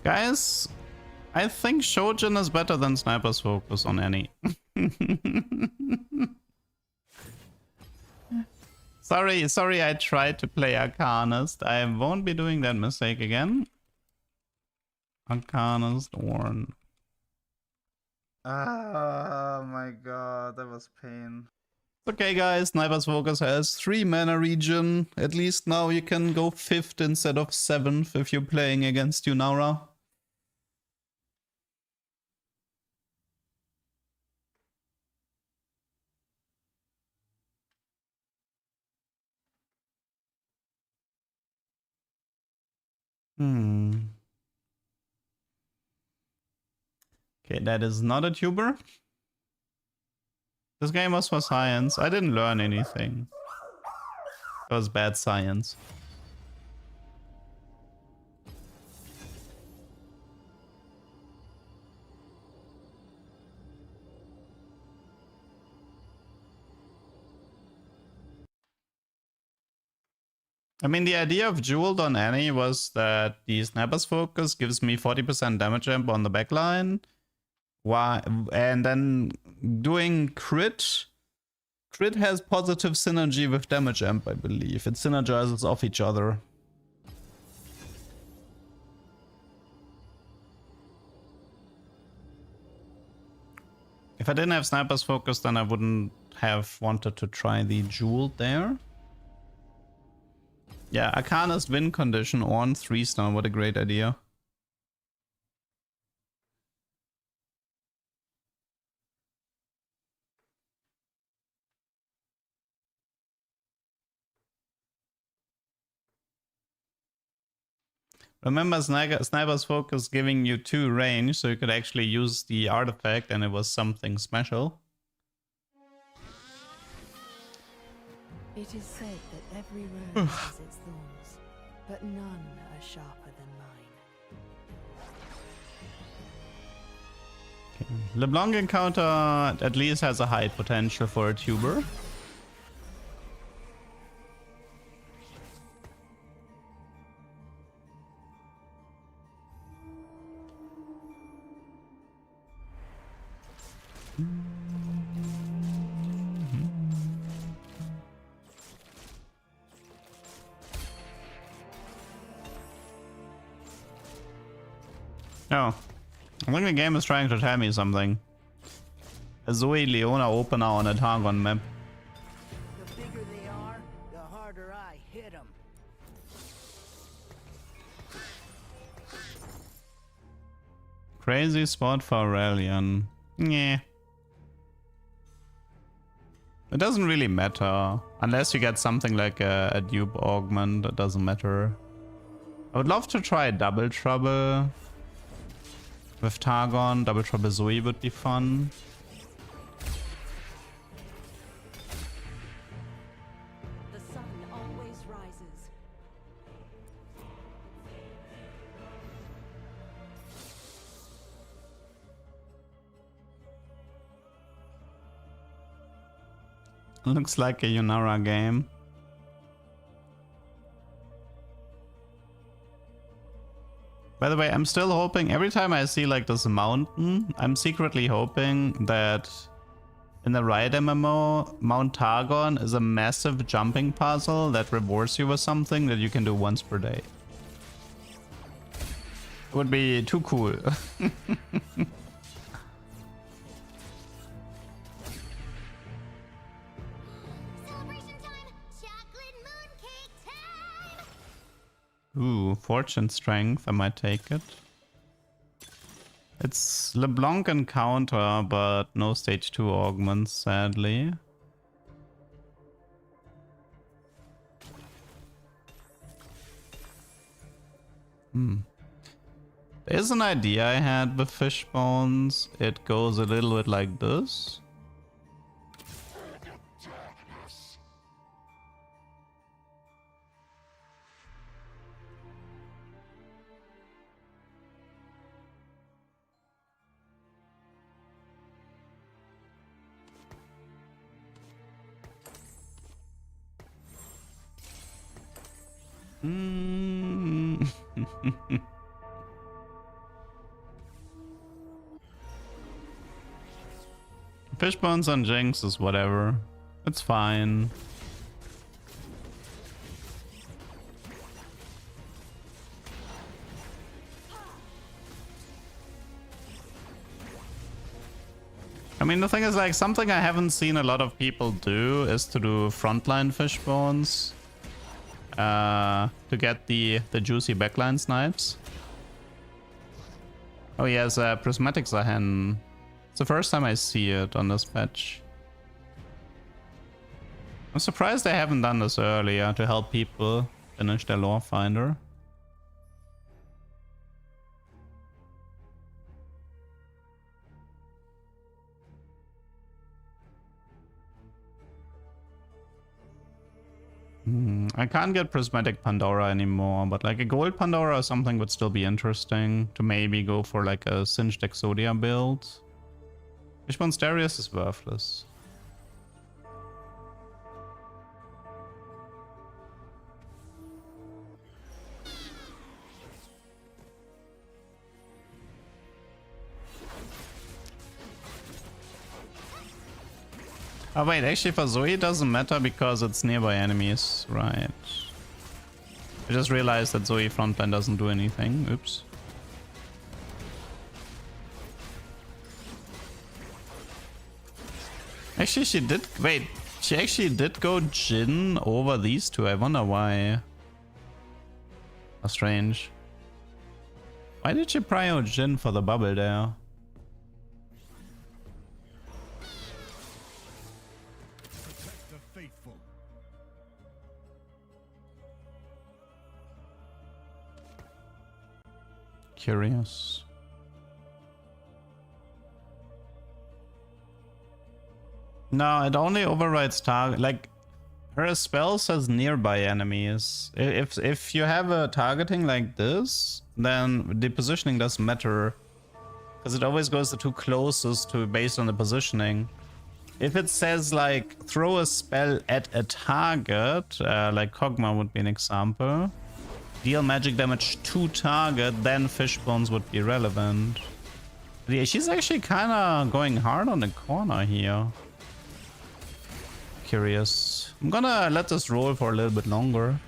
Guys, I think Shojin is better than Sniper's Focus on any. Sorry, I tried to play Arcanist. I won't be doing that mistake again. Arcanist Ornn. Oh my god, that was pain. Okay guys, Sniper's Focus has 3 mana regen. At least now you can go 5th instead of 7th if you're playing against Yunara. Okay, that is not a tuber. This game was for science. I didn't learn anything. It was bad science. I mean, the idea of Jeweled on Annie was that the Sniper's Focus gives me 40% damage jump on the backline. Why? And then doing crit. Crit has positive synergy with damage amp, I believe. It synergizes off each other. If I didn't have Sniper's Focus, then I wouldn't have wanted to try the Jeweled there. Yeah, Arcanist win condition on 3-star. What a great idea. Remember Sniper's Focus giving you 2 range, so you could actually use the artifact and it was something special. It is said that every rose has its thorns, but none are sharper than mine. Okay. LeBlanc encounter at least has a high potential for a tuber. Oh, I think the game is trying to tell me something. A Zoe Leona opener on a Targon map. The bigger they are, the harder I hit them. Crazy spot for Aurelion. Yeah. It doesn't really matter. Unless you get something like a dupe augment, it doesn't matter. I would love to try Double Trouble. With Targon, Double Trouble Zoe would be fun. The sun always rises. Looks like a Yunara game. By the way, I'm still hoping, every time I see like this mountain, I'm secretly hoping that in the right MMO, Mount Targon is a massive jumping puzzle that rewards you with something that you can do once per day. It would be too cool. Celebration time! Chocolate mooncake time! Ooh, Fortune Strength, I might take it. It's LeBlanc Encounter, but no stage 2 augments, sadly. There's an idea I had with fish bones. It goes a little bit like this. Fish bones on Jinx is whatever. It's fine. I mean, the thing is, like, something I haven't seen a lot of people do is to do frontline fish bones to get the juicy backline snipes. Oh yes, Prismatic Zahen. It's the first time I see it on this patch. I'm surprised they haven't done this earlier to help people finish their lore finder. I can't get Prismatic Pandora anymore, but like a gold Pandora or something would still be interesting to maybe go for like a Singed Exodia build. Fishbone's Darius is worthless. Oh wait, actually for Zoe it doesn't matter because it's nearby enemies, right? I just realized that Zoe frontline doesn't do anything. Oops. Actually she did, wait, she actually did go Jhin over these two. I wonder why. How strange. Why did she prio Jhin for the bubble there? Curious. No, it only overrides target. Like, her spell says nearby enemies. If you have a targeting like this, then the positioning doesn't matter, because it always goes the two closest to based on the positioning. If it says like throw a spell at a target, like Kog'Maw would be an example, deal magic damage to target, then Fishbones would be relevant. But yeah, she's actually kind of going hard on the corner here. Curious. I'm gonna let this roll for a little bit longer.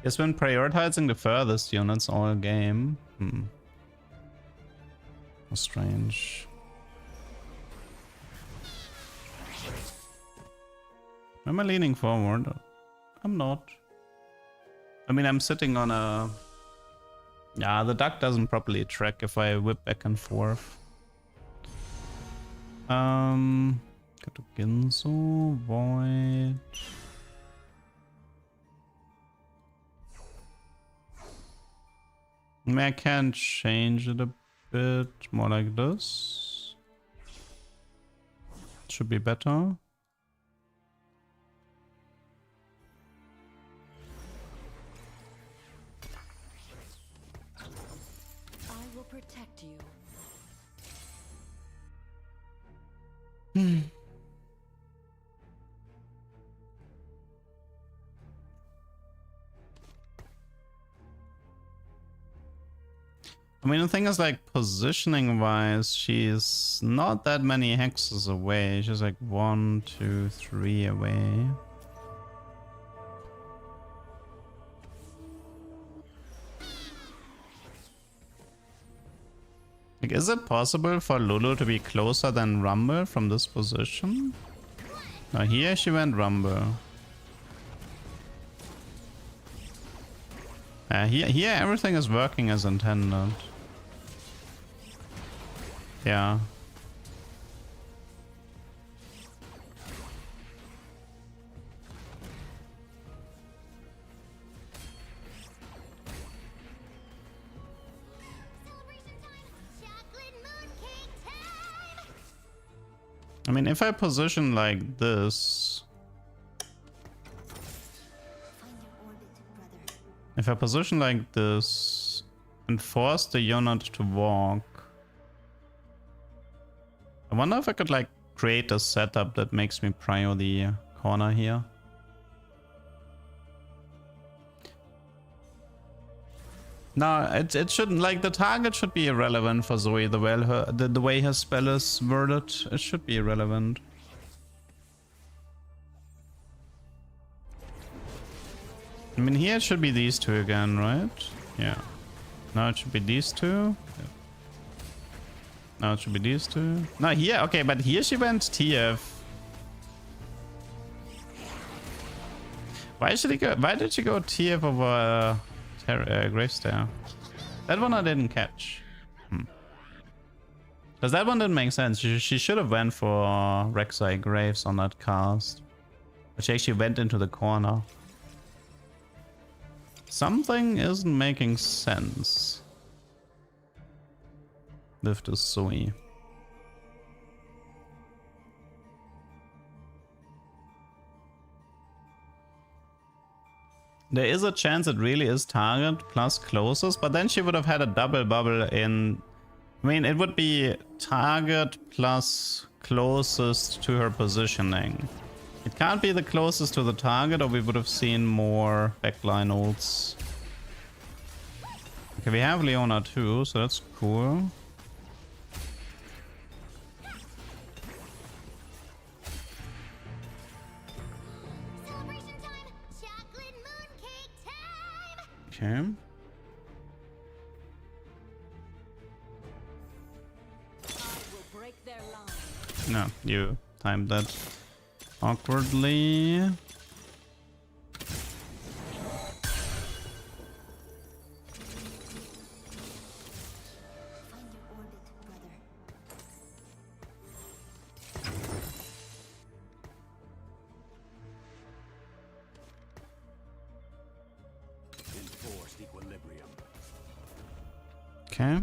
It's been prioritizing the furthest units all game. Strange. Am I leaning forward? I'm not. I mean, I'm sitting on a... Yeah, the duck doesn't properly track if I whip back and forth. Go to Ginzo, Void. I mean, I can change it a bit more like this. Should be better. I will protect you. I mean, the thing is, like, positioning-wise, she's not that many hexes away. She's like 1, 2, 3 away. Like, is it possible for Lulu to be closer than Rumble from this position? No, here she went Rumble. Here everything is working as intended. Yeah. I mean, if I position like this... If I position like this and force the unit to walk... I wonder if I could like create a setup that makes me prio the corner here. No, it shouldn't, like, the target should be irrelevant for Zoe, the way her spell is worded. It should be irrelevant. I mean, here it should be these two again, right? Yeah. Now it should be these two. Yeah. Now it should be these two. No, here, okay, but here she went TF. Why did she go TF over Gravestair? That one I didn't catch. Because that one didn't make sense. She should have went for Rek'Sai Graves on that cast. But she actually went into the corner. Something isn't making sense with this Zoe. There is a chance it really is target plus closest, but then she would have had a double bubble in... I mean, it would be target plus closest to her positioning. It can't be the closest to the target, or we would have seen more backline ults. Okay, we have Leona too, so that's cool. Okay. No, you timed that awkwardly. Okay.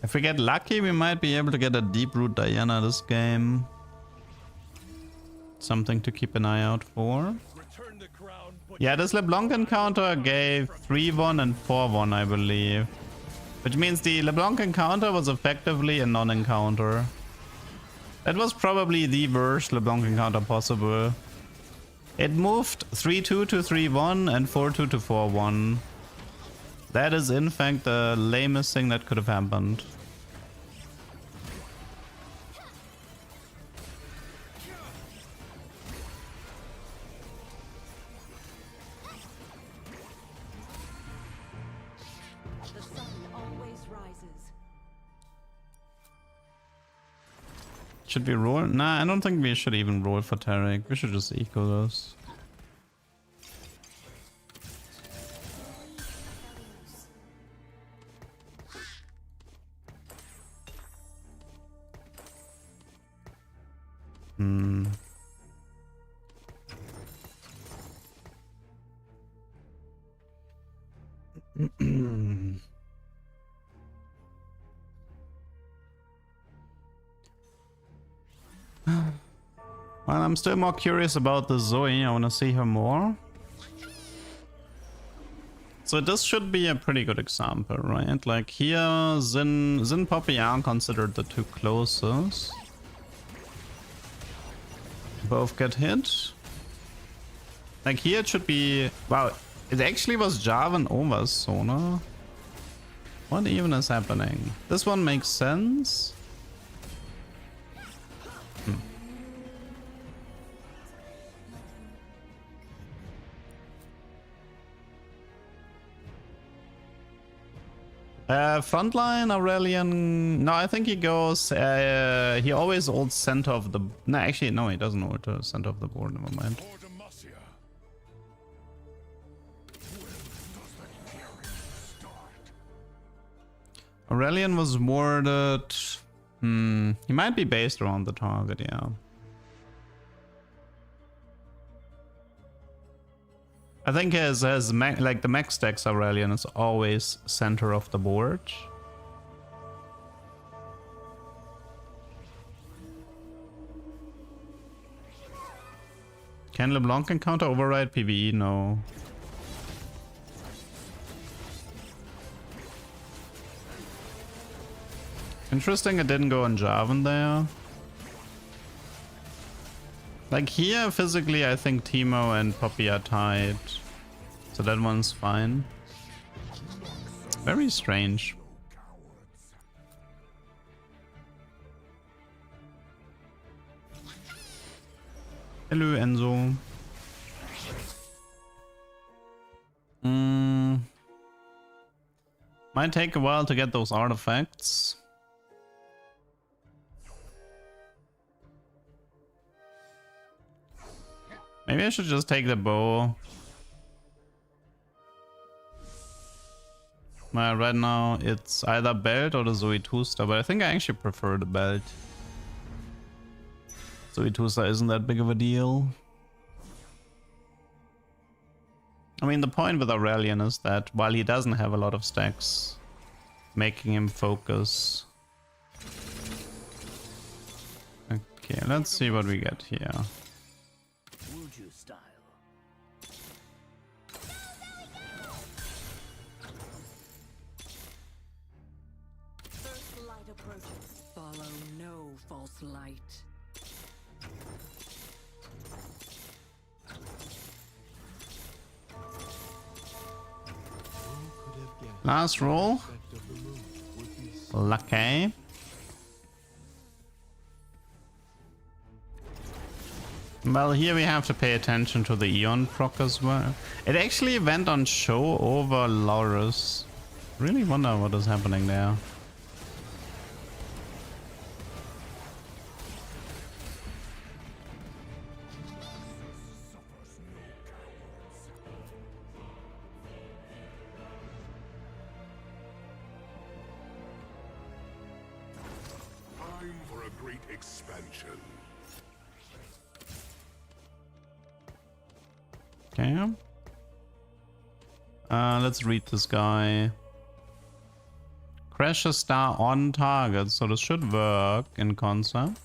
If we get lucky, we might be able to get a deep root Diana this game. Something to keep an eye out for. Yeah, this LeBlanc encounter gave 3-1 and 4-1, I believe. Which means the LeBlanc encounter was effectively a non-encounter. That was probably the worst LeBlanc encounter possible. It moved 3-2 to 3-1 and 4-2 to 4-1. That is in fact the lamest thing that could have happened. Should we roll? Nah, I don't think we should even roll for Taric. We should just equal this. Well, I'm still more curious about the Zoe. I want to see her more. So this should be a pretty good example, right? Like here, Xin Poppy are considered the two closest. Both get hit. Like here it should be... Wow, it actually was Jarvan over Sona. What even is happening? This one makes sense. Frontline Aurelian. No, I think he goes. He always ults center of the. No, actually, no, he doesn't ult center of the board. Never mind. Aurelian was warded. He might be based around the target, yeah. I think as like the max stacks Aurelian is always center of the board. Can LeBlanc encounter override PvE? No. Interesting, it didn't go on Jarvan there. Like here, physically, I think Teemo and Poppy are tied. So that one's fine. Very strange. Hello, Enzo. Might take a while to get those artifacts. Maybe I should just take the bow. Right now it's either belt or the Zoe 2-star, but I think I actually prefer the belt. Zoe 2-star isn't that big of a deal. I mean, the point with Aurelian is that while he doesn't have a lot of stacks, making him focus. Okay, let's see what we get here. Follow no false light. Last roll. Lucky. Well, here we have to pay attention to the Eon proc as well. It actually went on show over Laurus. Really wonder what is happening there. For a great expansion. Okay. Let's read this guy. Crash a star on target, so this should work in concept.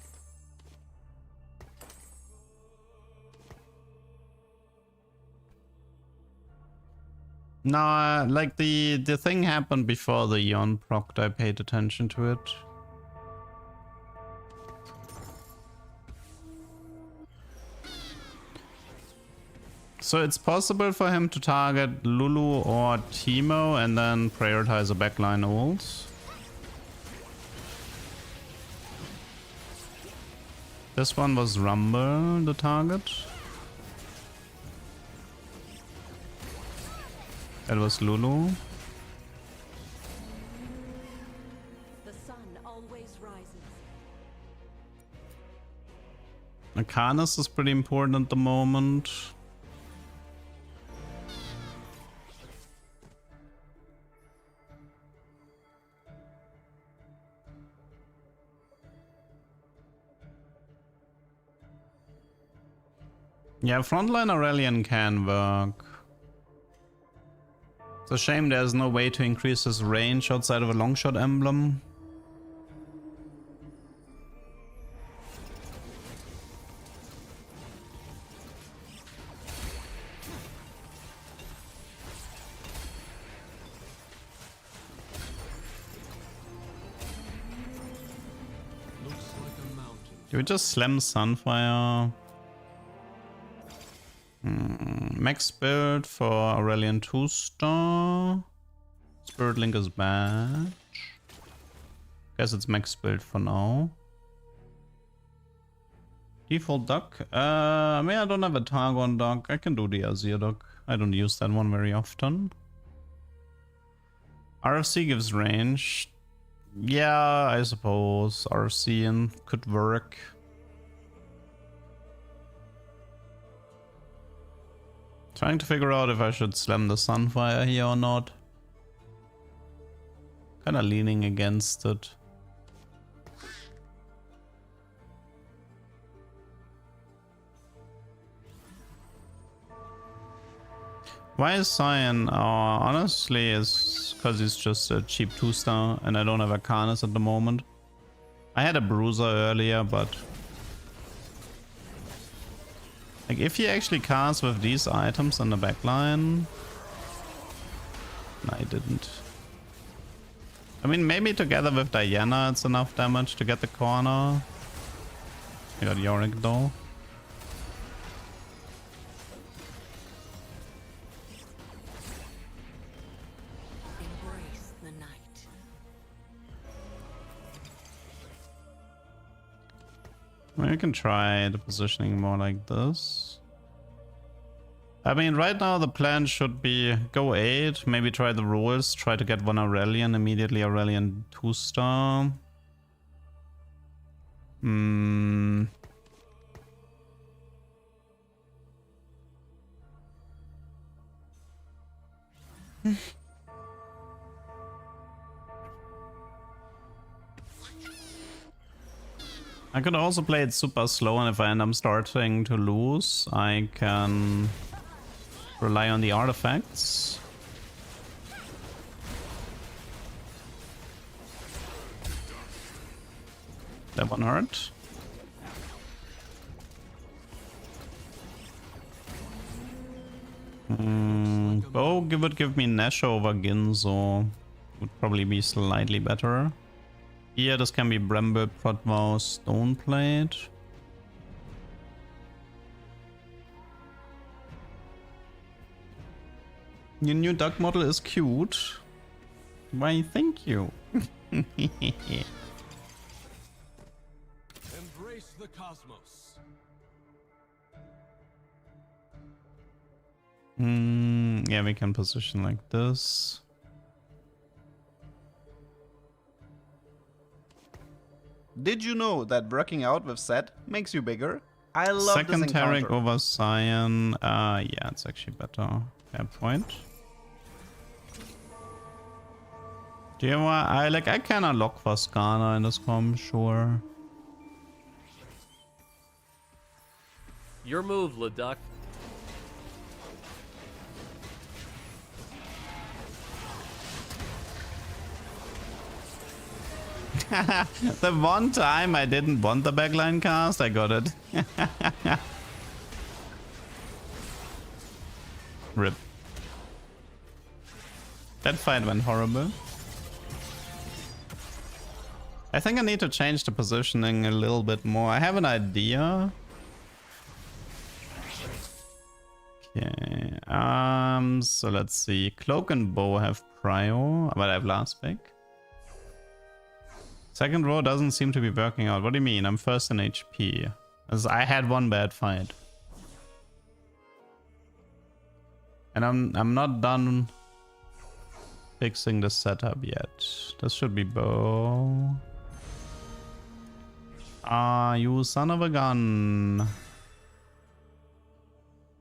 No, like the thing happened before the Eon proc. I paid attention to it. So it's possible for him to target Lulu or Teemo and then prioritize a backline ult. This one was Rumble, the target. That was Lulu. The sun always rises. Arcanus is pretty important at the moment. Yeah, frontline Aurelian can work. It's a shame there's no way to increase his range outside of a longshot emblem. Do we just slam Sunfire? Max build for Aurelian 2-star. Spirit Link is bad. Guess it's max build for now. Default duck. I mean, I don't have a Targon duck. I can do the Azir duck. I don't use that one very often. RFC gives range. Yeah, I suppose RFC could work. Trying to figure out if I should slam the Sunfire here or not. Kinda leaning against it. Why is Cyan? Honestly, it's because he's just a cheap 2-star and I don't have a Arcanus at the moment. I had a Bruiser earlier, but like if he actually casts with these items in the backline. No, I didn't. I mean, maybe together with Diana it's enough damage to get the corner. I got Yorick though. Embrace the night. Well, you can try the positioning more like this. I mean, right now the plan should be go 8, maybe try the rules, try to get one Aurelian, immediately Aurelian 2-star. I could also play it super slow, and if I end up starting to lose, I can rely on the artifacts. That one hurt. Bo would give me Nash over Ginzo. Would probably be slightly better. Here this can be Bramble, Protvow, Stoneplate. Your new duck model is cute. Why, thank you. Embrace the cosmos. Yeah, we can position like this. Did you know that working out with Set makes you bigger? I love Second this Tarek encounter. over Cyan. Yeah, it's actually better. Fair point. Do you want? I can unlock Vascana in this comp, sure. Your move, Leduc. The one time I didn't want the backline cast, I got it. Rip. That fight went horrible. I think I need to change the positioning a little bit more. I have an idea. Okay. So let's see. Cloak and Bow have prio, but I have last pick. Second row doesn't seem to be working out. What do you mean? I'm first in HP. As I had one bad fight. And I'm not done fixing the setup yet. This should be Bow. Ah, you son of a gun.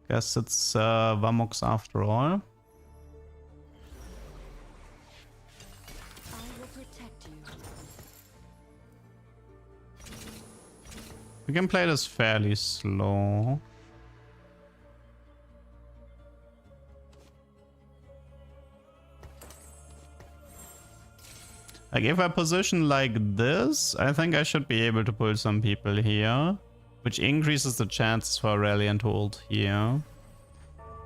Guess it's Vamox after all. We can play this fairly slow. Like if I position like this, I think I should be able to pull some people here, which increases the chances for Aurelian to ult here.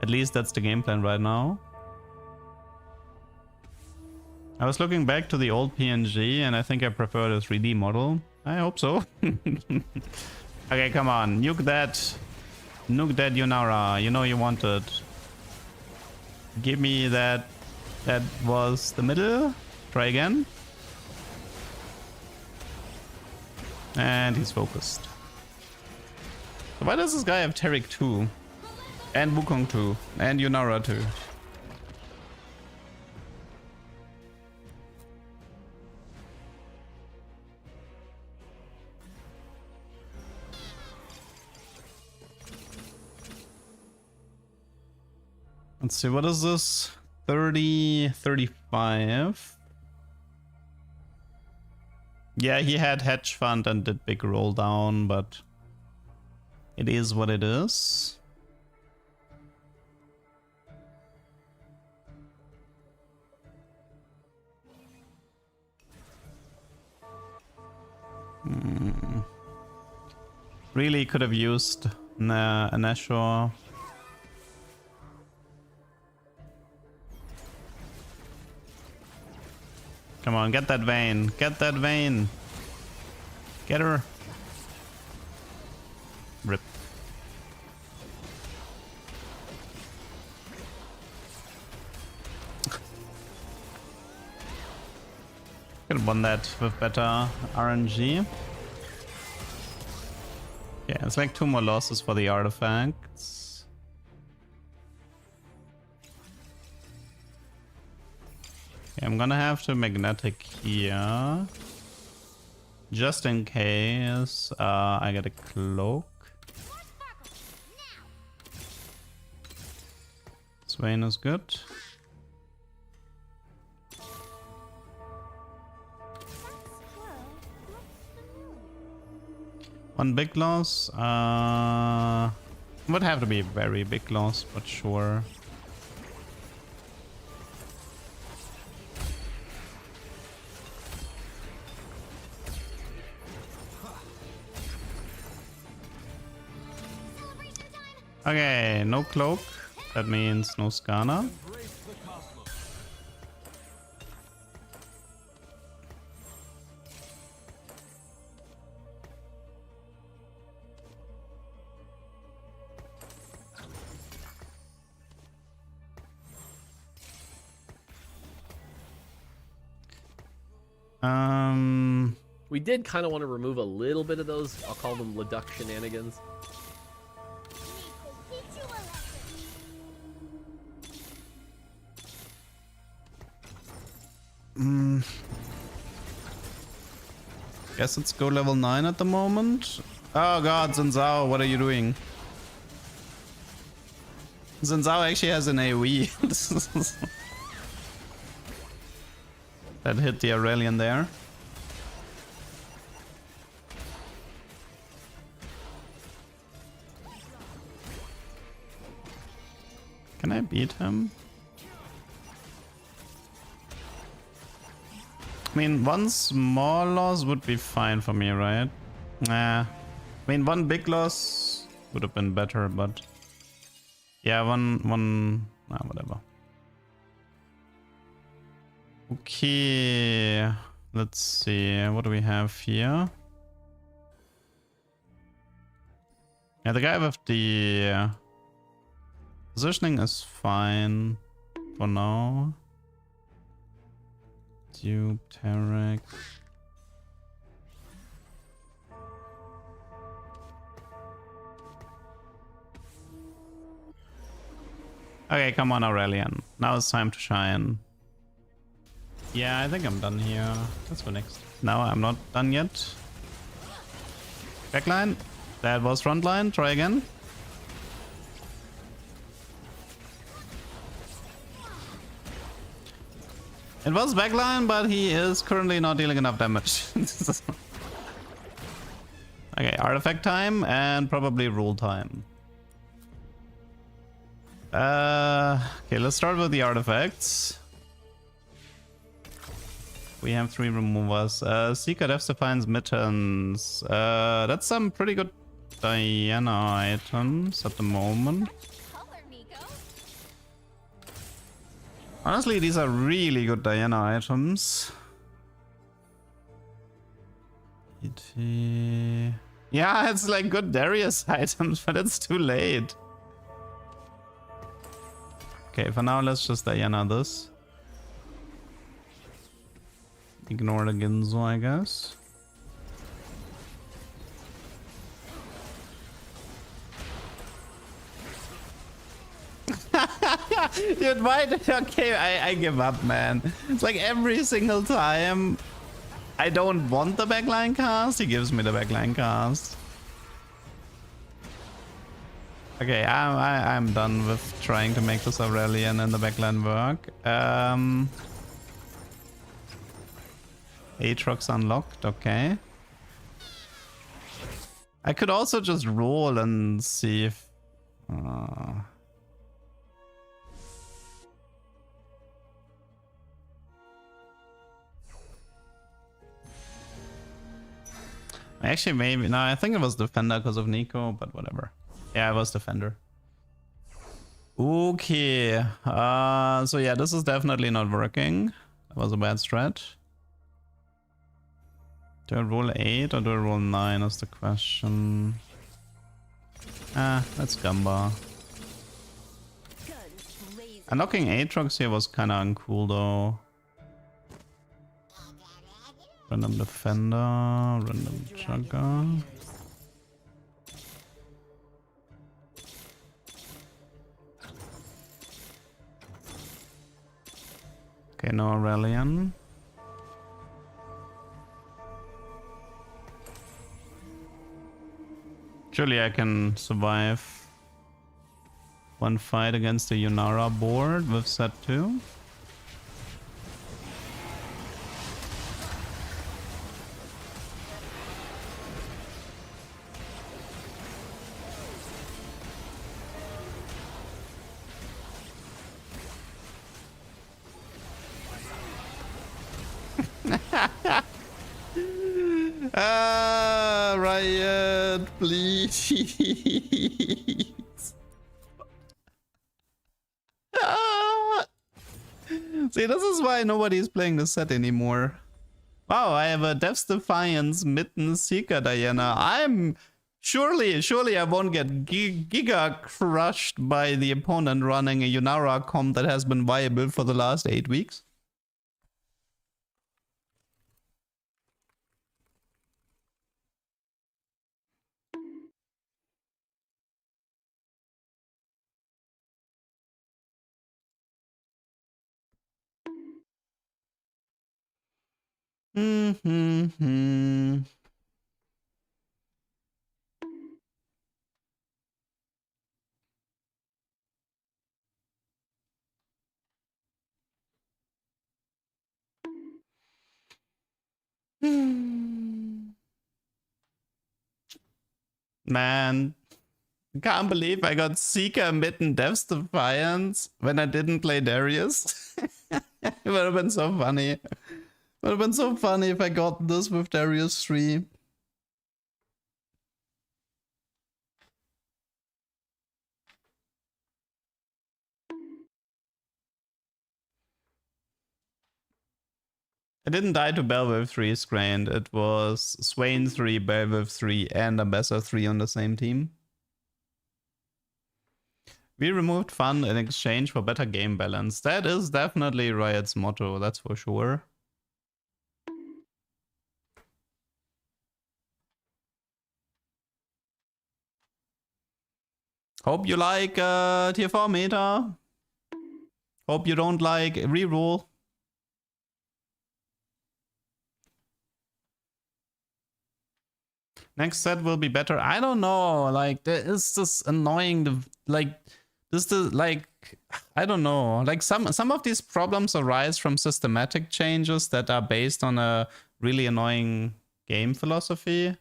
At least that's the game plan right now. I was looking back to the old PNG and I think I prefer the 3D model. I hope so. Okay, come on. Nuke that. Nuke that Yunara. You know you want it. Give me that. That was the middle. Try again. And he's focused. So why does this guy have Taric 2? And Wukong 2? And Yunara 2? Let's see, what is this? 30, 35. Yeah, he had hedge fund and did big roll down, but it is what it is. Really could have used an Ashore. Come on, get that vein. Get that vein. Get her. Rip. Could have won that with better RNG. Yeah, it's like 2 more losses for the artifacts. Okay, I'm gonna have to magnetic here. Just in case I get a cloak. Swain is good. One big loss. Would have to be a very big loss, but sure. Okay, no cloak. That means no Skana. We did kind of want to remove a little bit of those, I'll call them Leduc shenanigans. Guess let's go level 9 at the moment. Oh god, Zhao, what are you doing? Zhao actually has an AoE. That hit the Aurelian there. Can I beat him? I mean, one small loss would be fine for me, right? Nah. I mean, one big loss would have been better, but... Yeah, one... Nah, whatever. Okay. Let's see. What do we have here? Yeah, the guy with the... positioning is fine for now. Dupe, Tarek. Okay, come on, Aurelian. Now it's time to shine. Yeah, I think I'm done here. Let's go next. No, I'm not done yet. Backline. That was frontline. Try again. It was backline, but he is currently not dealing enough damage. Okay, artifact time and probably rule time. Okay, let's start with the artifacts. We have 3 removers. Seeker Death Defiance Mittens. That's some pretty good Diana items at the moment. Honestly, these are really good Diana items. Yeah, it's like good Darius items, but it's too late. Okay, for now, let's just Diana this. Ignore the Ginzo, I guess. Dude, why? Okay, I give up, man. It's like every single time I don't want the backline cast, he gives me the backline cast. Okay, I'm done with trying to make this Aurelian and the backline work. Aatrox unlocked, okay. I could also just roll and see if... Actually, maybe... No, I think it was Defender because of Nico, but whatever. Yeah, it was Defender. Okay. So yeah, this is definitely not working. That was a bad strat. Do I roll 8 or do I roll 9 is the question. Let's Gamba. Unlocking Aatrox here was kinda uncool though. Random Defender, random Chugga. Okay, no Aurelian. Surely I can survive one fight against the Yunara board with set 2. Riot, please. See, this is why nobody's playing this set anymore. Wow, I have a Death's Defiance Mitten Seeker Diana. I'm surely I won't get giga crushed by the opponent running a Yunara comp that has been viable for the last 8 weeks. Man, I can't believe I got Seeker Mitten Death's Defiance when I didn't play Darius. It would have been so funny. It would have been so funny if I got this with Darius 3. I didn't die to Belwave 3 Scrained. It was Swain 3, Belwave 3, and Ambassador 3 on the same team. We removed fun in exchange for better game balance. That is definitely Riot's motto, that's for sure. Hope you like tier 4 meta. Hope you don't like reroll. Next set will be better. I don't know. Like, there is this annoying, like, I don't know. Like, some of these problems arise from systematic changes that are based on a really annoying game philosophy.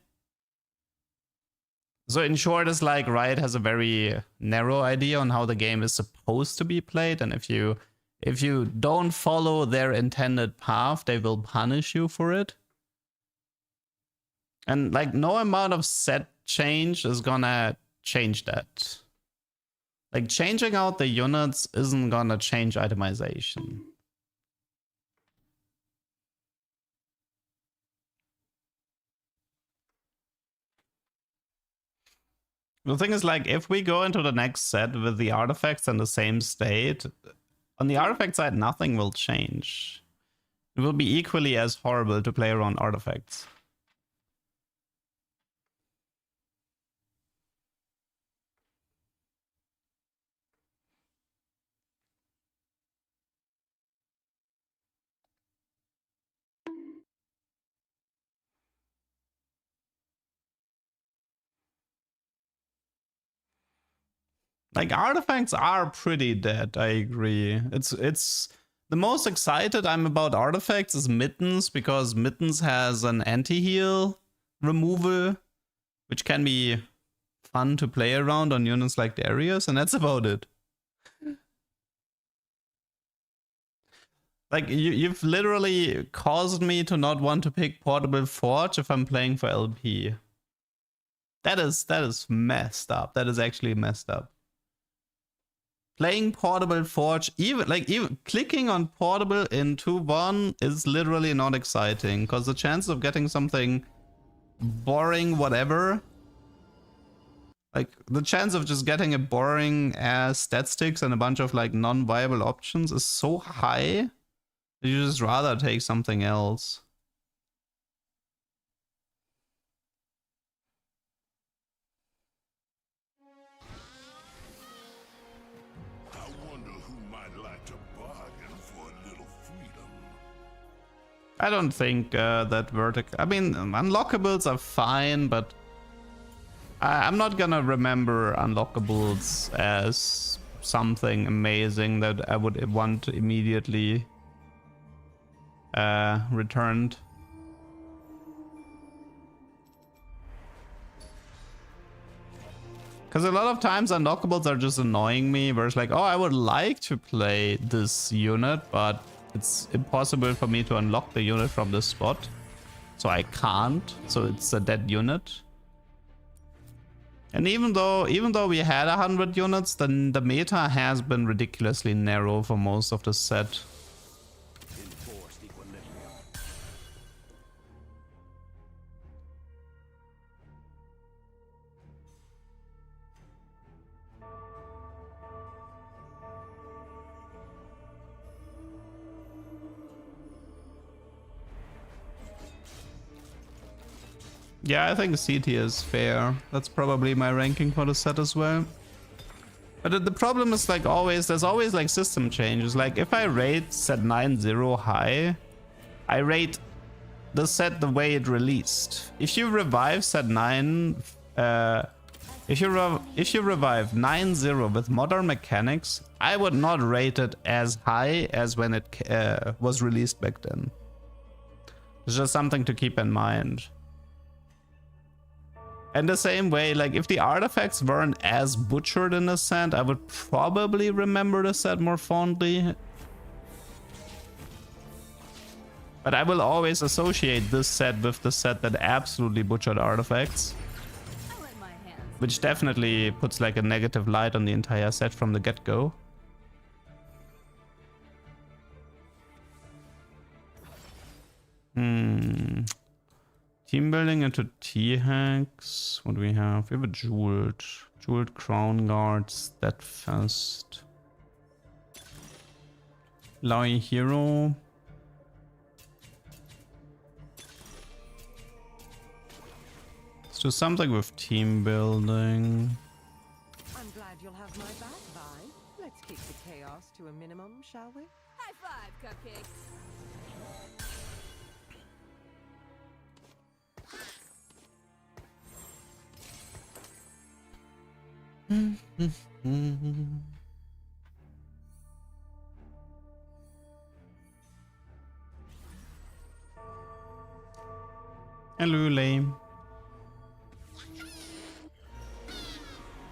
So in short, it's like Riot has a very narrow idea on how the game is supposed to be played, and if you don't follow their intended path, they will punish you for it. And like, no amount of set change is gonna change that. Like, changing out the units isn't gonna change itemization. The thing is, like, if we go into the next set with the artifacts in the same state, on the artifact side, nothing will change. It will be equally as horrible to play around artifacts. Like, artifacts are pretty dead, I agree. It's the most excited I'm about artifacts is Mittens, because Mittens has an anti-heal removal, which can be fun to play around on units like Darius, and that's about it. Like, you've literally caused me to not want to pick Portable Forge if I'm playing for LP. That is messed up. That is actually messed up. Playing Portable Forge, even clicking on Portable in 2-1 is literally not exciting, because the chance of getting something boring, whatever, like the chance of just getting a boring ass stat sticks and a bunch of like non-viable options is so high that you just rather take something else. I don't think that vertical... I mean, unlockables are fine, but I'm not gonna remember unlockables as something amazing that I would want immediately returned. Because a lot of times unlockables are just annoying me, where it's like, oh, I would like to play this unit, but it's impossible for me to unlock the unit from this spot. So I can't. So it's a dead unit. And even though we had 100 units, then the meta has been ridiculously narrow for most of the set. Yeah, I think CT is fair. That's probably my ranking for the set as well. But the problem is, like, always, there's always like system changes. Like, if I rate set 9-0 high, I rate the set the way it released. If you revive set 9, if you revive 9-0 with modern mechanics, I would not rate it as high as when it was released back then. It's just something to keep in mind. And the same way, like, if the artifacts weren't as butchered in the set, I would probably remember the set more fondly. But I will always associate this set with the set that absolutely butchered artifacts. Which definitely puts like a negative light on the entire set from the get-go. Team building into T-Hex. What do we have? We have a Jeweled Crown Guard, Steadfast. Laoi Hero. Let's do something with team building. I'm glad you'll have my back, Vi. Let's keep the chaos to a minimum, shall we? High five, Cupcake. Hello, lame.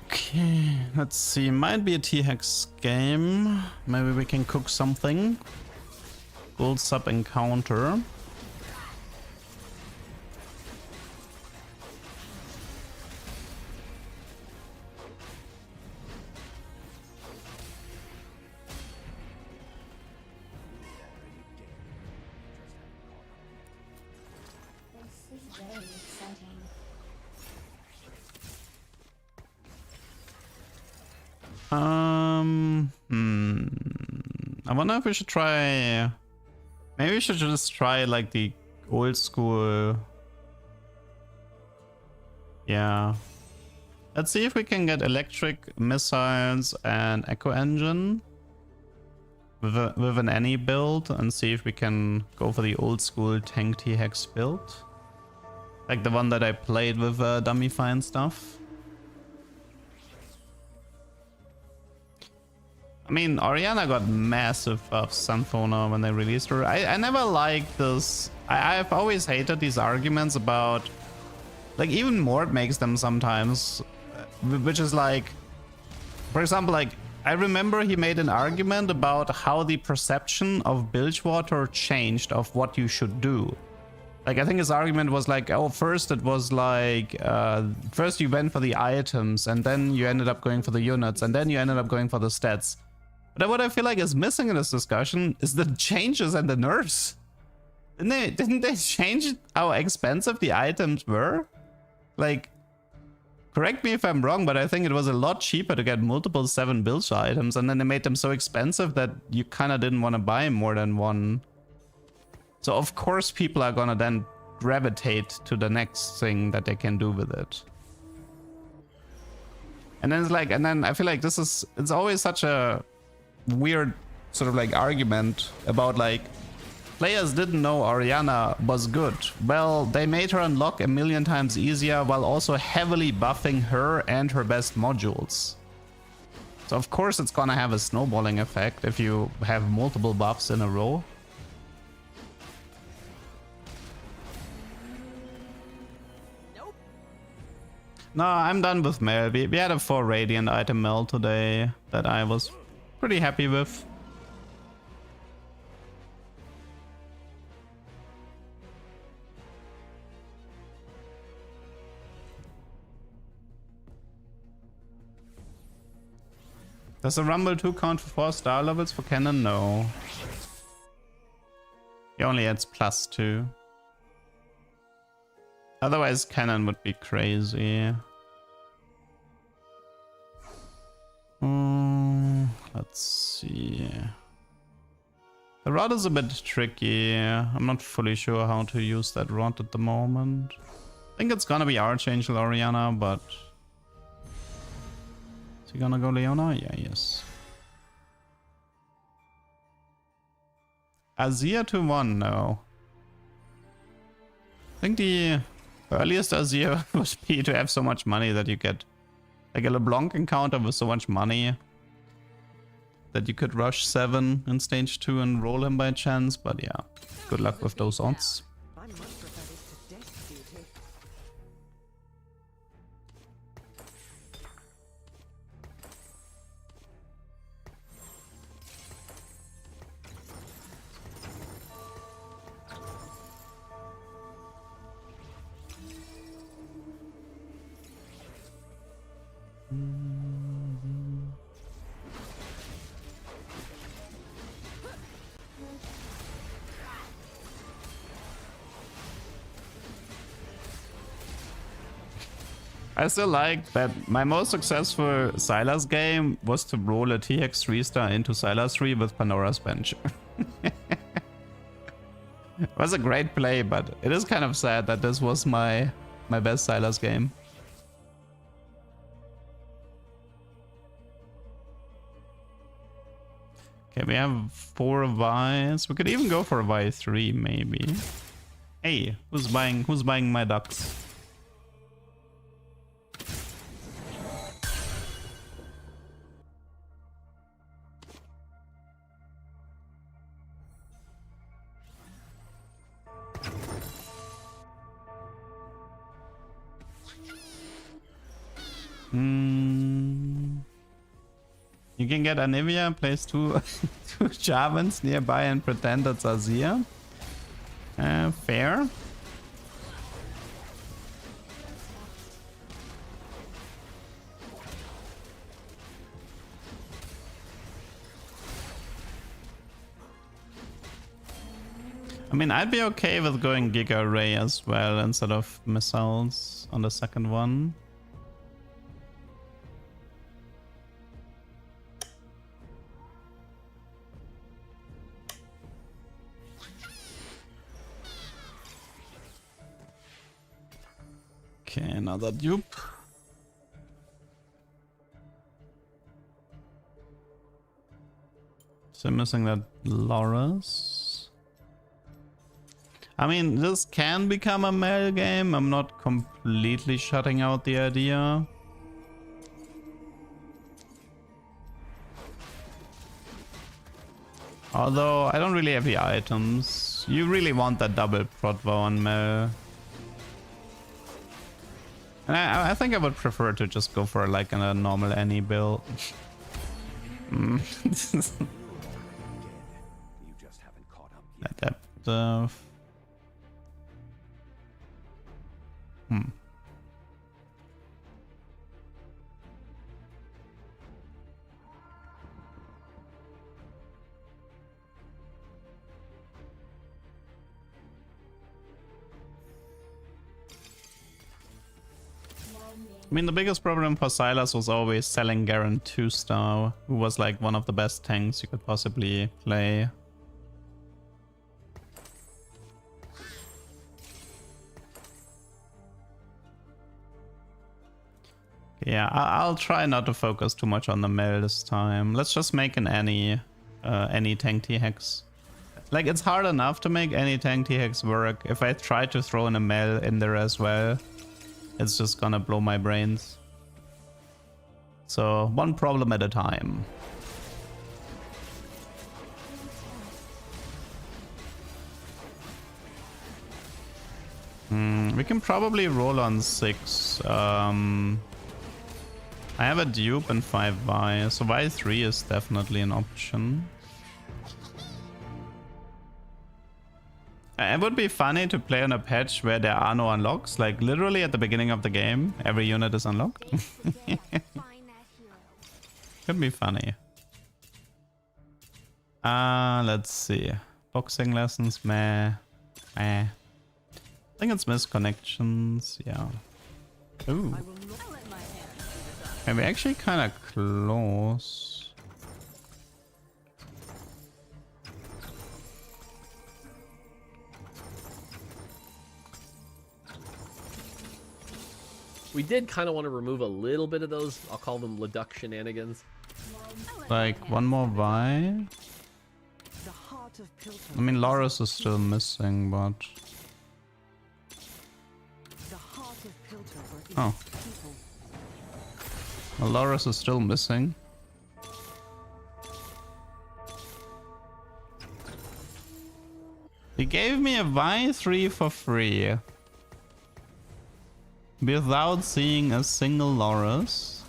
Okay, let's see. Might be a T-Hex game. Maybe we can cook something. Gold sub encounter. I wonder if we should try... Maybe we should just try like the old school... Yeah. Let's see if we can get electric missiles and echo engine with an any build and see if we can go for the old school tank T-Hex build. Like the one that I played with Dummyfy and stuff. I mean, Orianna got massive buffs, Santhona, when they released her. I never liked this. I've always hated these arguments about... Like, even Mort makes them sometimes. Which is like... For example, like, I remember he made an argument about how the perception of Bilgewater changed of what you should do. Like, I think his argument was like, oh, first it was like... first you went for the items, and then you ended up going for the units, and then you ended up going for the stats. But what I feel like is missing in this discussion is the changes and the nerfs. Didn't they change how expensive the items were? Like, correct me if I'm wrong, but I think it was a lot cheaper to get multiple 7 bilge items, and then they made them so expensive that you kind of didn't want to buy more than one. So of course people are gonna then gravitate to the next thing that they can do with it. And then it's like, and then I feel like it's always such a weird sort of like argument about like players didn't know Orianna was good. Well, they made her unlock a million times easier while also heavily buffing her and her best modules. So of course it's gonna have a snowballing effect if you have multiple buffs in a row. No, I'm done with Mel. We had a 4 Radiant item Mel today that I was pretty happy with. Does the Rumble 2 count for 4 star levels for Cannon? No. He only adds +2. Otherwise, Cannon would be crazy. Let's see. The rod is a bit tricky. I'm not fully sure how to use that rod at the moment. I think it's gonna be Archangel Orianna, but... Is he gonna go Leona? Yeah, yes. Azir to 1, no. I think the earliest Azir would be to have so much money that you get like a LeBlanc encounter with so much money that you could rush 7 in stage 2 and roll him by chance, but yeah, good luck with those odds. I much prefer this to death, beauty. I still like that my most successful Sylas game was to roll a TX 3-star into Sylas 3 with Pandora's Bench. It was a great play, but it is kind of sad that this was my best Sylas game. Okay, we have 4 Vi's. We could even go for a Vi 3 maybe. Hey, who's buying my ducks? You can get Anivia, place 2 Javans nearby and pretend that's Azir. Fair. I mean, I'd be okay with going Giga Ray as well instead of missiles on the second one. Okay, another dupe. So I'm missing that Loras. I mean, this can become a male game. I'm not completely shutting out the idea. Although, I don't really have the items. You really want that double Protva on Mel. And I think I would prefer to just go for like a normal Annie build. You just haven't caught up yet. Adaptive. I mean, the biggest problem for Silas was always selling Garen 2-star, who was like one of the best tanks you could possibly play. Yeah, I'll try not to focus too much on the Mel this time. Let's just make an any tank T-Hex. Like, it's hard enough to make any tank T-Hex work. If I try to throw in a Mel in there as well, it's just gonna blow my brains. So, one problem at a time. We can probably roll on 6. I have a dupe and 5 Vi, so Vi 3 is definitely an option. It would be funny to play on a patch where there are no unlocks, like literally at the beginning of the game, every unit is unlocked. Could be funny. Let's see. Boxing lessons, meh. I think it's misconnections, yeah. Ooh. And we're actually kind of close. We did kind of want to remove a little bit of those, I'll call them SheNAnigans. Like one more Vi. I mean, Loras is still missing, but... Oh. Well, Loras is still missing. He gave me a Vi 3 for free. Without seeing a single Loras.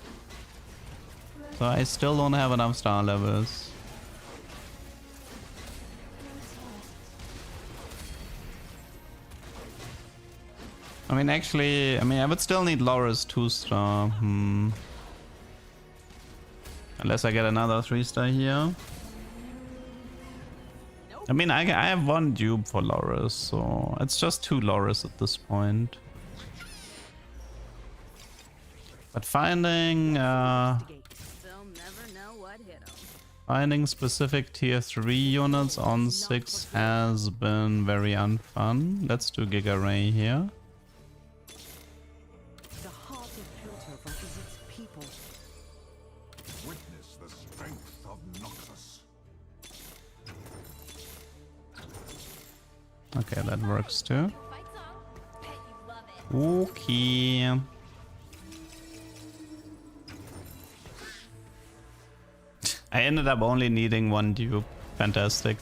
So I still don't have enough star levels. I mean, actually, I would still need Loras 2-star. Unless I get another 3-star here. I mean, I have one dupe for Loras, so it's just 2 Loras at this point. But finding specific tier 3 units on 6 has been very unfun. Let's do Giga Ray here. The heart of Piltover is its people. Witness the strength of Noxus. Okay, that works too. Okay. I ended up only needing one dupe. Fantastic.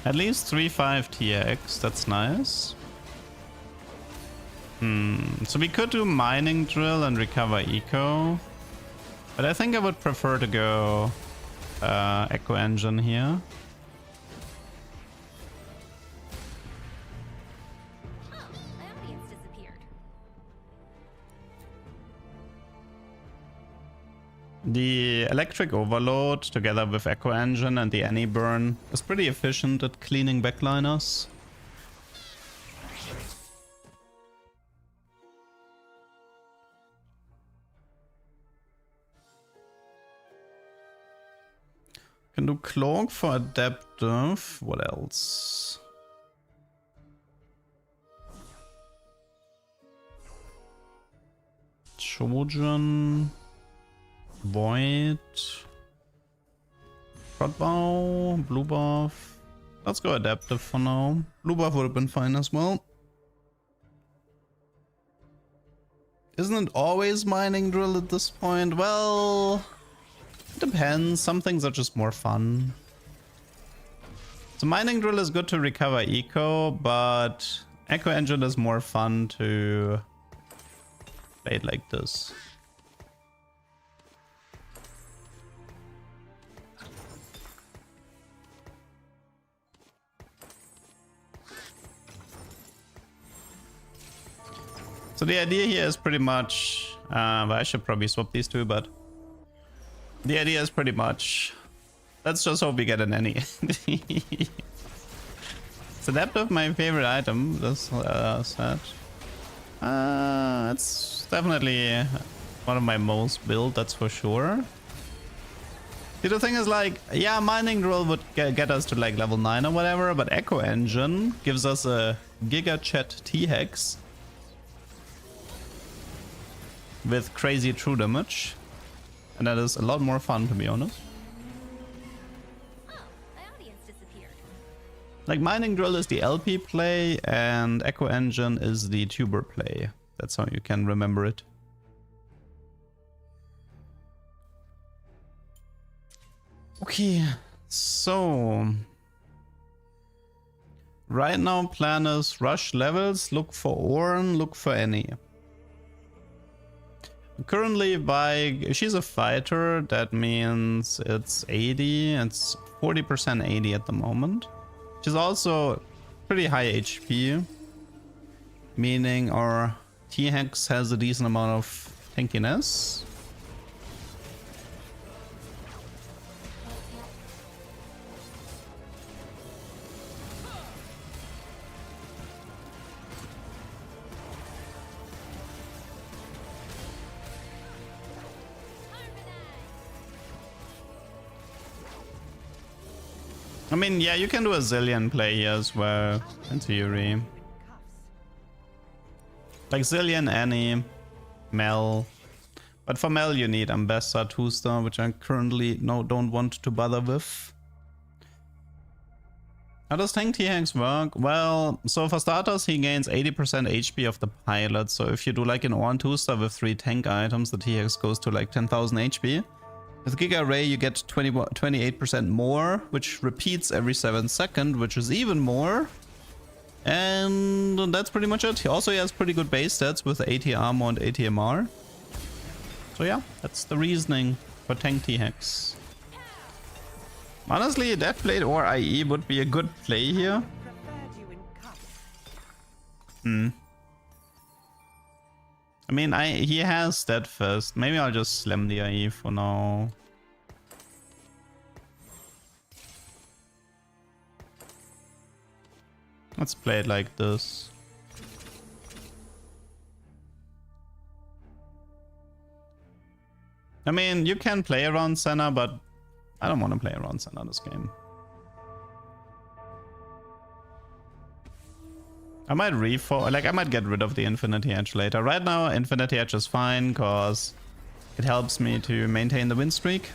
At least 3-5 TX, that's nice. So we could do mining drill and recover eco. But I think I would prefer to go echo engine here. The electric overload together with echo engine and the any burn is pretty efficient at cleaning backliners. Can do cloak for adaptive. What else? Shojin, Void, Shotbow, Blue Buff. Let's go Adaptive for now. Blue Buff would have been fine as well. Isn't it always Mining Drill at this point? Well, it depends. Some things are just more fun. So Mining Drill is good to recover Eco, but Echo Engine is more fun to play it like this. So the idea here is pretty much, well, I should probably swap these two, but the idea is pretty much, let's just hope we get an any. It's Adaptive, my favorite item, this set. It's definitely one of my most built, that's for sure. See, the thing is like, yeah, Mining Drill would get us to like level 9 or whatever, but Echo Engine gives us a Giga Chat T-Hex with crazy true damage, and that is a lot more fun, to be honest. Oh, my audience disappeared. Like Mining Drill is the LP play and Echo Engine is the tuber play. That's how you can remember it. Okay, so right now plan is rush levels, look for Ornn, look for any. Currently she's a fighter, that means it's 80, it's 40% 80 at the moment. She's also pretty high HP, meaning our T-Hex has a decent amount of tankiness. I mean, yeah, you can do a Zillion play here as well, in theory. Like Zillion, Annie, Mel. But for Mel you need Ambessa 2-star, which I currently don't want to bother with. How does Tank T-Hex work? Well, so for starters he gains 80% HP of the pilot, so if you do like an Ornn 2-star with 3 tank items, the T-Hex goes to like 10,000 HP. With Giga Ray you get 28% more, which repeats every 7 seconds, which is even more. And that's pretty much it. Also he has pretty good base stats with 80 armor and 80 MR. So yeah, that's the reasoning for Tank T-Hex. Honestly, Deathblade or IE would be a good play here. I mean, he has Steadfast. Maybe I'll just slam the IE for now. Let's play it like this. I mean, you can play around Senna, but I don't want to play around Senna this game. I might I might get rid of the Infinity Edge later. Right now, Infinity Edge is fine because it helps me to maintain the win streak.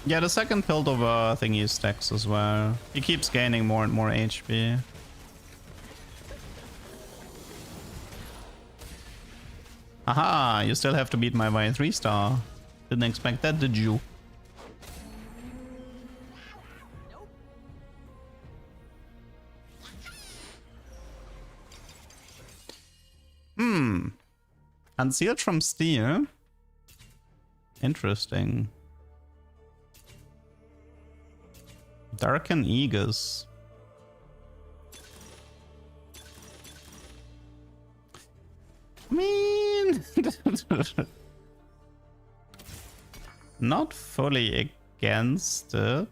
Yeah, the second Piltover thingy stacks as well. He keeps gaining more and more HP. Aha, you still have to beat my Y3 star. Didn't expect that, did you? Unsealed from Steel. Interesting. Darken Aegis. I mean, not fully against it.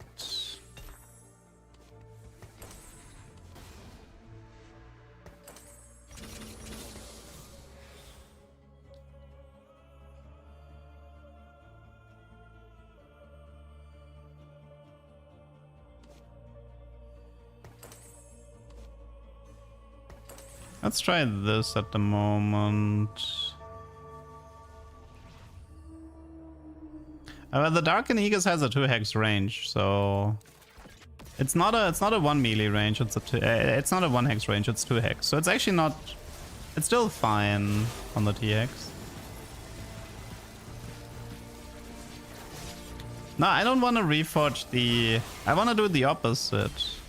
Let's try this at the moment. The Darken Aegis has a 2-hex range, so it's not a 1 melee range. It's not a 1-hex range. It's 2-hex, so it's actually not. It's still fine on the T-hex. No, I don't want to reforge the. I want to do the opposite.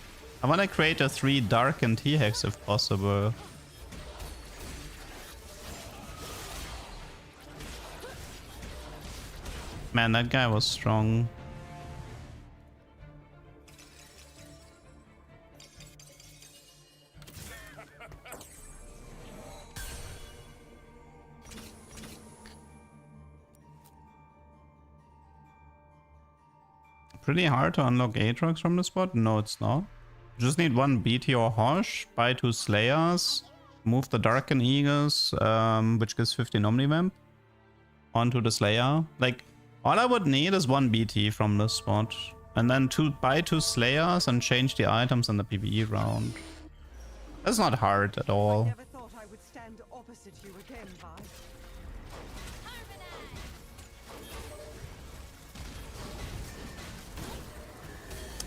I want to create a 3 Darken T-hex if possible. Man, that guy was strong. Pretty hard to unlock Aatrox from the spot? No, it's not. You just need 1 BT or Hosh, buy 2 Slayers, move the Darken Aegis, which gives 15 Omnivamp, onto the Slayer. Like, all I would need is 1 BT from this spot. And then buy 2 Slayers and change the items in the PvE round. That's not hard at all. Never thought I would stand opposite you again, Vi.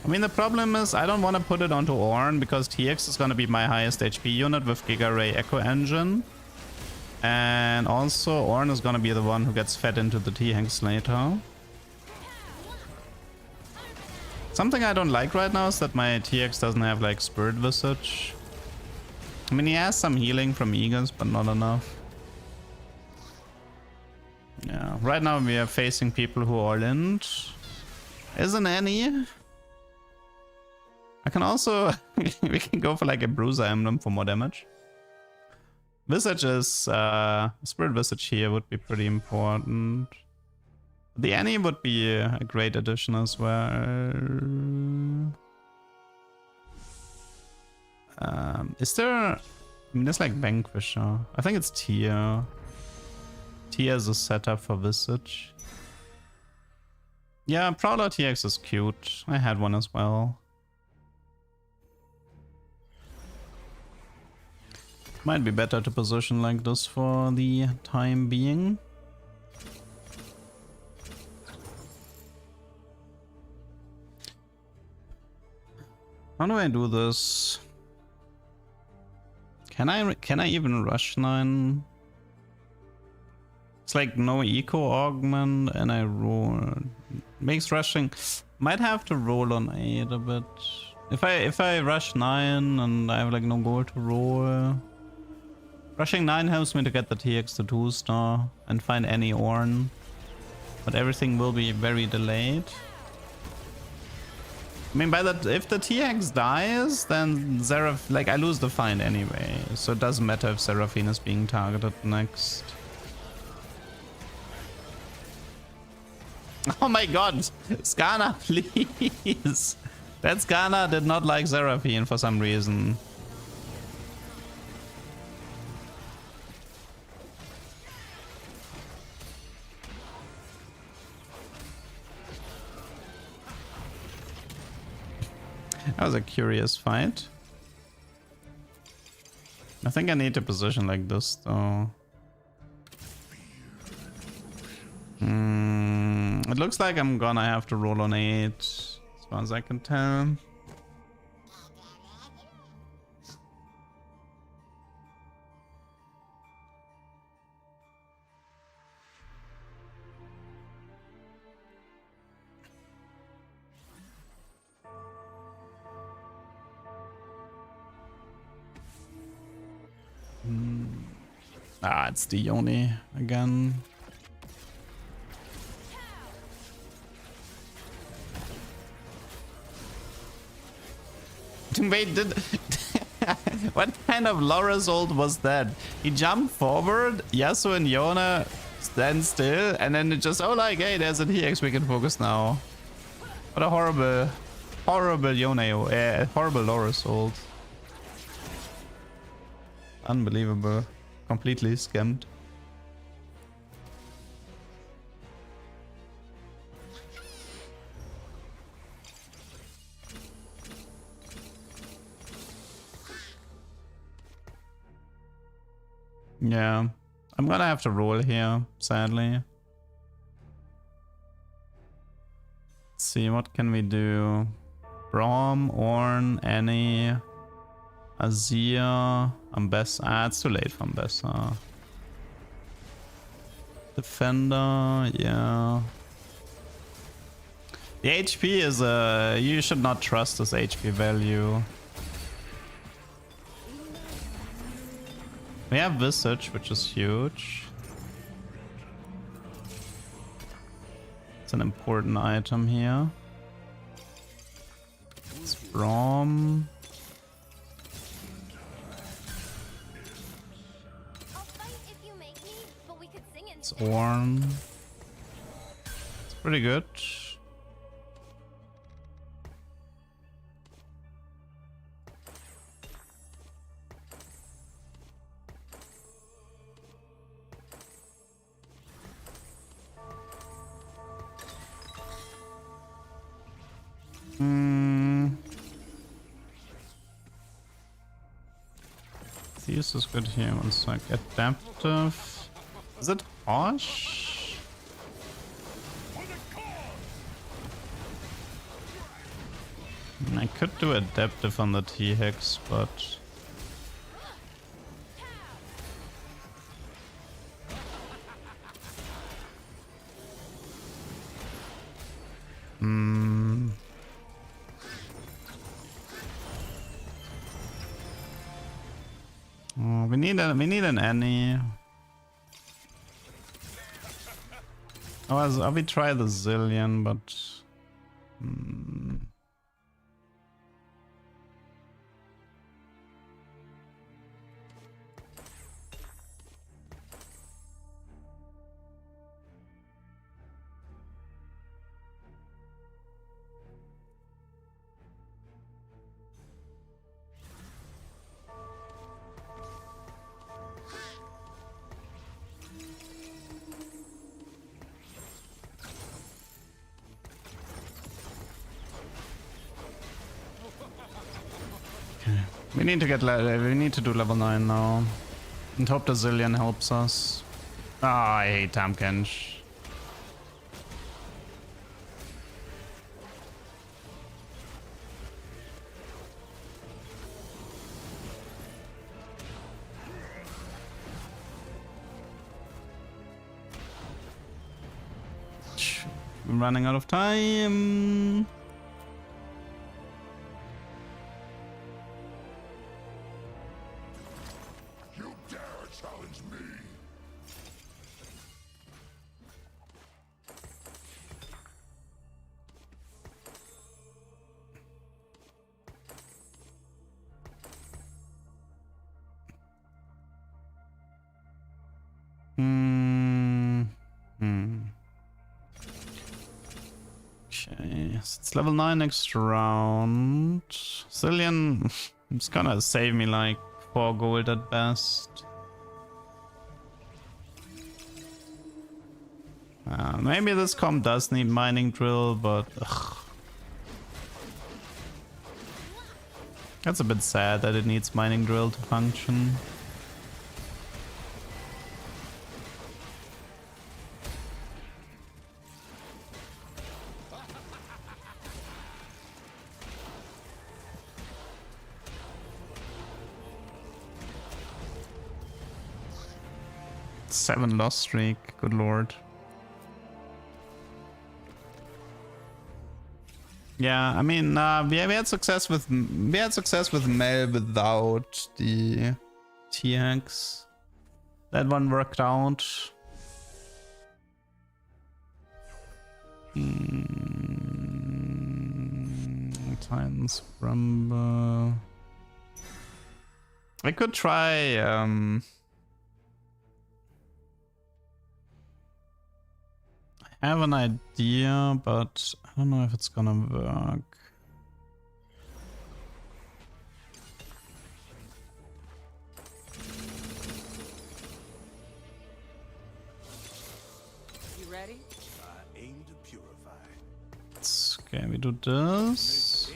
I mean, the problem is I don't want to put it onto Ornn because TX is going to be my highest HP unit with Giga Ray Echo Engine. And also Ornn is going to be the one who gets fed into the T-Hex later. Something I don't like right now is that my TX doesn't have like Spirit Visage. I mean, he has some healing from Aegis, but not enough. Yeah, right now we are facing people who are in. Isn't any? I can also we can go for like a Bruiser Emblem for more damage. Visage is Spirit Visage here would be pretty important. The Annie would be a great addition as well. Is there? I mean, there's like Vanquisher. I think it's Tia. Tia is a setup for Visage. Yeah, Prowler TX is cute. I had one as well. Might be better to position like this for the time being. How do I do this? Can I even rush 9? It's like no eco augment and I roll. Makes rushing. Might have to roll on 8 a bit. If I rush 9 and I have like no goal to roll. Rushing 9 helps me to get the TX to 2-star and find any Ornn. But everything will be very delayed. I mean, if the TX dies, then I lose the find anyway. So it doesn't matter if Seraphine is being targeted next. Oh my god! Skana, please! That Skana did not like Seraphine for some reason. That was a curious fight. I think I need to position like this though. It looks like I'm gonna have to roll on 8 as far as I can tell. Ah, it's the Yoni again. Wait, what kind of Lora's ult was that? He jumped forward, Yasuo and Yona stand still, and then it just, oh, like, hey, there's a TX, we can focus now. What a horrible Yona, horrible Lora's ult. Unbelievable. Completely scammed. Yeah. I'm gonna have to roll here, sadly. Let's see, what can we do? Braum, Ornn, Annie, Azir, Ambessa. Ah, it's too late for Ambessa. Defender, yeah. The HP is you should not trust this HP value. We have Visage, which is huge. It's an important item here. It's Braum. I'll fight if you make me, but we could sing It's instead. Ornn. It's pretty good. This is good here. One sec. Adaptive. Is it harsh? I could do adaptive on the T-Hex, but oh, we need an Annie. Oh, we try the Zillion, but we need to get we need to do level 9 now. And hope the Zillion helps us. Ah, I hate Tamkench. I'm running out of time. You dare challenge me? Okay, so it's level 9 next round. Zillion is gonna save me like 4 gold at best. Maybe this comp does need mining drill, but ugh. That's a bit sad that it needs mining drill to function. Seven loss streak, good lord. Yeah, I mean, we had success with Mel without the T-Hex. That one worked out. Titan's Rumble. I could try I have an idea, but I don't know if it's gonna work. You ready? I aim to purify. Okay, we do this.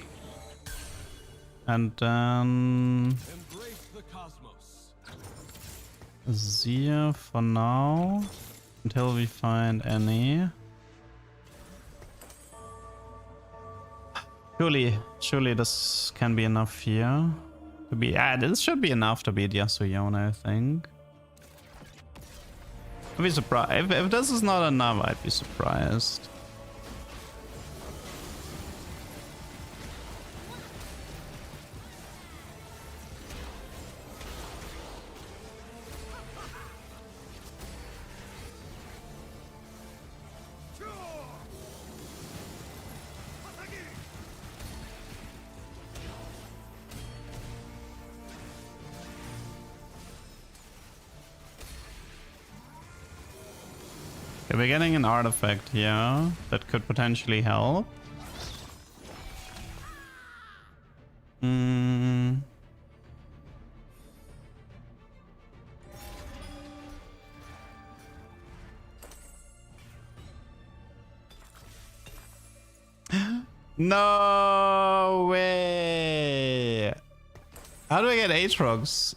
And then Embrace the cosmos. Azir for now, until we find any. Surely this can be enough here to be. Yeah, this should be enough to beat Yasuo, I think. I'd be surprised if this is not enough. I'd be surprised. Okay, we're getting an artifact here that could potentially help. No way! How do I get Aatrox?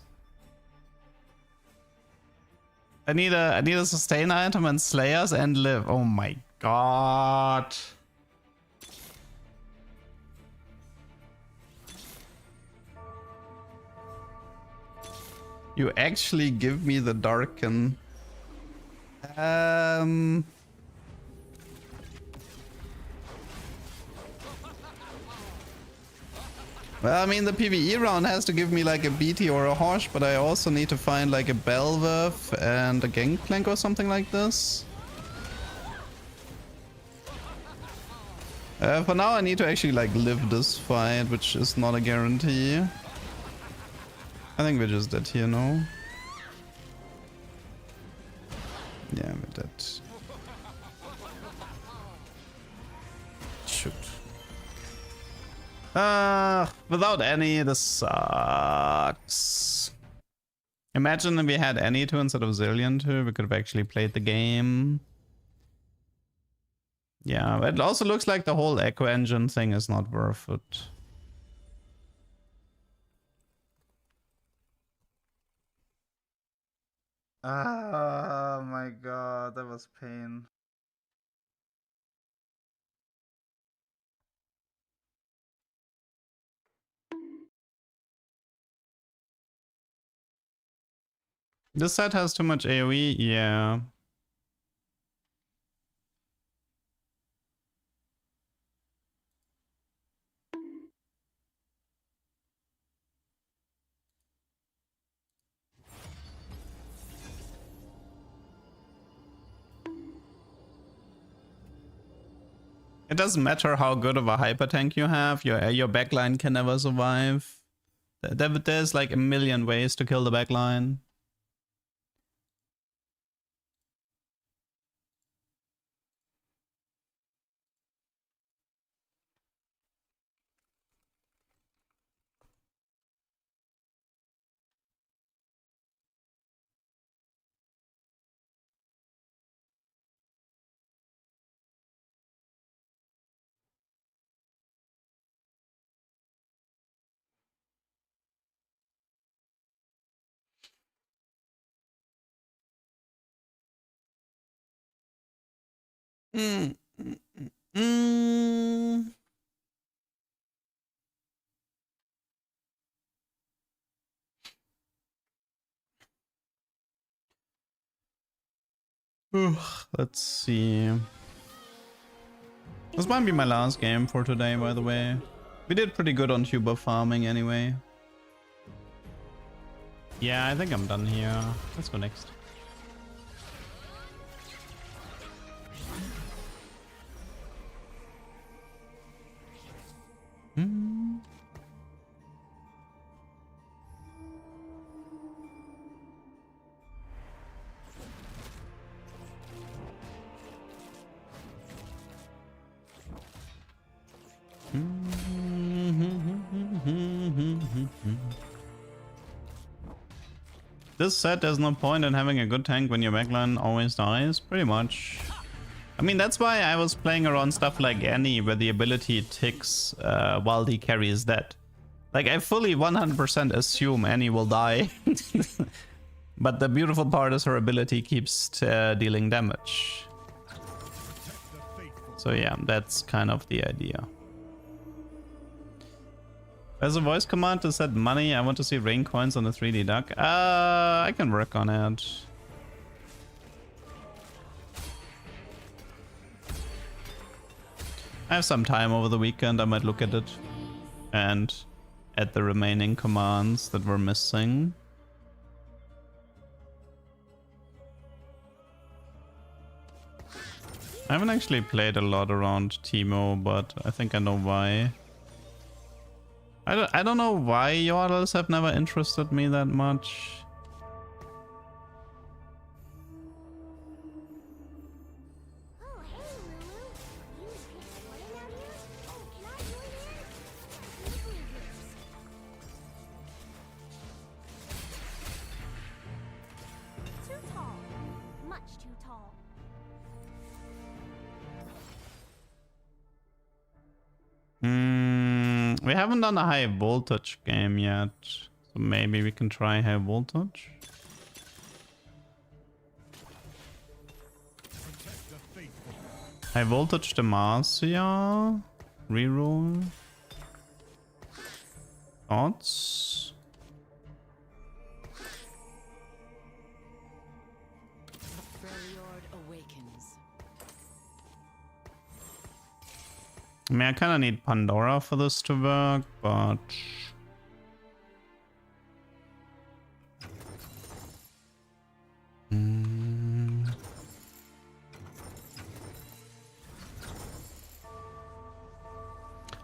I need a sustain item and Slayers and live. Oh my god. You actually give me the Darken. Well, I mean, the PvE round has to give me like a BT or a Hosh, but I also need to find like a Belveth and a Gangplank or something like this. For now, I need to actually like live this fight, which is not a guarantee. I think we're just dead here, no? Yeah, we're dead. Shoot. Without any, this sucks. Imagine if we had any 2 instead of Zillion 2, we could have actually played the game. Yeah, it also looks like the whole Echo Engine thing is not worth it. Oh my god, that was pain. This set has too much AoE, yeah. It doesn't matter how good of a hyper tank you have, your backline can never survive. There's like a million ways to kill the backline. Let's see. This might be my last game for today, by the way. We did pretty good on tuber farming anyway. Yeah, I think I'm done here. Let's go next. This set, there's no point in having a good tank when your backline always dies, pretty much. I mean, that's why I was playing around stuff like Annie, where the ability ticks while the carry is dead. Like, I fully 100% assume Annie will die. But the beautiful part is her ability keeps dealing damage. So yeah, that's kind of the idea. As a voice command to set money, I want to see rain coins on the 3D duck. I can work on it. I have some time over the weekend, I might look at it and add the remaining commands that were missing. I haven't actually played a lot around Teemo, but I think I know why. I don't know why yordles have never interested me that much. Oh, hey, Lulu. You just running out here? Oh, can I join in? Usually yours. Too tall. Much too tall. We haven't done a high voltage game yet, so maybe we can try high voltage. High voltage Demacia. Reroll. Thoughts? Freljord awakens. I mean, I kind of need Pandora for this to work, but...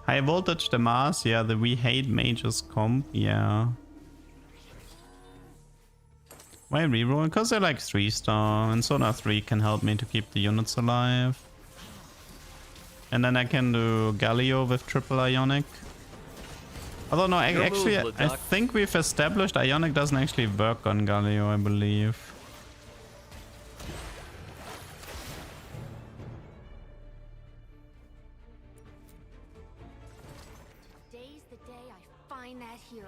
High voltage Damas, yeah, the We Hate Mages comp, yeah. Why reroll? Because they're like 3-star, and Sonar 3 can help me to keep the units alive. And then I can do Galio with triple Ionic. Although no, actually, I think we've established Ionic doesn't actually work on Galio, I believe. Today's the day I find that hero.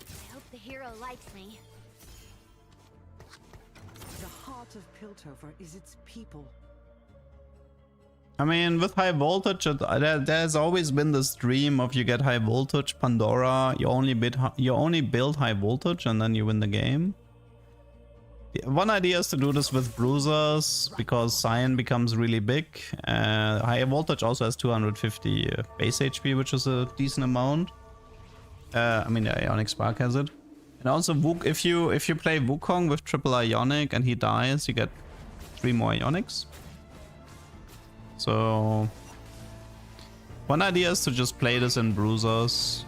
I hope the hero likes me. The heart of Piltover is its people. I mean, with high voltage, there's always been this dream of you get high voltage Pandora, you only build high voltage and then you win the game. One idea is to do this with bruisers because Cyan becomes really big. High voltage also has 250 base HP, which is a decent amount. I mean, the Ionic Spark has it. And also, if you play Wukong with triple Ionic and he dies, you get 3 more Ionics. So one idea is to just play this in bruisers.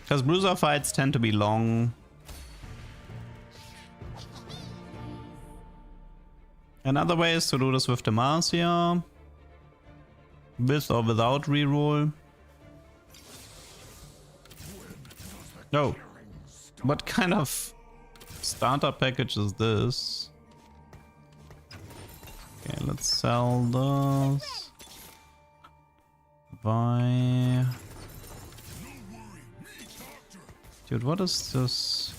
Because bruiser fights tend to be long. Another way is to do this with Demacia. With or without reroll. No. What kind of starter package is this? Okay, let's sell this. Buy. Dude, what is this?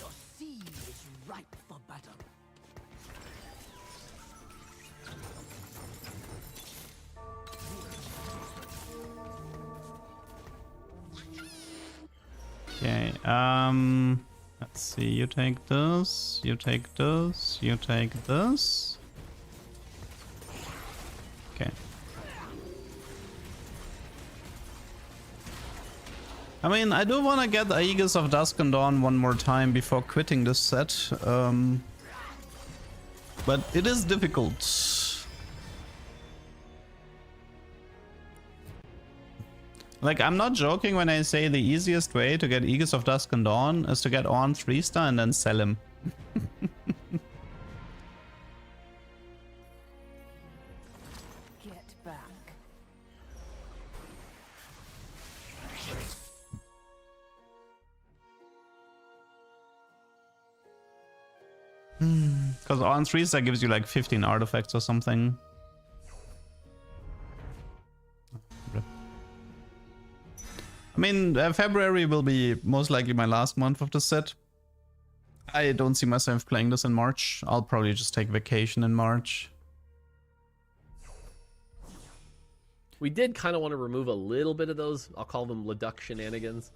Okay, let's see, you take this, you take this, you take this. Okay. I mean, I do want to get Aegis of Dusk and Dawn one more time before quitting this set. But it is difficult. Like, I'm not joking when I say the easiest way to get Aegis of Dusk and Dawn is to get Ornn 3-star and then sell him. Get back. Because Ornn 3-star gives you like 15 artifacts or something. Rip. I mean, February will be most likely my last month of the set. I don't see myself playing this in March. I'll probably just take vacation in March. We did kind of want to remove a little bit of those, I'll call them Leduc shenanigans.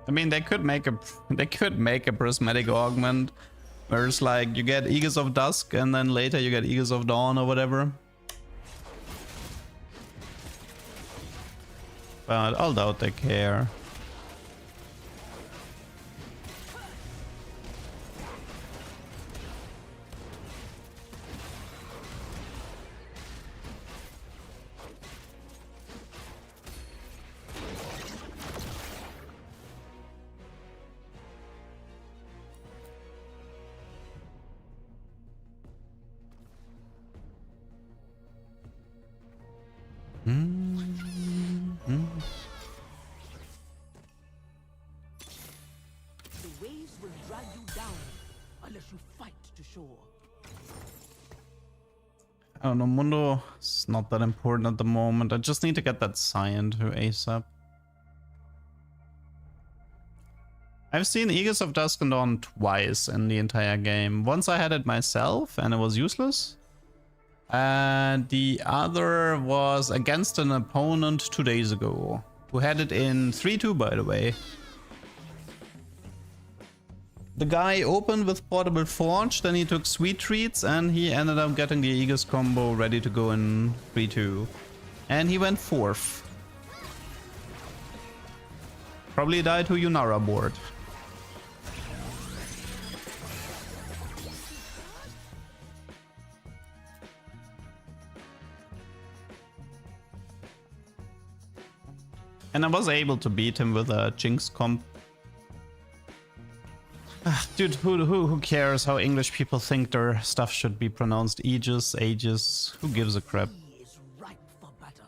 I mean, they could make a prismatic augment where it's like you get Aegis of Dusk and then later you get Aegis of Dawn or whatever. But I doubt they care. The waves will drag you down unless you fight to shore. I don't know, Mundo is not that important at the moment. I just need to get that Scion to ASAP. I've seen Aegis of Dusk and Dawn twice in the entire game. Once I had it myself and it was useless. And the other was against an opponent 2 days ago, who had it in 3-2 by the way. The guy opened with Portable Forge, then he took Sweet Treats and he ended up getting the Aegis combo ready to go in 3-2. And he went 4th. Probably died to Yunara board. And I was able to beat him with a Jinx comp. Dude, who cares how English people think their stuff should be pronounced? Aegis, Aegis, who gives a crap? He is ripe for battle.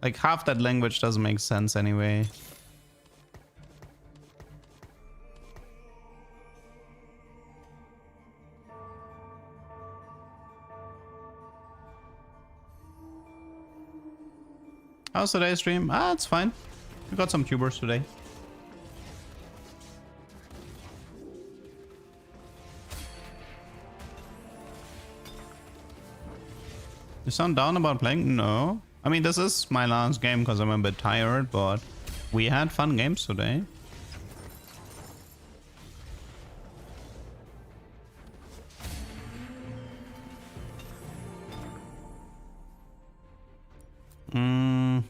Like half that language doesn't make sense anyway. How's today's stream? Ah, it's fine. We got some tubers today. You sound down about playing? No. I mean, this is my last game because I'm a bit tired, but we had fun games today.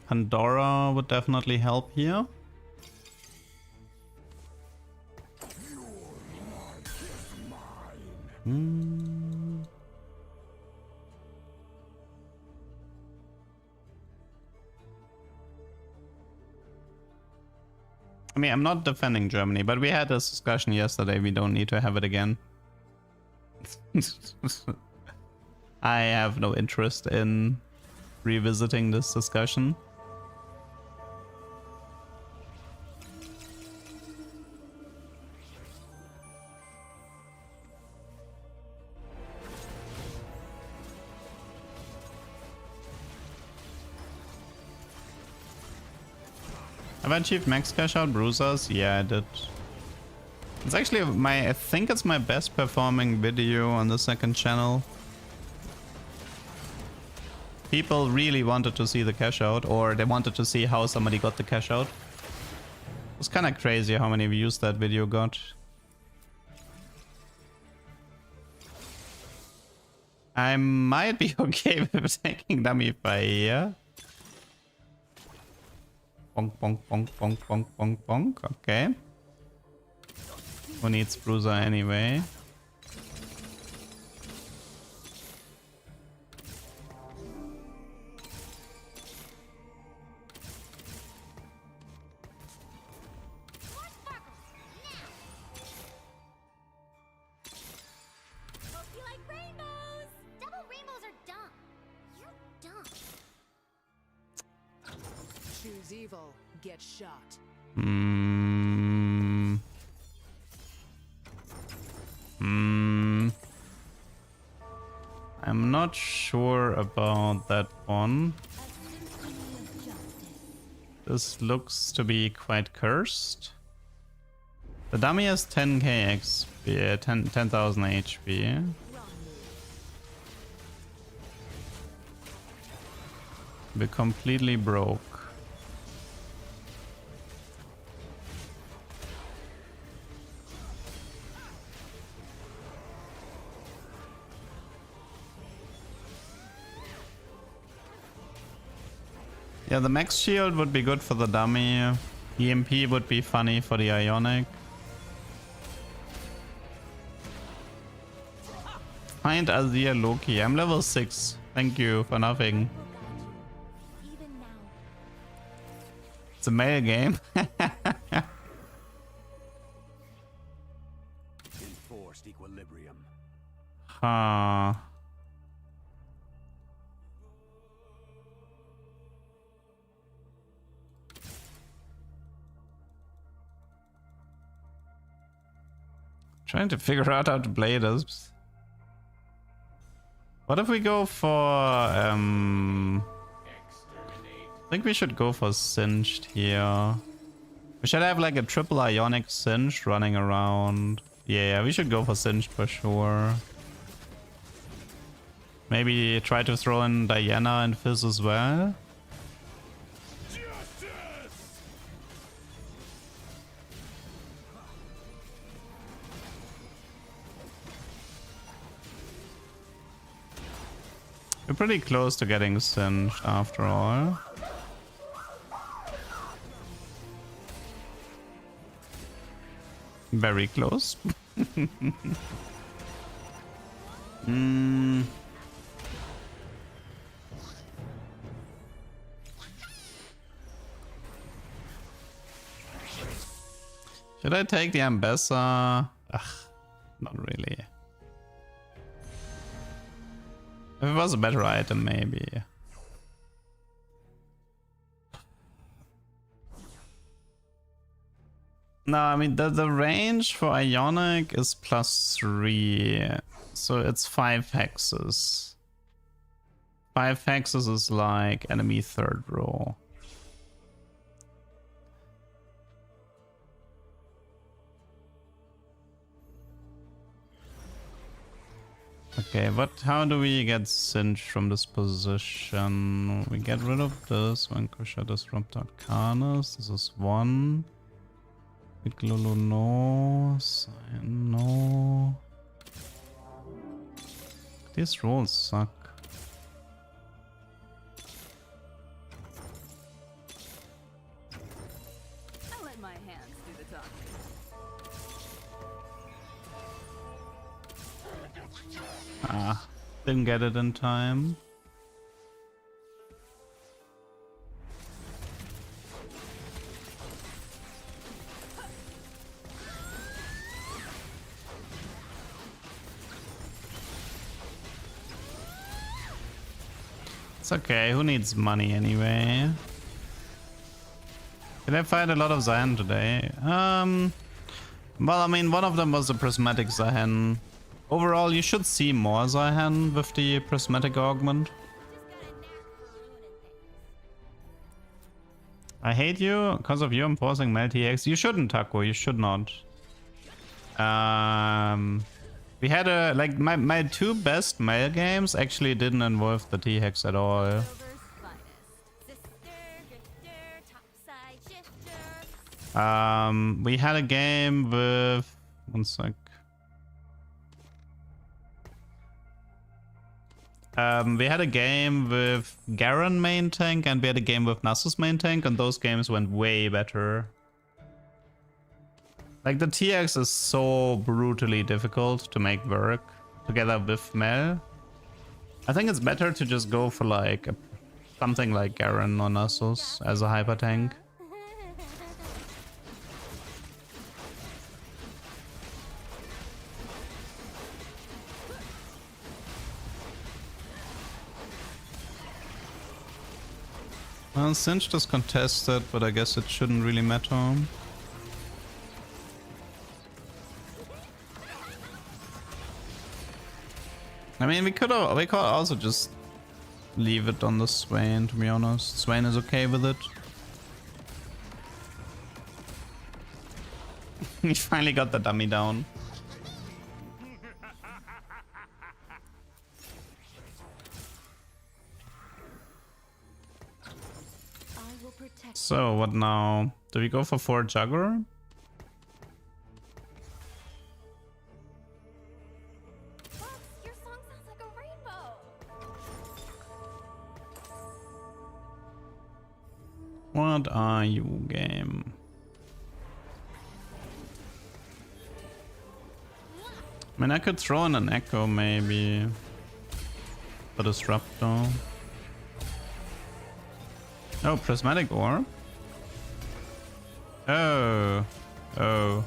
Pandora would definitely help here. I mean, I'm not defending Germany, but we had this discussion yesterday. We don't need to have it again. I have no interest in revisiting this discussion. Have I achieved max cash out bruisers? Yeah, I did. It's actually I think it's my best performing video on the second channel. People really wanted to see the cash out, or they wanted to see how somebody got the cash out. It was kind of crazy how many views that video got. I might be okay with taking dummy fire. Bonk, bonk, bonk, bonk, bonk, bonk, bonk. Okay. Who needs bruiser anyway? choose evil, get shot. Hmm. Hmm. I'm not sure about that one. This looks to be quite cursed. The dummy has 10k XP, 10,000 HP. We're completely broke. Yeah, the max shield would be good for the dummy. EMP would be funny for the Ionic. Find Azir Loki. I'm level 6. Thank you for nothing. Even now. It's a male game. Enforced equilibrium. Huh. Trying to figure out how to play this. What if we go for I think we should go for Singed here. We should have like a triple Ionic Singed running around. Yeah, we should go for Singed for sure. Maybe try to throw in Diana and Fizz as well. We're pretty close to getting Singed after all. Very close. Should I take the Ambassador? Ugh, not really. If it was a better item, maybe. No, I mean, the range for Ionic is +3. So it's 5 hexes. 5 hexes is like enemy third row. Okay, but how do we get Singed from this position? We get rid of this. Vanquisher Disrupt Arcanus. This is 1. Lulu no. Cyan no. These rolls suck. I'll let my hands do the talking. Ah, didn't get it in time. It's okay, who needs money anyway? Did I fight a lot of Zahen today? Well, I mean, one of them was a prismatic Zahen. Overall, you should see more Zahen with the prismatic augment. I hate you because of you. I'm forcing Mel TX. You shouldn't, Taco. You should not. We had a like my 2 best Mel games actually didn't involve the T-Hex at all. We had a game with 1 sec. We had a game with Garen main tank and we had a game with Nasus main tank, and those games went way better. Like the TX is so brutally difficult to make work together with Mel. I think it's better to just go for like something like Garen or Nasus as a hyper tank. Well, Singed is contested, but I guess it shouldn't really matter. I mean, we could also just leave it on the Swain, to be honest. Swain is okay with it. We finally got the dummy down. I will protect. So, what now? Do we go for 4 Jugger? Fox, your song sounds like a rainbow. What are you, game? I mean, I could throw in an Echo, maybe. For Disruptor. Oh, Prismatic Orb? Oh. Oh.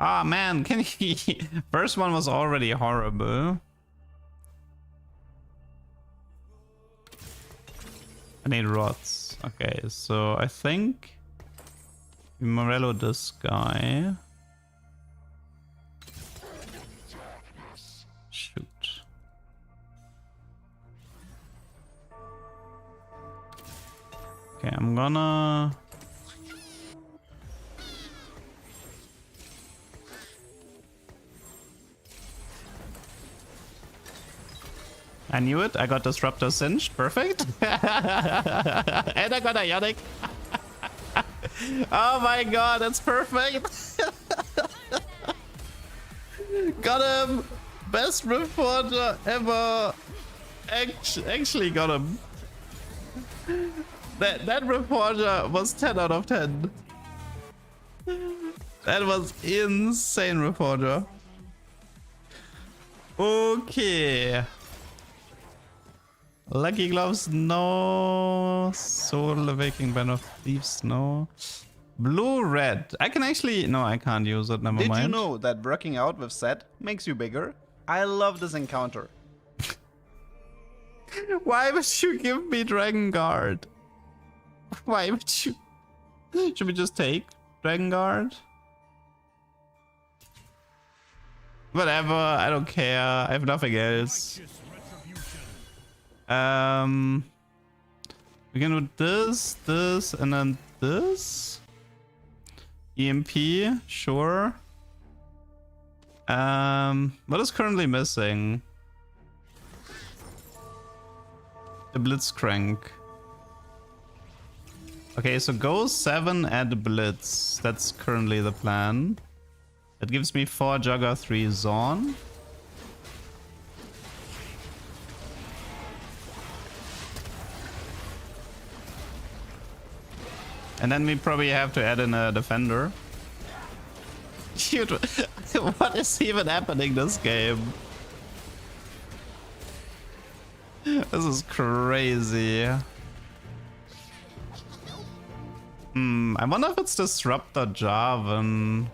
Ah, man, can he... First one was already horrible. I need rods. Okay, so I think we Morello this guy. Shoot. Okay, I'm gonna... I knew it. I got Disruptor Singed. Perfect. And I got Ionic. Oh my god, that's perfect. Got him. Best reporter ever. Actually got him. That reporter was 10 out of 10. That was insane, reporter. Okay. Lucky Gloves, no. Soul Awakening Band of Thieves, no. Blue, red. I can actually... No, I can't use it. Never mind. Did you know that working out with Set makes you bigger? I love this encounter. Why would you give me Dragon Guard? Why would you... Should we just take Dragon Guard? Whatever, I don't care. I have nothing else. We can do this, this, and then this. EMP, sure. What is currently missing? The Blitzcrank. Okay, so go 7 at Blitz. That's currently the plan. That gives me 4 Jugger, 3 Zorn. And then we probably have to add in a defender. Dude, what is even happening this game? This is crazy. I wonder if it's Disruptor Jarvan.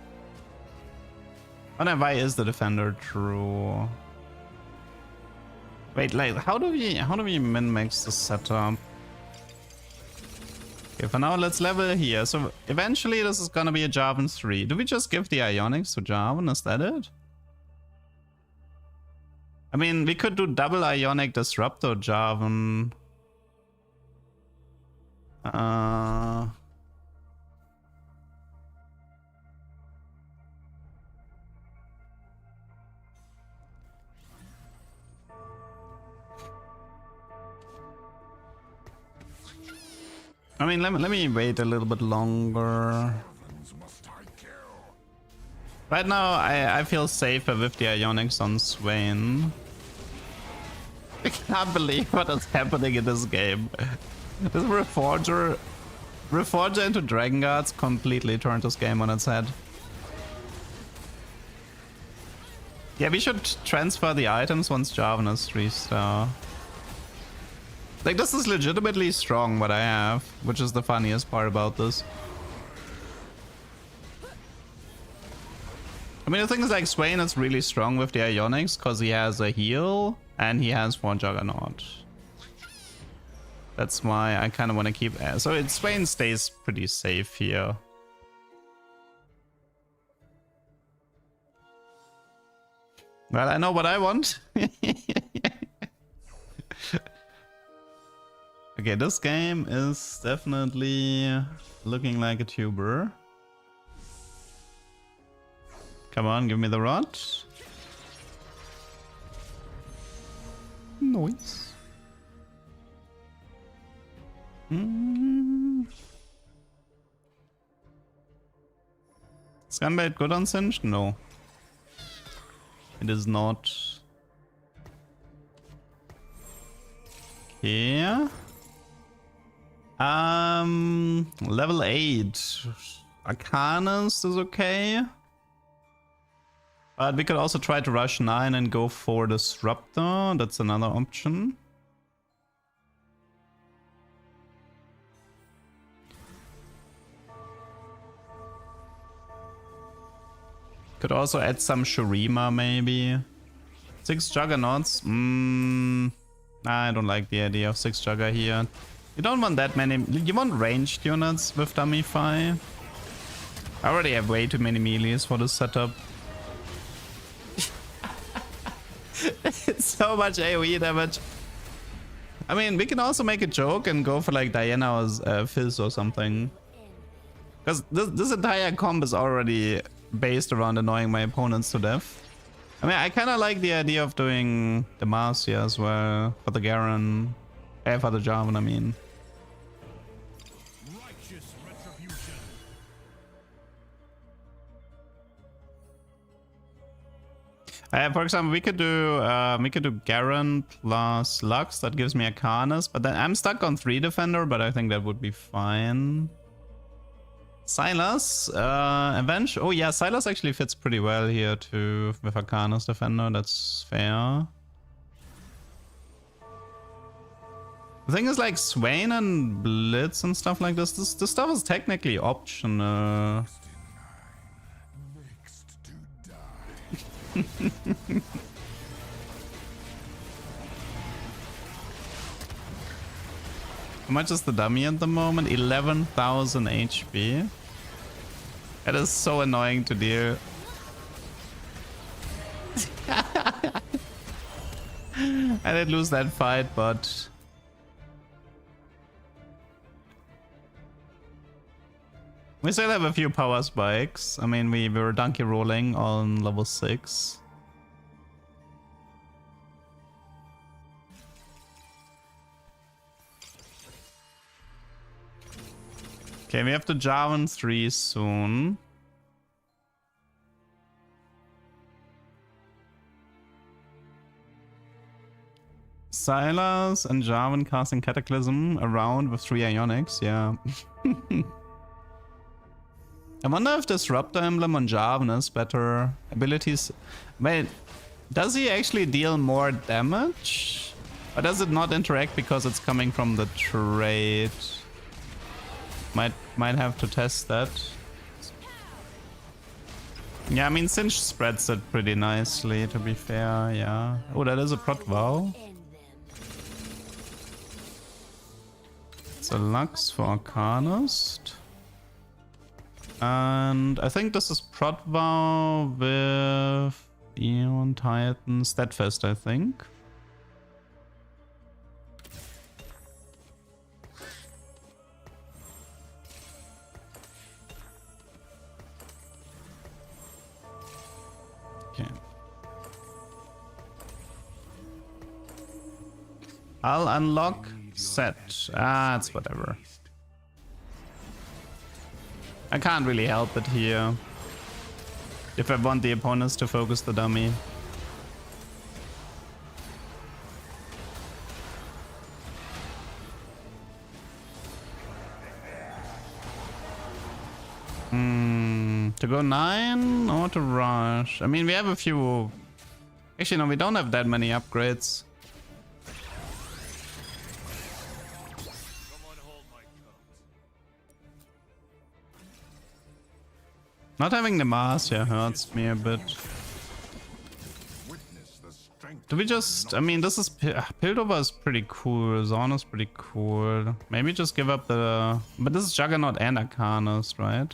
Why is the defender true? Wait, like how do we min-max the setup? Okay, for now let's level here. So eventually this is gonna be a Jarvan 3. Do we just give the Ionics to Jarvan? Is that it? I mean, we could do double Ionic Disruptor Jarvan. I mean, let me wait a little bit longer. Right now, I feel safer with the Ionics on Swain. I can't believe what is happening in this game. This Reforger into Dragon Guards completely turned this game on its head. Yeah, we should transfer the items once Jarvan is 3-star. Like, this is legitimately strong, what I have, which is the funniest part about this. I mean, the thing is, like, Swain is really strong with the Ionics because he has a heal and he has 4 Juggernaut. That's why I kind of want to keep... So Swain stays pretty safe here. Well, I know what I want. Okay, this game is definitely looking like a tuber. Come on, give me the rod. Nice. Scanbait good on Singed? No. It is not. Okay. Level 8. Arcanist is okay. But we could also try to rush 9 and go for Disruptor. That's another option. Could also add some Shurima maybe. 6 Juggernauts. I don't like the idea of 6 Jugger here. You don't want that many. You want ranged units with Dummy Fi. I already have way too many melees for this setup. It's so much AoE damage. I mean, we can also make a joke and go for like Diana or Fizz or something. Because this entire comp is already based around annoying my opponents to death. I mean, I kind of like the idea of doing the Marcia as well for the Garen. For the Jarvan, I mean. For example, we could do Garen plus Lux. That gives me a Arcanist, but then I'm stuck on 3 Defender, but I think that would be fine. Sylas, Avenge. Oh yeah, Sylas actually fits pretty well here too with Arcanist Defender. That's fair. The thing is, like, Swain and Blitz and stuff like this. This stuff is technically optional. How much is the dummy at the moment? 11,000 HP. That is so annoying to deal. I did lose that fight, but... we still have a few power spikes. I mean, we were donkey rolling on level 6. Okay, we have to Jarvan 3 soon. Sylas and Jarvan casting Cataclysm around with 3 Ionics, yeah. I wonder if Disruptor Emblem on Jarvan is better. Abilities... wait, does he actually deal more damage? Or does it not interact because it's coming from the trait? Might have to test that. Yeah, I mean, Singe spreads it pretty nicely, to be fair, yeah. Oh, that is a Prot Vow. It's a Lux for Arcanist. And I think this is Prot Vow with Eon Titan Steadfast, I think. Okay. I'll unlock set. Ah, it's whatever. I can't really help it here. If I want the opponents to focus the dummy. To go 9 or to rush? I mean, we have a few... actually, no, we don't have that many upgrades. Not having the Demacia hurts me a bit. Do we just... I mean, this is... Piltover is pretty cool. Zorn is pretty cool. Maybe just give up the... But this is Juggernaut and Arcanist, right?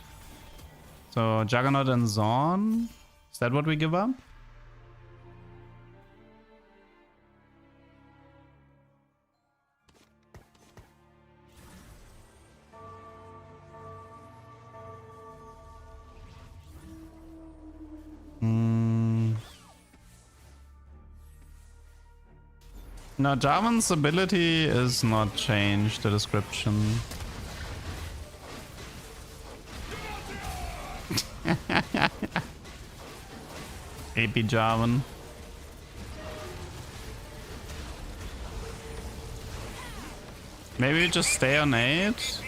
So, Juggernaut and Zorn? Is that what we give up? No, Jarvan's ability is not changed, the description. AP Jarvan. Maybe we just stay on 8.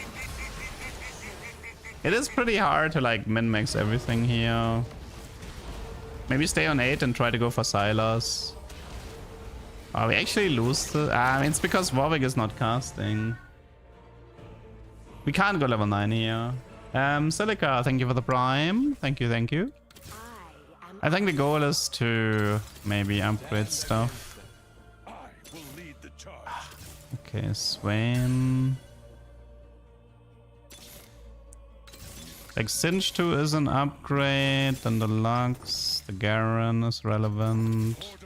It is pretty hard to like min-max everything here. Maybe stay on 8 and try to go for Sylas. Oh, we actually lose the... it's because Warwick is not casting. We can't go level 9 here. Silica, thank you for the prime. Thank you, thank you. I think the goal is to maybe upgrade stuff. Okay, Swain. Like Singe 2 is an upgrade, then the Lux, the Garen is relevant.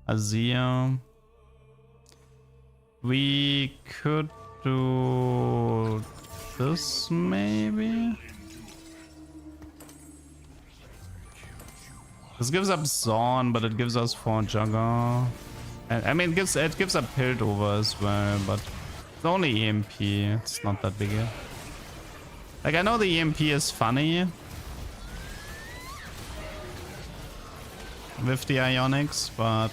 Azir. We could do this maybe. This gives up Zorn, but it gives us 4 Jugger. And, I mean, it gives up Piltover as well, but it's only EMP. It's not that big. Like, I know the EMP is funny with the Ionics, but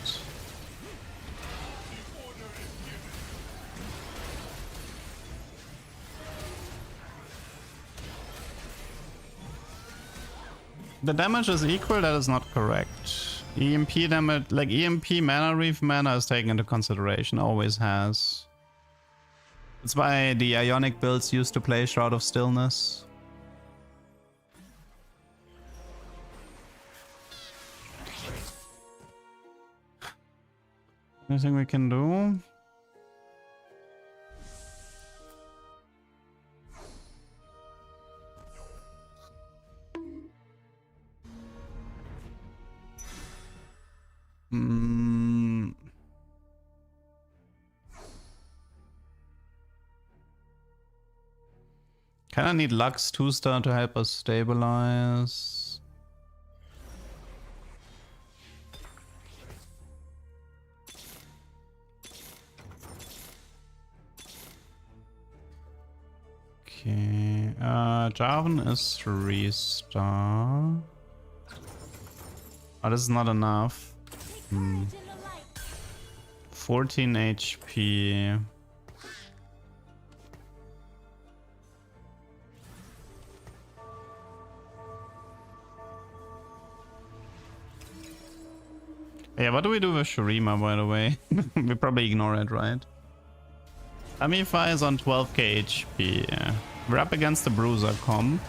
the damage is equal. That is not correct. EMP damage, like EMP mana, Reef mana is taken into consideration, always has. That's why the Ionic builds used to play Shroud of Stillness. Anything we can do? Kinda need Lux 2-star to help us stabilize. Okay, Jarvan is 3-star. Oh, this is not enough. 14 HP. Yeah, what do we do with Shurima, by the way? We probably ignore it, right? Amify is on 12k HP. Yeah. We're up against the Bruiser comp.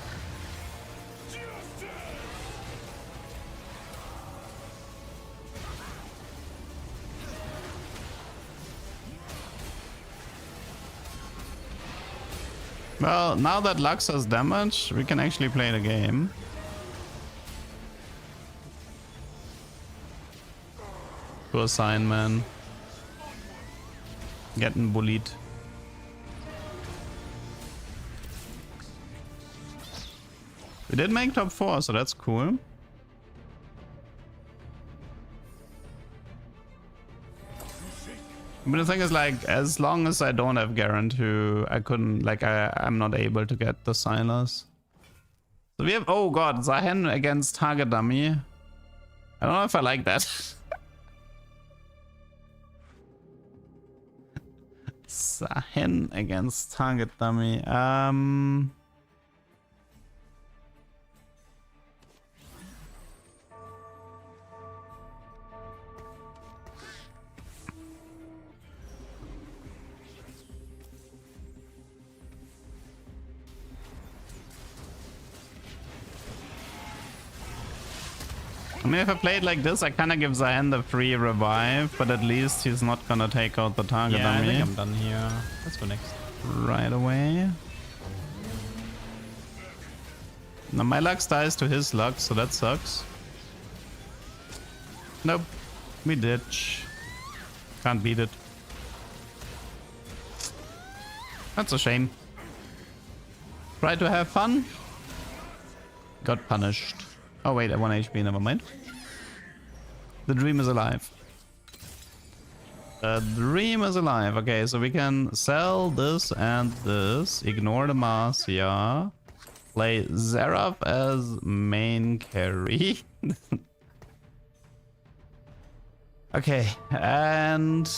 Well, now that Lux has damage, we can actually play the game. Poor sign, man. Getting bullied. We did make top 4, so that's cool. But the thing is, like, as long as I don't have Guarantee, I couldn't, like, I'm not able to get the Sylas. So we have, oh god, Zahen against Target Dummy. I don't know if I like that. Zahen against Target Dummy. I mean, if I play it like this, I kind of give Zahen the free revive, but at least he's not gonna take out the target on me. I think I'm done here. Let's go next. Right away. Now my Lux dies to his Lux, so that sucks. Nope. We ditch. Can't beat it. That's a shame. Try to have fun. Got punished. Oh wait, I 1 HP, never mind. The dream is alive. The dream is alive. Okay, so we can sell this and this. Ignore the Marcia. Play Seraph as main carry. Okay, and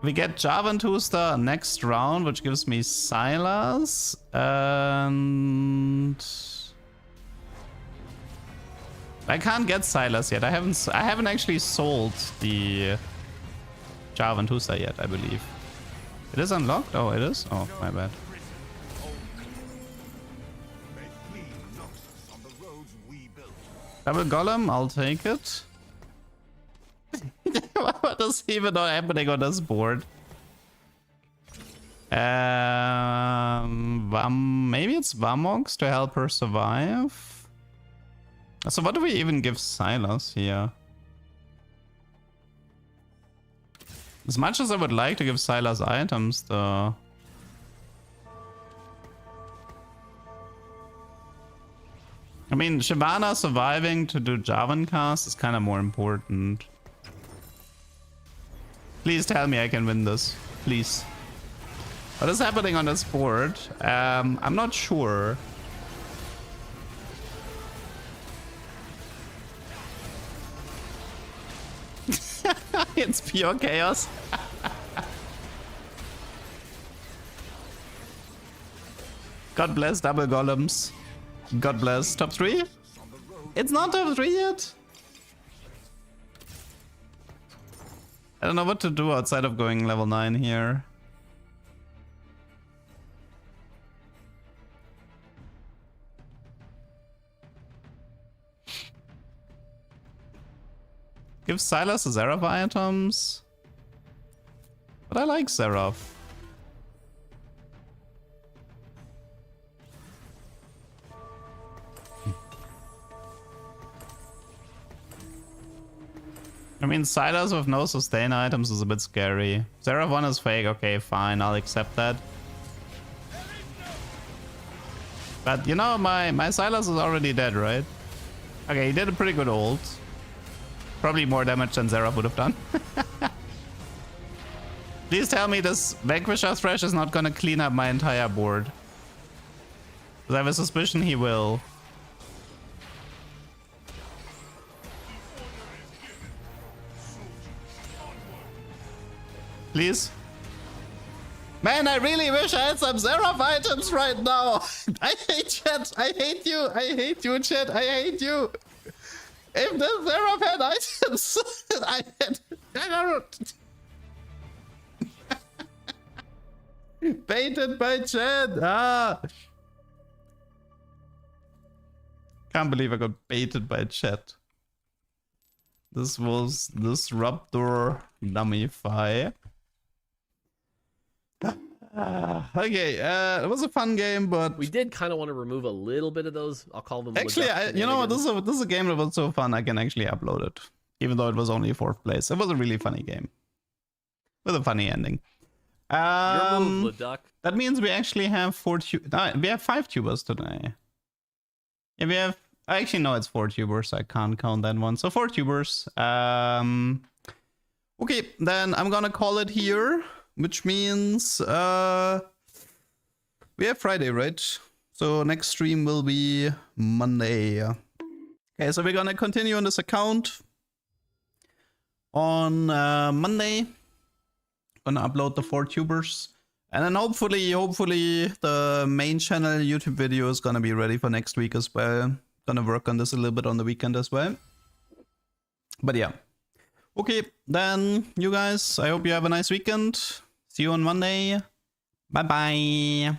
we get Javan 2-star next round, which gives me Sylas and I can't get Sylas yet. I haven't actually sold the Javan 2-star yet, I believe. It is unlocked? Oh, it is? Oh, my bad. Double Golem, I'll take it. What is even happening on this board? Maybe it's Vamox to help her survive. So what do we even give Sylas here? As much as I would like to give Sylas items, though. I mean, Shyvana surviving to do Javan cast is kind of more important. Please tell me I can win this. Please. What is happening on this board? I'm not sure. It's pure chaos. God bless double golems. God bless. Top 3? It's not top 3 yet. I don't know what to do outside of going level 9 here. Give Sylas the Seraph items. But I like Seraph. I mean, Sylas with no sustain items is a bit scary. Seraph 1 is fake. Okay, fine. I'll accept that. But, you know, my Sylas is already dead, right? Okay, he did a pretty good ult. Probably more damage than Seraph would have done. Please tell me this Vanquisher Thresh is not gonna clean up my entire board. Because I have a suspicion he will. Please. Man, I really wish I had some Seraph items right now. I hate chat. I hate you. I hate you, chat. I hate you. If the Seraph had items, I don't. Baited by chat. Ah. Can't believe I got baited by chat. This was Disruptor Dummify. Okay, it was a fun game, but we did kind of want to remove a little bit of those. I'll call them. Actually, you know what? This is a game that was so fun. I can actually upload it, even though it was only 4th place. It was a really funny game with a funny ending. Your move, Leduc. That means we actually have 5 tubers today. Yeah, we have. Actually, no, it's 4 tubers. I can't count that one. So 4 tubers. Okay, then I'm gonna call it here. Which means we have Friday, right? So next stream will be Monday. Okay, so we're gonna continue on this account on Monday. Gonna upload the 4 tubers, and then hopefully the main channel YouTube video is gonna be ready for next week as well. Gonna work on this a little bit on the weekend as well. But yeah. Okay, then you guys, I hope you have a nice weekend. See you on Monday. Bye bye.